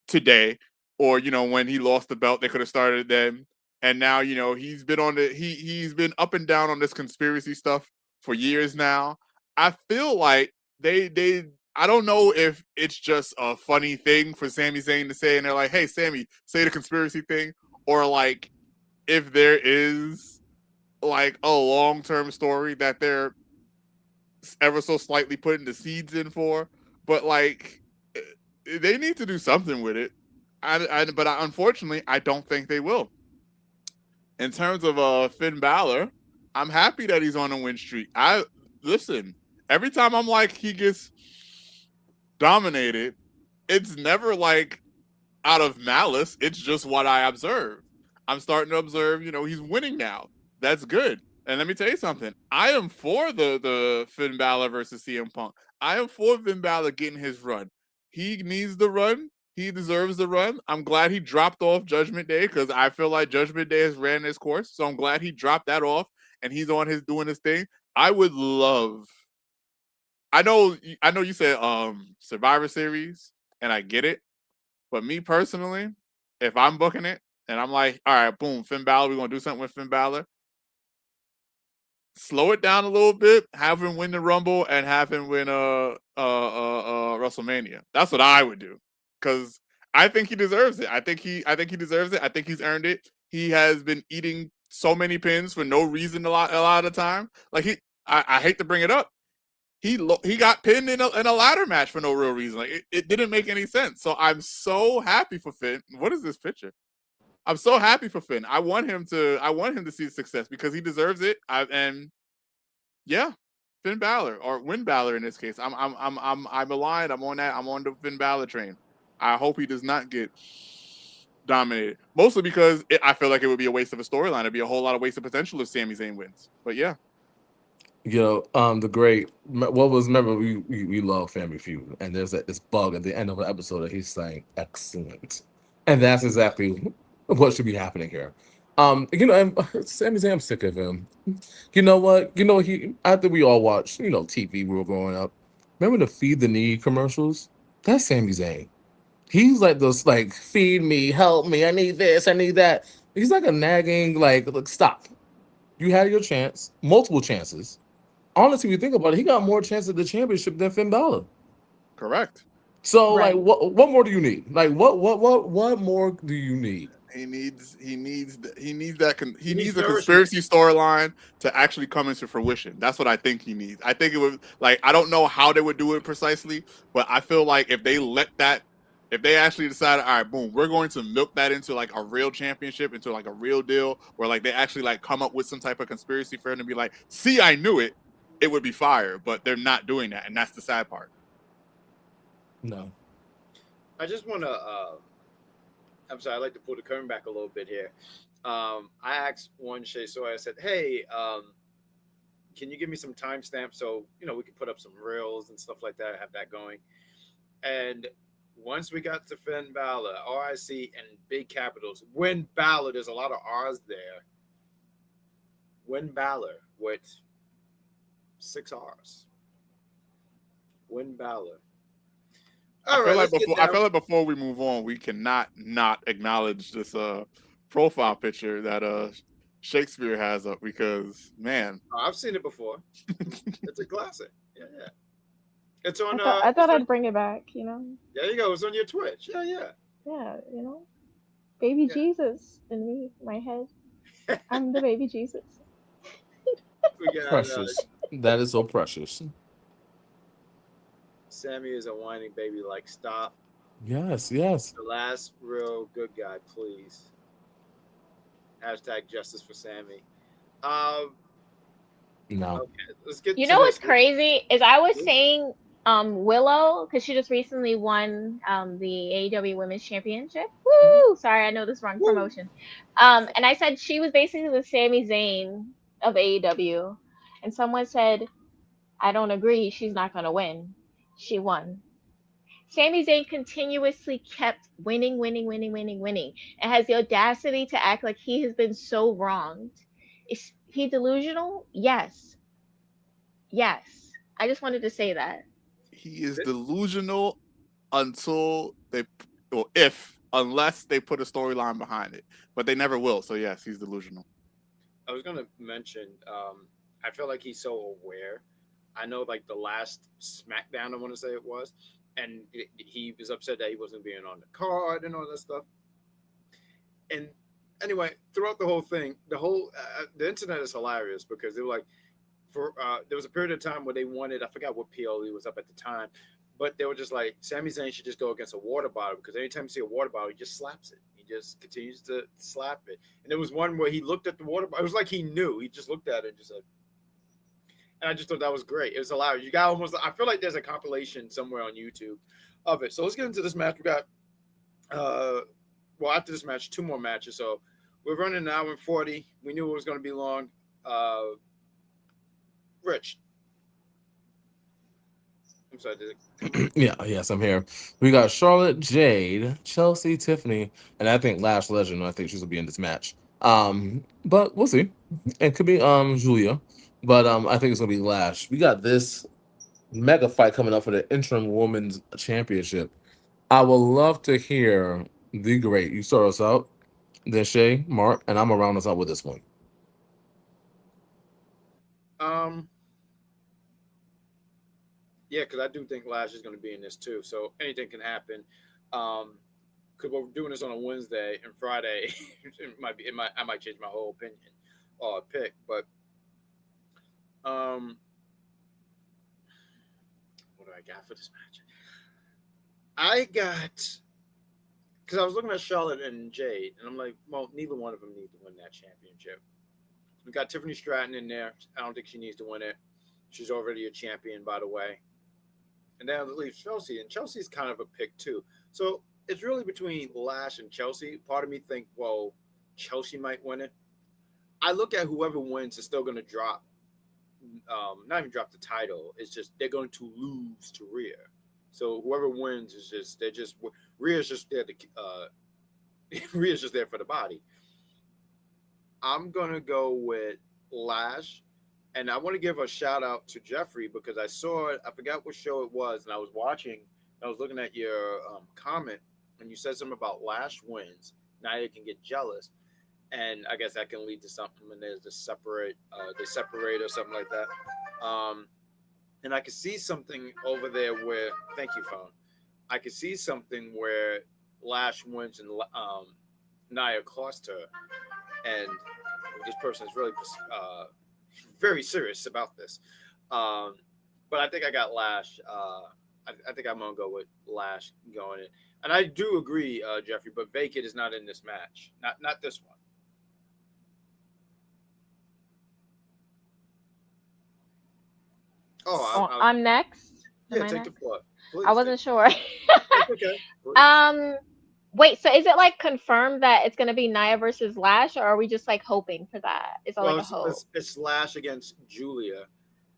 today, or when he lost the belt, they could have started then. And now he's been on he's been up and down on this conspiracy stuff for years now. I feel like they I don't know if it's just a funny thing for Sami Zayn to say, and they're like, "Hey, Sammy, say the conspiracy thing," or like if there is like a long-term story that they're ever so slightly putting the seeds in for, but like they need to do something with it. But unfortunately, I don't think they will. In terms of Finn Balor, I'm happy that he's on a win streak. Listen, every time I'm like he gets dominated, it's never like out of malice. It's just what I observe. I'm starting to observe, he's winning now. That's good. And let me tell you something. I am for the Finn Balor versus CM Punk. I am for Finn Balor getting his run. He needs the run. He deserves the run. I'm glad he dropped off Judgment Day because I feel like Judgment Day has ran his course. So I'm glad he dropped that off and he's on doing his thing. I would love. I know you said Survivor Series, and I get it. But me personally, if I'm booking it and I'm like, all right, boom, Finn Balor, we're gonna do something with Finn Balor. Slow it down a little bit, have him win the Rumble, and have him win WrestleMania. That's what I would do, because I think he deserves it. I think he deserves it. I think he's earned it. He has been eating so many pins for no reason a lot of the time. Like I hate to bring it up. He got pinned in a ladder match for no real reason. Like it didn't make any sense. So I'm so happy for Finn. What is this picture? I'm so happy for Finn. I want him to see success because he deserves it. Yeah, Finn Balor or win Balor in this case. I'm aligned. I'm on that. I'm on the Finn Balor train. I hope he does not get dominated. Mostly because I feel like it would be a waste of a storyline. It'd be a whole lot of waste of potential if Sami Zayn wins. But yeah. The great what was remember we love Family Feud, and there's this bug at the end of an episode that he's saying excellent, and that's exactly what should be happening here. And Sami Zayn, I'm sick of him. You know what? He after we all watched TV, we were growing up. Remember the Feed the Need commercials? That's Sami Zayn. He's like those like feed me, help me, I need this, I need that. He's like a nagging look, stop. You had your chance, multiple chances. Honestly, if you think about it, he got more chances at the championship than Finn Balor. Correct. So, Right. what more do you need? Like, what more do you need? He needs a nourishment. conspiracy storyline to actually come into fruition. That's what I think he needs. I think it would I don't know how they would do it precisely, but I feel like if they actually decided, all right, boom, we're going to milk that into like a real championship, into like a real deal, where like they actually like come up with some type of conspiracy for him to be like, see, I knew it, it would be fire, but they're not doing that, and that's the sad part. No. I just want to. I'm sorry. I'd like to pull the curtain back a little bit here. I asked one Shay, so I said, "Hey, can you give me some timestamps so we can put up some reels and stuff like that, have that going?" And once we got to Finn Balor, RIC and big capitals, Win Balor. There's a lot of R's there. Win Balor with 6 R's. Win Balor. All right, let's get I down. feel like before we move on, we cannot not acknowledge this profile picture that Shakespeare has up because man, Oh, I've seen it before. It's a classic. Yeah. It's on. I It's thought on, I'd bring it back. there you go. It's on your Twitch. Yeah. Yeah. Baby Yeah. Jesus in me, my head. I'm the baby Jesus. We got Precious. That is so precious. Sammy is a whining baby. Like, stop. Yes. The last real good guy, please. Hashtag justice for Sammy. No. Okay, let's get You to know this. what's crazy is I was saying Willow, because she just recently won the AEW Women's Championship. Woo! Sorry, I know this wrong promotion. And I said she was basically the Sami Zayn of AEW. And someone said, I don't agree, she's not gonna win. She won. Sami Zayn continuously kept winning, and has the audacity to act like he has been so wronged. Is he delusional? Yes. Yes. I just wanted to say that. he is delusional until unless they put a storyline behind it, but they never will. So yes, he's delusional. I was gonna mention. I feel like he's so aware. I know, like the last SmackDown, I want to say it was, and he was upset that he wasn't being on the card and all that stuff. And anyway, throughout the whole thing, the internet is hilarious because they were like, there was a period of time where they wanted, I forgot what PLE was up at the time, but they were just like, Sami Zayn should just go against a water bottle because anytime you see a water bottle, he just slaps it. He just continues to slap it. And there was one where he looked at the water bottle. It was like he knew. He just looked at it and just said, and I just thought that was great. It was hilarious. You got I feel like there's a compilation somewhere on YouTube of it. So let's get into this match. We got, after this match, 2 more matches. So we're running an hour and 40. We knew it was going to be long. Rich. I'm sorry. Yes, I'm here. We got Charlotte, Jade, Chelsea, Tiffany, and I think Lash Legend. I think she's gonna be in this match. But we'll see. It could be Julia, but I think it's gonna be Lash. We got this mega fight coming up for the interim women's championship. I would love to hear the great. You start us out, then Shay, Mark, and I'm gonna round us out with this one. Yeah, because I do think Lash is going to be in this too. So anything can happen. Because we're doing this on a Wednesday and Friday, I might change my whole opinion or pick. But what do I got for this match? Because I was looking at Charlotte and Jade, and I'm like, well, neither one of them need to win that championship. We got Tiffany Stratton in there. I don't think she needs to win it. She's already a champion, by the way. And then it leaves Chelsea, and Chelsea's kind of a pick too. So it's really between Lash and Chelsea. Part of me think, well, Chelsea might win it. I look at whoever wins is still going to drop, not even drop the title. It's just they're going to lose to Rhea. So whoever wins is Rhea's just there Rhea's just there for the body. I'm gonna go with Lash. And I want to give a shout out to Jeffrey because I saw it. I forgot what show it was, and I was watching. I was looking at your comment, and you said something about Lash wins. Now they can get jealous, and I guess that can lead to something. And there's they separate or something like that. And I could see something over there where. Thank you, phone. I could see something where Lash wins and Nia cost her, and this person is really. Very serious about this. But I think I got Lash. I think I'm going to go with Lash going in. And I do agree, Jeffrey, but Vacant is not in this match. Not this one. I'm next? Yeah, take the floor. Please, I wasn't sure. Okay. Wait, so is it like confirmed that it's going to be Nia versus Lash, or are we just like hoping for that? Is it like a hope? It's Lash against Julia.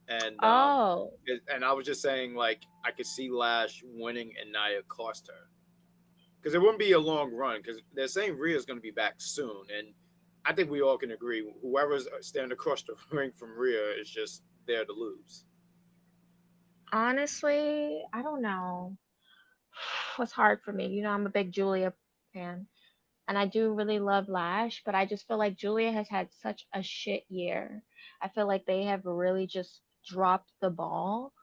And and I was just saying, like, I could see Lash winning and Nia cost her. Because it wouldn't be a long run, because they're saying Rhea's going to be back soon. And I think we all can agree, whoever's standing across the ring from Rhea is just there to lose. Honestly, I don't know. was hard for me. You know, I'm a big Julia fan, and I do really love Lash, but I just feel like Julia has had such a shit year. I feel like they have really just dropped the ball.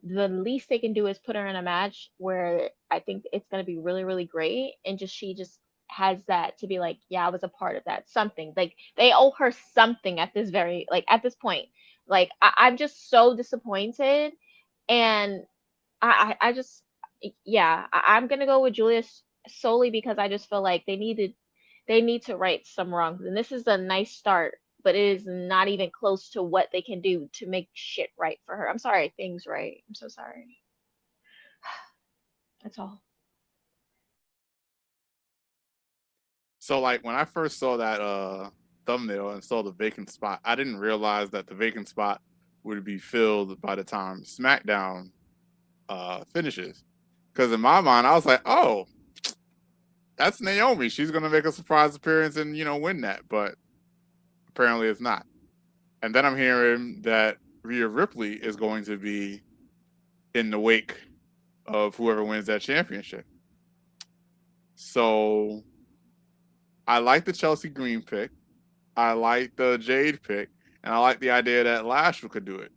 The least they can do is put her in a match where I think it's going to be really, really great, and just she just has that to be like, yeah, I was a part of that. Something like they owe her something at this very like at this point. Like I'm just so disappointed, and I just yeah, I'm gonna go with Julius solely because I just feel like they need to right some wrongs, and this is a nice start, but it is not even close to what they can do to make shit right for her. I'm sorry, things right. I'm so sorry. That's all. So like when I first saw that thumbnail and saw the vacant spot, I didn't realize that the vacant spot would be filled by the time SmackDown finishes. Because in my mind, I was like, oh, that's Naomi. She's gonna make a surprise appearance and win that. But apparently it's not. And then I'm hearing that Rhea Ripley is going to be in the wake of whoever wins that championship. So I like the Chelsea Green pick. I like the Jade pick, and I like the idea that Lashley could do it.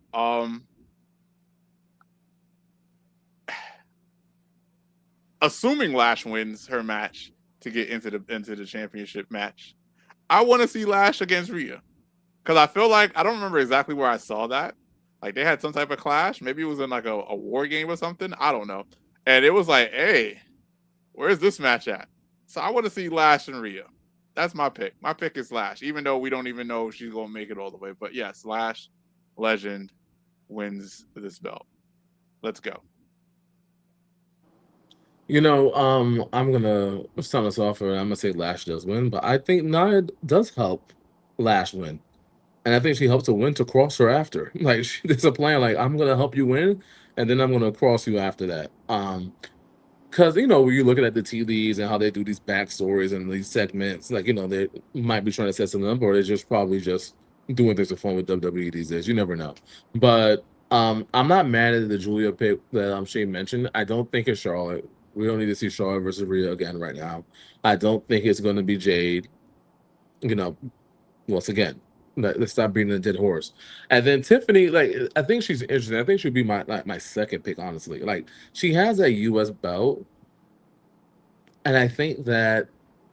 Assuming Lash wins her match to get into the championship match, I want to see Lash against Rhea because I feel like I don't remember exactly where I saw that. Like they had some type of clash. Maybe it was in like a war game or something. I don't know. And it was like, hey, where's this match at? So I want to see Lash and Rhea. That's my pick. My pick is Lash, even though we don't even know if she's gonna make it all the way. But yes, Lash, legend, wins this belt. Let's go. I'm gonna start us off, and I'm gonna say Lash does win, but I think Nia does help Lash win, and I think she helps her win to cross her after. Like there's a plan. Like I'm gonna help you win, and then I'm gonna cross you after that. Because when you're looking at the tea leaves and how they do these backstories and these segments, like they might be trying to set something up, or they're just probably just doing things for fun with WWE these days. You never know. But I'm not mad at the Julia pick that Shane mentioned. I don't think it's Charlotte. We don't need to see Charlotte versus Rhea again right now. I don't think it's going to be Jade. Once again, let's stop beating the dead horse. And then Tiffany, like I think she's interesting. I think she'd be my second pick, honestly. Like she has a U.S. belt, and I think that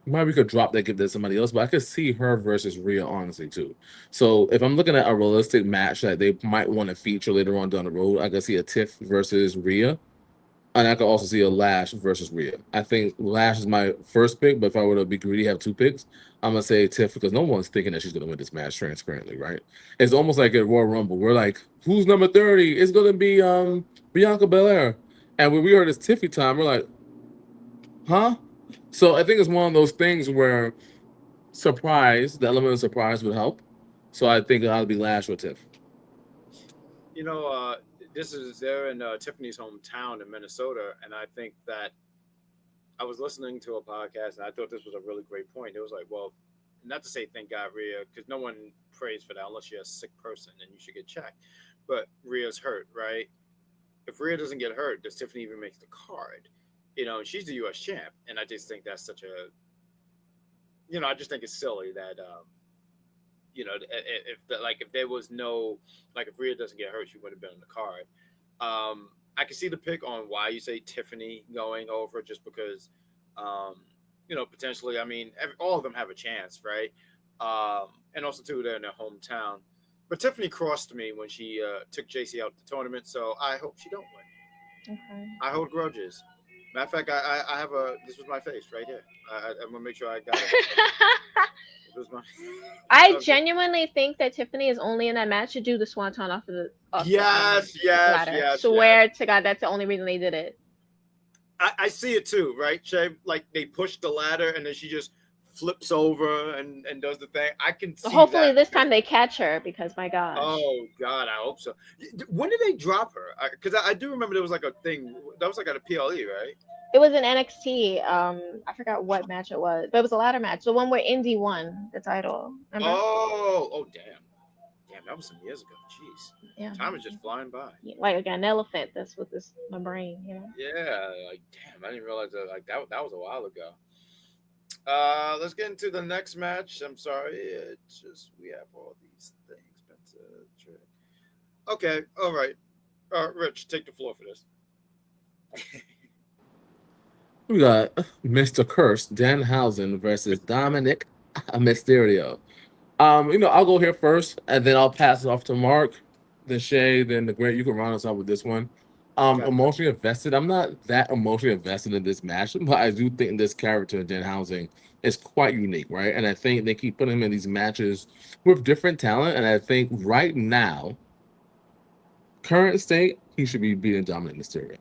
maybe we could drop that, give that to somebody else. But I could see her versus Rhea, honestly, too. So if I'm looking at a realistic match that they might want to feature later on down the road, I could see a Tiff versus Rhea. And I could also see a Lash versus Rhea. I think Lash is my first pick, but if I were to be greedy, have two picks, I'm gonna say Tiff because no one's thinking that she's gonna win this match transparently, right? It's almost like at Royal Rumble. We're like, who's number 30? It's gonna be Bianca Belair. And when we heard it's Tiffy time, we're like, huh? So I think it's one of those things where the element of surprise would help. So I think it'll be Lash or Tiff. They're in Tiffany's hometown in Minnesota, and I think that I was listening to a podcast, and I thought this was a really great point. It was like, well, not to say thank God Rhea, because no one prays for that unless you're a sick person and you should get checked. But Rhea's hurt, right? If Rhea doesn't get hurt, does Tiffany even make the card? And she's the U.S. champ, and I just think that's such a, I just think it's silly that, if there was no, like if Rhea doesn't get hurt, she would have been on the card. I can see the pick on why you say Tiffany going over, just because, potentially, I mean, all of them have a chance, right? And also, too, they're in their hometown. But Tiffany crossed me when she took JC out the tournament, so I hope she don't win. Okay. I hold grudges. Matter of fact, I have this was my face right here. I'm going to make sure I got it. I genuinely think that Tiffany is only in that match to do the swanton off the ladder. Swear to God, that's the only reason they did it. I see it too, right, Shay? Like they push the ladder and then she just flips over and does the thing. I can see hopefully this time they catch her, because my gosh. Oh God, I hope so. When did they drop her? Because I do remember there was like a thing that was like at a PLE, right? It was an NXT. I forgot what match it was, but it was a ladder match. The one where Indy won the title. Remember? Oh, damn, that was some years ago. Jeez, Yeah. time is just flying by. Yeah, like an elephant. That's what this my brain. Yeah, like damn, I didn't realize that. Like that was a while ago. Let's get into the next match. I'm sorry, it's just we have all these things. Okay, all right. Rich, take the floor for this. We got Mr. Curse, Danhausen versus Dominic Mysterio. I'll go here first, and then I'll pass it off to Mark, then Shay, then the Great. You can round us out with this one. Okay. Emotionally invested. I'm not that emotionally invested in this match, but I do think this character, Danhausen, is quite unique, right? And I think they keep putting him in these matches with different talent, and I think right now, current state, he should be beating Dominic Mysterio.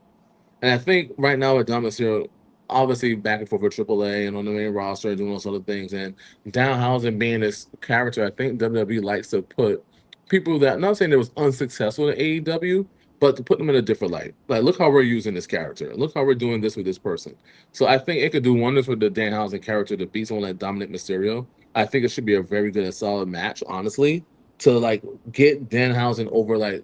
And I think right now with Dominic Mysterio, obviously back and forth with AAA and on the main roster, doing those other things, and Danhausen being this character, I think WWE likes to put people that, not saying it was unsuccessful in AEW, but to put them in a different light. Like, look how we're using this character. Look how we're doing this with this person. So I think it could do wonders with the Danhausen character to beat someone like Dominic Mysterio. I think it should be a very good and solid match, honestly, to like get Danhausen over like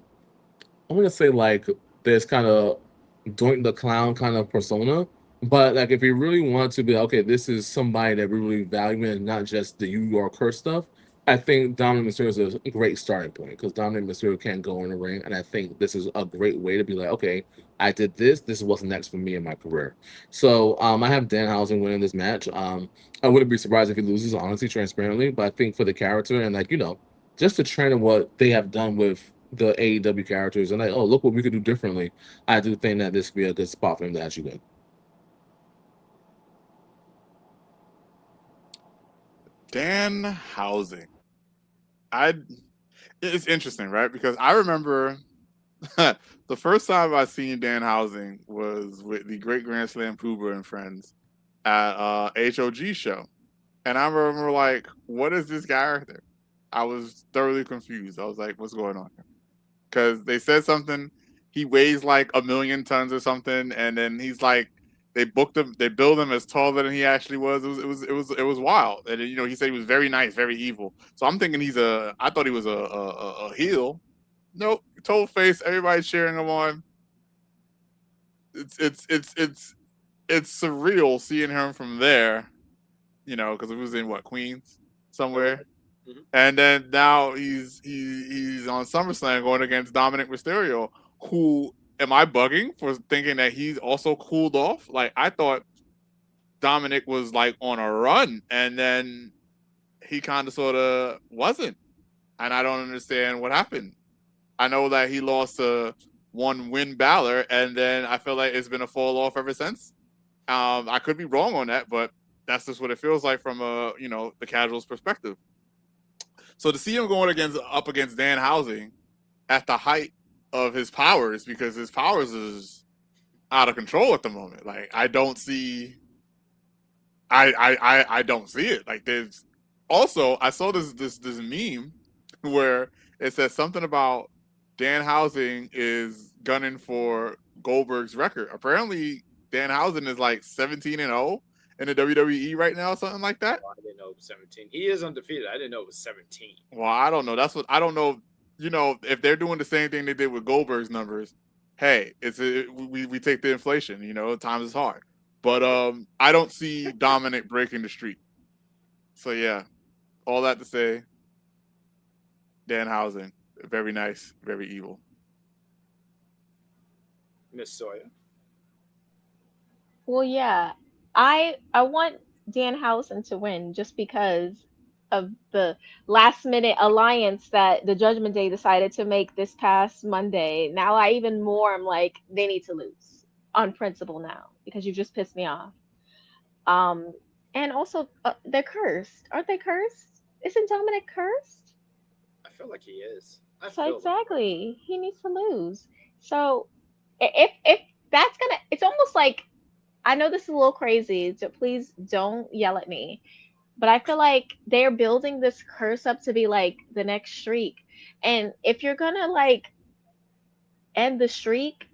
I'm gonna say like this kind of Doink the Clown kind of persona. But like if you really want to be like, okay, this is somebody that we really value and not just the you are curse stuff, I think Dominic Mysterio is a great starting point because Dominic Mysterio can go in the ring, and I think this is a great way to be like, okay, I did this. This is what's next for me in my career. So I have Danhausen winning this match. I wouldn't be surprised if he loses, honestly, transparently. But I think for the character and like just the trend of what they have done with the AEW characters and like, oh, look what we could do differently. I do think that this could be a good spot for him to actually win. Danhausen. It's interesting, right? Because I remember the first time I seen Danhausen was with the Great Grand Slam Poober and friends at HOG show. And I remember like, what is this character? I was thoroughly confused. I was like, what's going on here? Because they said something, he weighs like 1,000,000 tons or something, and then he's like, they booked him, they billed him as taller than he actually was. It was wild. And he said he was very nice, very evil. So I'm thinking I thought he was a heel. Nope, total face, everybody's cheering him on. It's surreal seeing him from there, because it was in Queens somewhere. Mm-hmm. And then now he's on SummerSlam going against Dominic Mysterio, who am I bugging for thinking that he's also cooled off? Like I thought Dominic was like on a run, and then he kind of sort of wasn't, and I don't understand what happened. I know that he lost to one Win Balor, and then I feel like it's been a fall off ever since. I could be wrong on that, but that's just what it feels like from the casual's perspective. So to see him going up against Danhausen at the height of his powers, because his powers is out of control at the moment. Like I don't see it. Like there's also I saw this meme where it says something about Danhausen is gunning for Goldberg's record. Apparently Danhausen is like 17-0 in the WWE right now, something like that. I didn't know it was 17. He is undefeated. I didn't know it was 17. Well, I don't know. That's what I don't know. If they're doing the same thing they did with Goldberg's numbers, hey, we take the inflation. Times is hard. But I don't see Dominic breaking the streak. So yeah, all that to say, Danhausen, very nice, very evil. Miss Sawyer. Well, yeah, I want Danhausen to win just because of the last minute alliance that the Judgment Day decided to make this past Monday. Now I even more am like they need to lose on principle now because you just pissed me off. And also they're cursed, aren't they cursed? Isn't Dominic cursed? I feel like he is. So exactly, he needs to lose. So if that's gonna, it's almost like, I know this is a little crazy, so please don't yell at me. But I feel like they're building this curse up to be like the next streak. And if you're gonna like end the streak,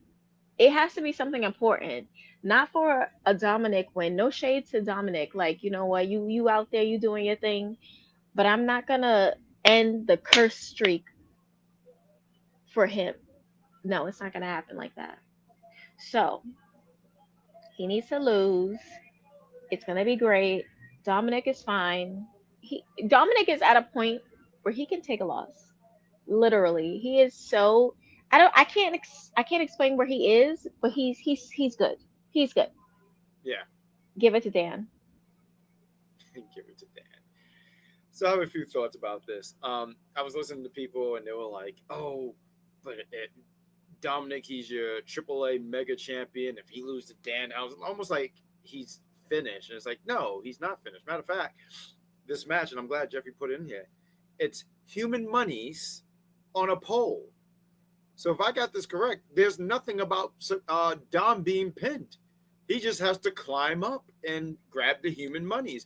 it has to be something important. Not for a Dominic win. No shade to Dominic. Like, you know what, you out there, you doing your thing. But I'm not gonna end the curse streak for him. No, it's not gonna happen like that. So he needs to lose. It's gonna be great. Dominic is fine. Dominic is at a point where he can take a loss. Literally, he is so. I can't explain where he is, but he's good. He's good. Yeah. Give it to Dan. Give it to Dan. So I have a few thoughts about this. I was listening to people and they were like, "Oh, but Dominic, he's your AAA mega champion. If he loses to Dan, I was almost like he's finished." And it's like, no, he's not finished. Matter of fact, this match, and I'm glad Jeffrey put it in here, it's human monies on a pole. So if I got this correct, there's nothing about Dom being pinned. He just has to climb up and grab the human monies.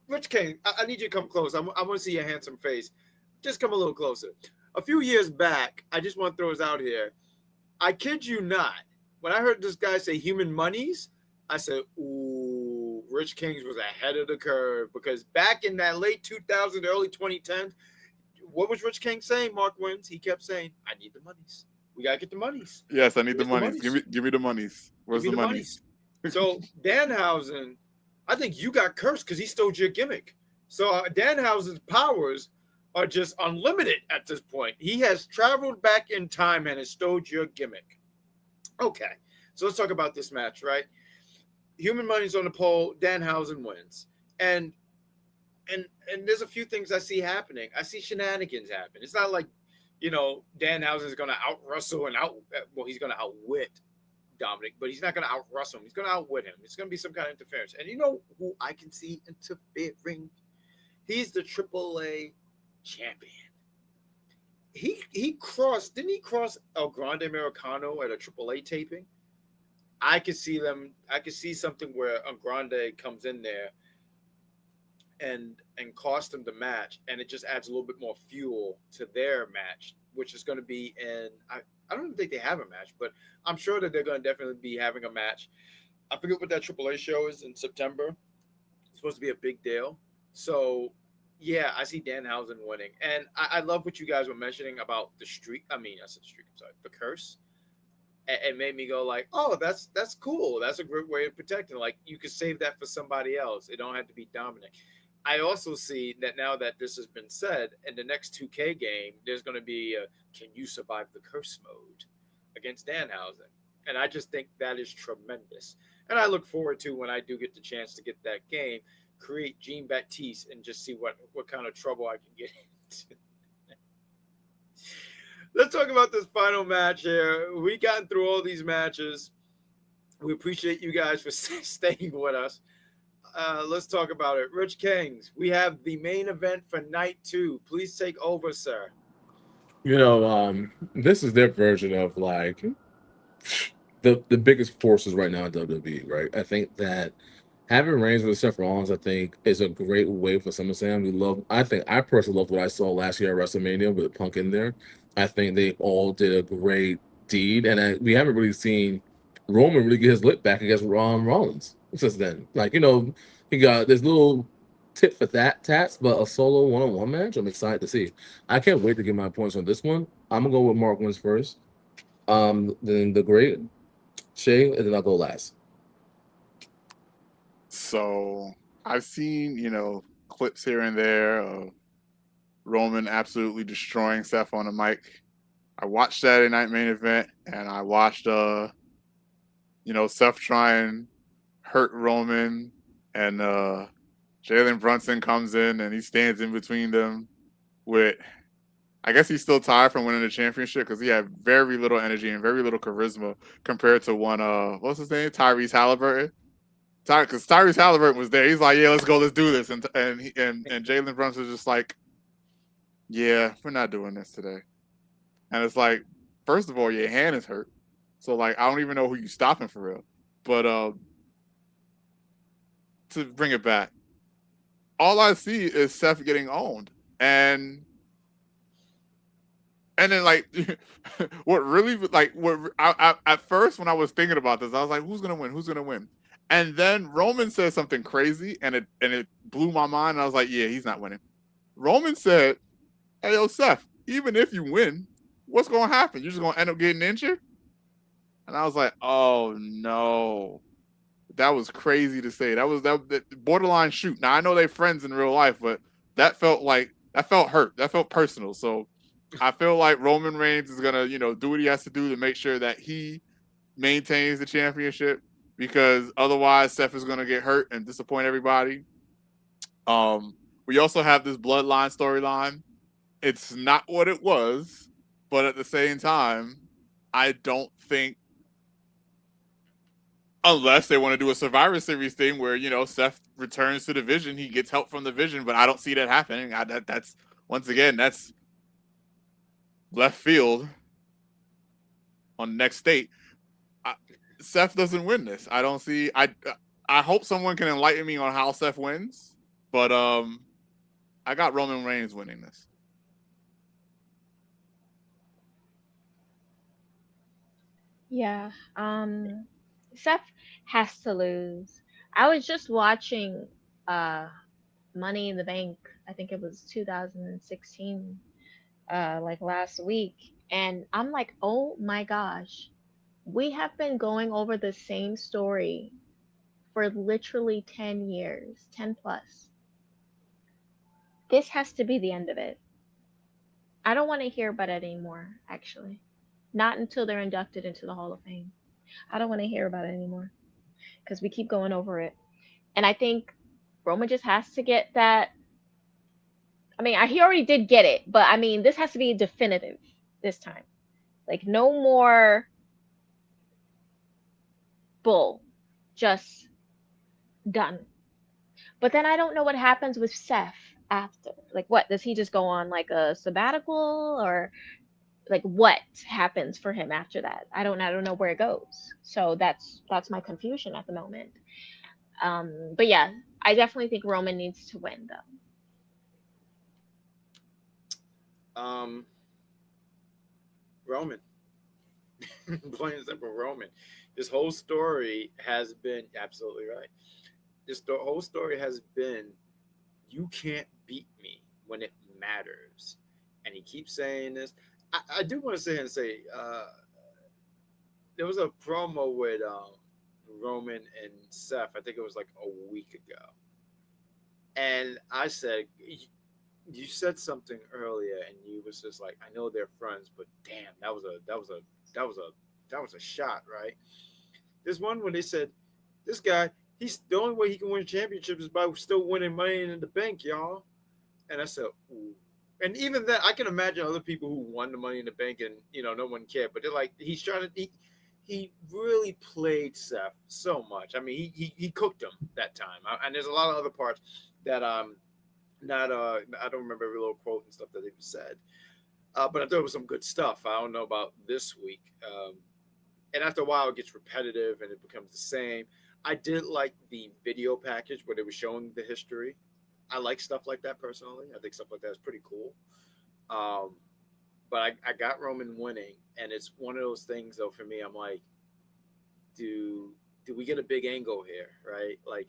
Rich King, I need you to come close. I want to see your handsome face. Just come a little closer. A few years back, I just want to throw this out here. I kid you not. When I heard this guy say human monies, I said, ooh, Rich Kings was ahead of the curve. Because back in that late 2000s, early 2010s, what was Rich King saying, Mark Wins? He kept saying, I need the monies. We got to get the monies. Yes, I need the monies. Give me the monies. Where's the monies? So Danhausen, I think you got cursed because he stole your gimmick. So Danhausen's powers are just unlimited at this point. He has traveled back in time and has stole your gimmick. Okay, so let's talk about this match, right? Human money's on the pole. Danhausen wins. And there's a few things I see happening. I see shenanigans happen. It's not like, Danhausen is going to out-wrestle and he's going to outwit Dominic, but he's not going to out-wrestle him. He's going to outwit him. It's going to be some kind of interference. And you know who I can see interfering? He's the AAA champion. He crossed, didn't he cross El Grande Americano at a AAA taping? I could see something where El Grande comes in there and cost them the match, and it just adds a little bit more fuel to their match, which is going to be I don't even think they have a match, but I'm sure that they're going to definitely be having a match. I forget what that AAA show is in September. It's supposed to be a big deal. So, yeah, I see Danhausen winning. And I love what you guys were mentioning about the streak. I mean, I said streak, I'm sorry, the curse. It made me go like, oh, that's cool. That's a great way of protecting. Like, you could save that for somebody else. It don't have to be Dominic. I also see that now that this has been said, in the next 2K game, there's going to be a can you survive the curse mode against Danhausen. And I just think that is tremendous. And I look forward to, when I do get the chance to get that game, create Jean Baptiste and just see what kind of trouble I can get into. Let's talk about this final match here. We've gotten through all these matches. We appreciate you guys for staying with us. Let's talk about it. Rich Kings, we have the main event for night 2. Please take over, sir. This is their version of like the biggest forces right now in WWE, right? I think that having Reigns with Seth Rollins, I think, is a great way for SummerSlam. I personally love what I saw last year at WrestleMania with Punk in there. I think they all did a great deed, and we haven't really seen Roman really get his lip back against Rollins since then. Like, he got this little tit for tats, but a solo one-on-one match, I'm excited to see. I can't wait to get my points on this one. I'm gonna go with Mark wins first. Then the great Shay, and then I'll go last. So I've seen, clips here and there of Roman absolutely destroying Seth on the mic. I watched Saturday Night Main Event, and I watched Seth try and hurt Roman, and Jalen Brunson comes in and he stands in between them with, I guess he's still tired from winning the championship because he had very little energy and very little charisma compared to one, what's his name? Tyrese Halliburton. Because Tyrese Halliburton was there. He's like, yeah, let's go, let's do this. And Jalen Brunson's just like, yeah, we're not doing this today. And it's like, first of all, your hand is hurt. So, like, I don't even know who you stopping for real. But to bring it back, all I see is Seth getting owned. And then, like, at first when I was thinking about this, I was like, who's going to win? Who's going to win? And then Roman said something crazy, and it blew my mind. And I was like, yeah, he's not winning. Roman said, hey, yo, Seth, even if you win, what's going to happen? You're just going to end up getting injured? And I was like, oh no. That was crazy to say. That was that borderline shoot. Now I know they're friends in real life, but that felt hurt. That felt personal. So I feel like Roman Reigns is gonna, do what he has to do to make sure that he maintains the championship, because otherwise Seth is gonna get hurt and disappoint everybody. We also have this bloodline storyline. It's not what it was, but at the same time, I don't think, unless they want to do a Survivor Series thing where, Seth returns to the Vision, he gets help from the Vision, but I don't see that happening. That's once again, that's left field on the next state. Seth doesn't win this. I don't see. I hope someone can enlighten me on how Seth wins, but I got Roman Reigns winning this. Yeah. Seth has to lose. I was just watching Money in the Bank. I think it was 2016, like last week, and I'm like, oh my gosh, we have been going over the same story for literally 10 years, 10 plus. This has to be the end of it. I don't want to hear about it anymore, actually. Not until they're inducted into the Hall of Fame. I don't want to hear about it anymore because we keep going over it. And I think Roman just has to get that. I mean, he already did get it, but I mean, this has to be definitive this time. Like, no more bull. Just done. But then I don't know what happens with Seth after. Like, what? Does he just go on like a sabbatical, or like what happens for him after that? I don't know where it goes. So that's my confusion at the moment. But yeah, I definitely think Roman needs to win though. Roman. Plain and simple, Roman. This whole story has been absolutely right. The whole story has been, you can't beat me when it matters. And he keeps saying this. I do want to say, there was a promo with Roman and Seth. I think it was like a week ago. And I said, you said something earlier, and you was just like, I know they're friends, but damn, that was a shot, right? There's one when they said, this guy, he's the only way he can win championships is by still winning Money in the Bank, y'all. And I said, ooh. And even then, I can imagine other people who won the Money in the Bank and, no one cared. But they're like, he's trying to, he really played Seth so much. I mean, he cooked him that time. And there's a lot of other parts that I don't remember every little quote and stuff that he said. But I thought it was some good stuff. I don't know about this week. And after a while, it gets repetitive and it becomes the same. I did like the video package where they were showing the history. I like stuff like that personally. I think stuff like that is pretty cool. But I got Roman winning, and it's one of those things though for me. I'm like, do we get a big angle here, right? Like,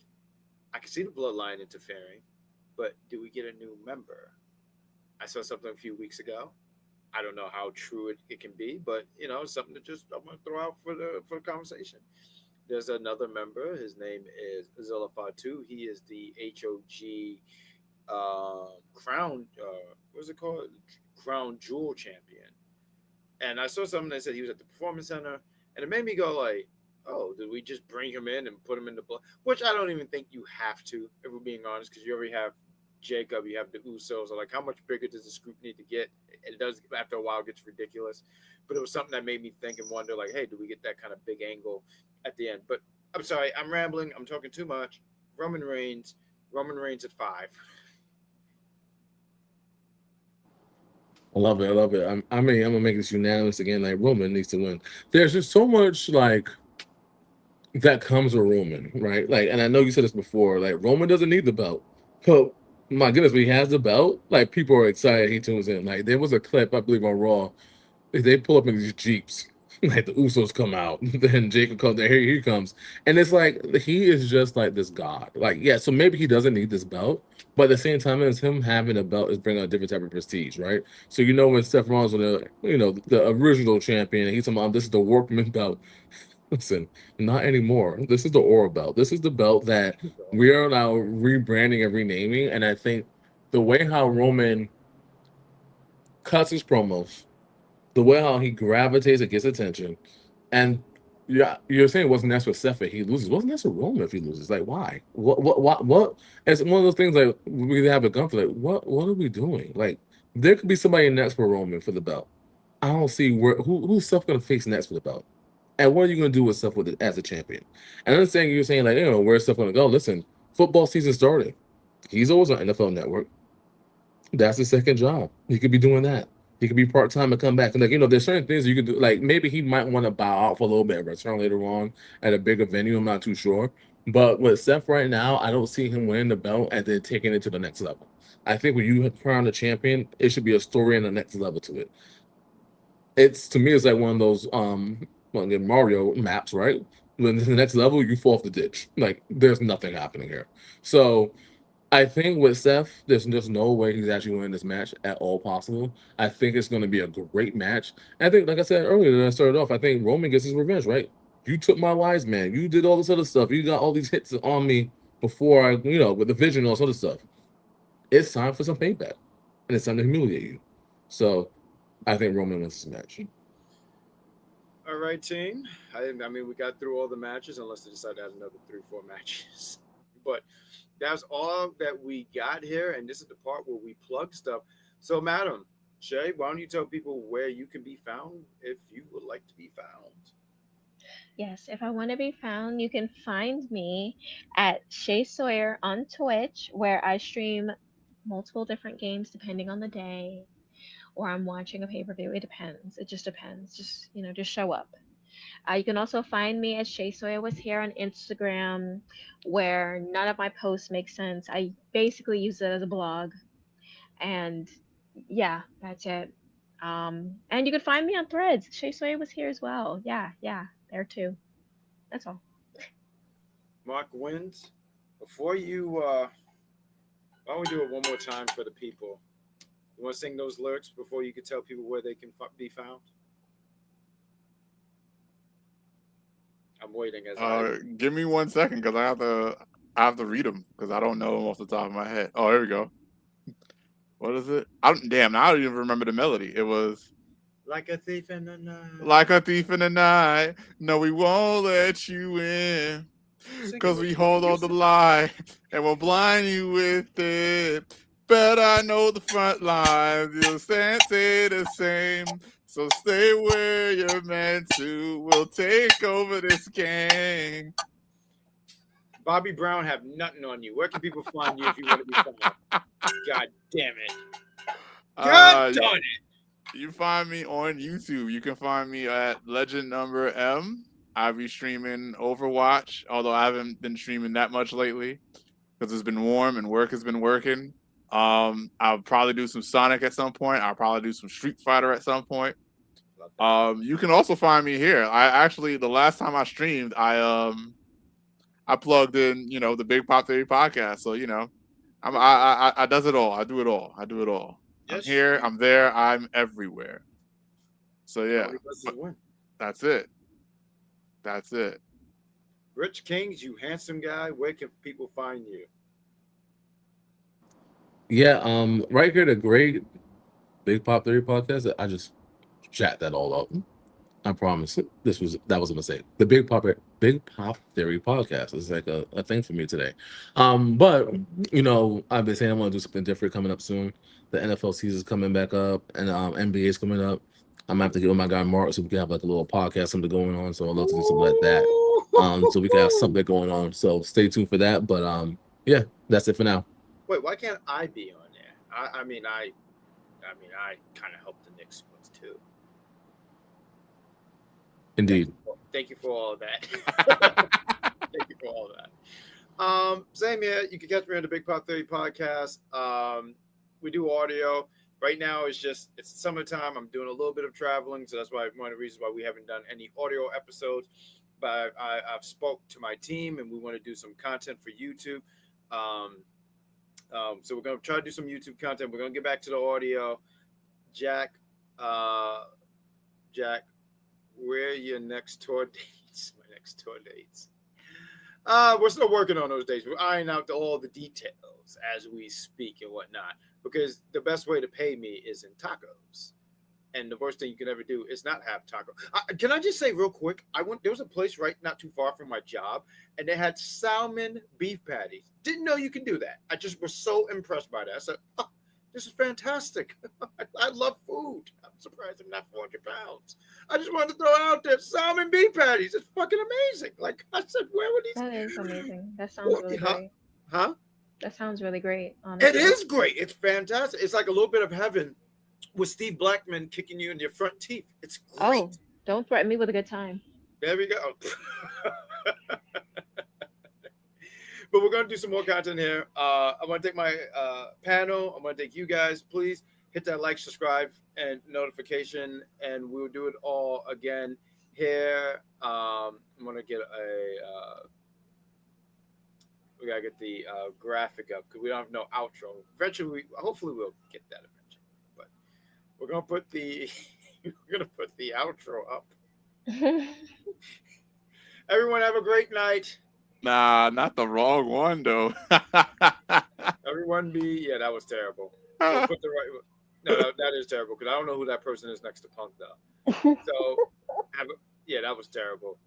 I can see the bloodline interfering, but do we get a new member? I saw something a few weeks ago. I don't know how true it can be, but it's something that just I'm gonna throw out for the conversation. There's another member. His name is Zilla Fatu. He is the HOG crown. What's it called? Crown Jewel champion. And I saw something that said he was at the Performance Center, and it made me go like, "Oh, did we just bring him in and put him in the blood?" Which I don't even think you have to, if we're being honest, because you already have Jacob, you have the Usos. So like, how much bigger does the group need to get? It does, after a while, it gets ridiculous. But it was something that made me think and wonder, like, hey, do we get that kind of big angle at the end? But I'm sorry, I'm rambling. I'm talking too much. Roman Reigns at 5. I love it. I mean, I'm gonna make this unanimous again. Like, Roman needs to win. There's just so much like that comes with Roman, right? Like, and I know you said this before. Like, Roman doesn't need the belt, but my goodness, when he has the belt, like, people are excited. He tunes in. Like, there was a clip I believe on Raw. They pull up in these Jeeps Like the Usos come out, then Jacob comes. Here he comes, and it's like he is just like this god. Like, yeah, so maybe he doesn't need this belt, but at the same time, as him having a belt is bringing a different type of prestige, right? So when Seth Rollins was the original champion, and he's talking about this is the workman belt. Listen, not anymore. This is the Aura belt. This is the belt that we are now rebranding and renaming, and I think the way how Roman cuts his promos, the way how he gravitates and gets attention. And yeah, you're saying it wasn't necessary for Seth if he loses. Wasn't necessary for Roman if he loses. Like, why? What? It's one of those things like we have a gun for. Like, what are we doing? Like, there could be somebody next for Roman for the belt. I don't see who's Seth going to face next for the belt. And what are you going to do with Seth with it as a champion? And I'm saying you're saying like, where's Seth going to go? Listen, football season started. He's always on NFL Network. That's his second job. He could be doing that. He could be part-time and come back. And there's certain things you could do. Like maybe he might want to bow out for a little bit and return later on at a bigger venue. I'm not too sure. But with Seth right now, I don't see him winning the belt and then taking it to the next level. I think when you crown a champion, it should be a story and the next level to it. To me, it's like one of those Mario maps, right? When the next level, you fall off the ditch. Like there's nothing happening here. So I think with Seth, there's just no way he's actually winning this match at all possible. I think it's going to be a great match. And I think, like I said earlier, when I started off, I think Roman gets his revenge, right? You took my wise man. You did all this other stuff. You got all these hits on me before with the vision and all this other stuff. It's time for some payback. And it's time to humiliate you. So I think Roman wins this match. All right, team. I mean, we got through all the matches, unless they decide to have another 3-4 matches. But that's all that we got here, and this is the part where we plug stuff. So, Madam Shay, why don't you tell people where you can be found if you would like to be found? Yes, if I want to be found, you can find me at Shay Sawyer on Twitch, where I stream multiple different games depending on the day, or I'm watching a pay-per-view. It depends. It just depends. Just show up. You can also find me at Shay Sawyer Was Here on Instagram, where none of my posts make sense. I basically use it as a blog. And yeah, that's it. And you can find me on Threads. Shay Sawyer Was Here as well. Yeah, there too. That's all. Mark Wins. Before you, why don't we do it one more time for the people? You want to sing those lyrics before you can tell people where they can be found? I'm waiting give me 1 second because I have to read them because I don't know them off the top of my head. Oh, here we go. What is it? I don't even remember the melody. It was like a thief in the night. Like a thief in the night. No, we won't let you in because we hold on the lie and we'll blind you with it. But I know the front lines. You'll stay the same. So stay where you're meant to. We'll take over this game. Bobby Brown have nothing on you. Where can people find you if you want to be found? God damn it. God darn it. You find me on YouTube. You can find me at Legend Number M. I'll be streaming Overwatch, although I haven't been streaming that much lately because it's been warm and work has been working. I'll probably do some Sonic at some point. I'll probably do some Street Fighter at some point. You can also find me here. The last time I streamed, I plugged in, the Big Pop Theory podcast. So, I does it all. I do it all. Yes. I'm here. I'm there. I'm everywhere. So yeah, that's it. Rich Kings, you handsome guy. Where can people find you? Yeah, right here, the great Big Pop Theory podcast. I just chat that all up. I promise. That was a mistake. The Big Pop Theory podcast is like a thing for me today. But I've been saying I want to do something different coming up soon. The NFL season's coming back up, and NBA's coming up. I'm gonna have to get with my guy Mark so we can have like a little podcast, something going on. So I'd love to do something like that. So we can have something going on. So stay tuned for that. But yeah, that's it for now. Wait, why can't I be on there? I mean, I kind of helped the Knicks ones too. Indeed. Thank you for all of that. Thank you for all of that. Same here. You can catch me on the Big Pop Theory podcast. We do audio. Right now, it's summertime. I'm doing a little bit of traveling, so that's why one of the reasons why we haven't done any audio episodes. But I've spoke to my team, and we want to do some content for YouTube. So we're gonna try to do some YouTube content. We're gonna get back to the audio. Jack, where are your next tour dates? My next tour dates. We're still working on those dates. We're ironing out all the details as we speak and whatnot. Because the best way to pay me is in tacos, and the worst thing you can ever do is not have taco. Can I just say real quick? There was a place right not too far from my job, and they had salmon beef patties. Didn't know you could do that. I just was so impressed by that. I said, "Oh, this is fantastic. I love food. I'm surprised I'm not 400 pounds. I just wanted to throw it out there. Salmon beef patties. It's fucking amazing." Like I said, where were these? That is amazing. That sounds really great. Huh? That sounds really great. Honestly. It is great. It's fantastic. It's like a little bit of heaven with Steve Blackman kicking you in your front teeth. It's great. Oh, don't threaten me with a good time. There we go. But we're going to do some more content here. I'm going to take my panel. I'm going to take you guys. Please hit that like, subscribe, and notification, and we'll do it all again here. I'm going to get we got to get the graphic up because we don't have no outro. Eventually, hopefully we'll get that eventually. But we're going to put the outro up. Everyone have a great night. Nah, not the wrong one though. Everyone yeah, that was terrible. We'll put the right. No, that is terrible because I don't know who that person is next to Punk though. So, that was terrible.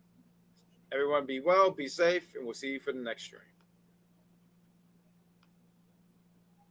Everyone be well, be safe, and we'll see you for the next stream.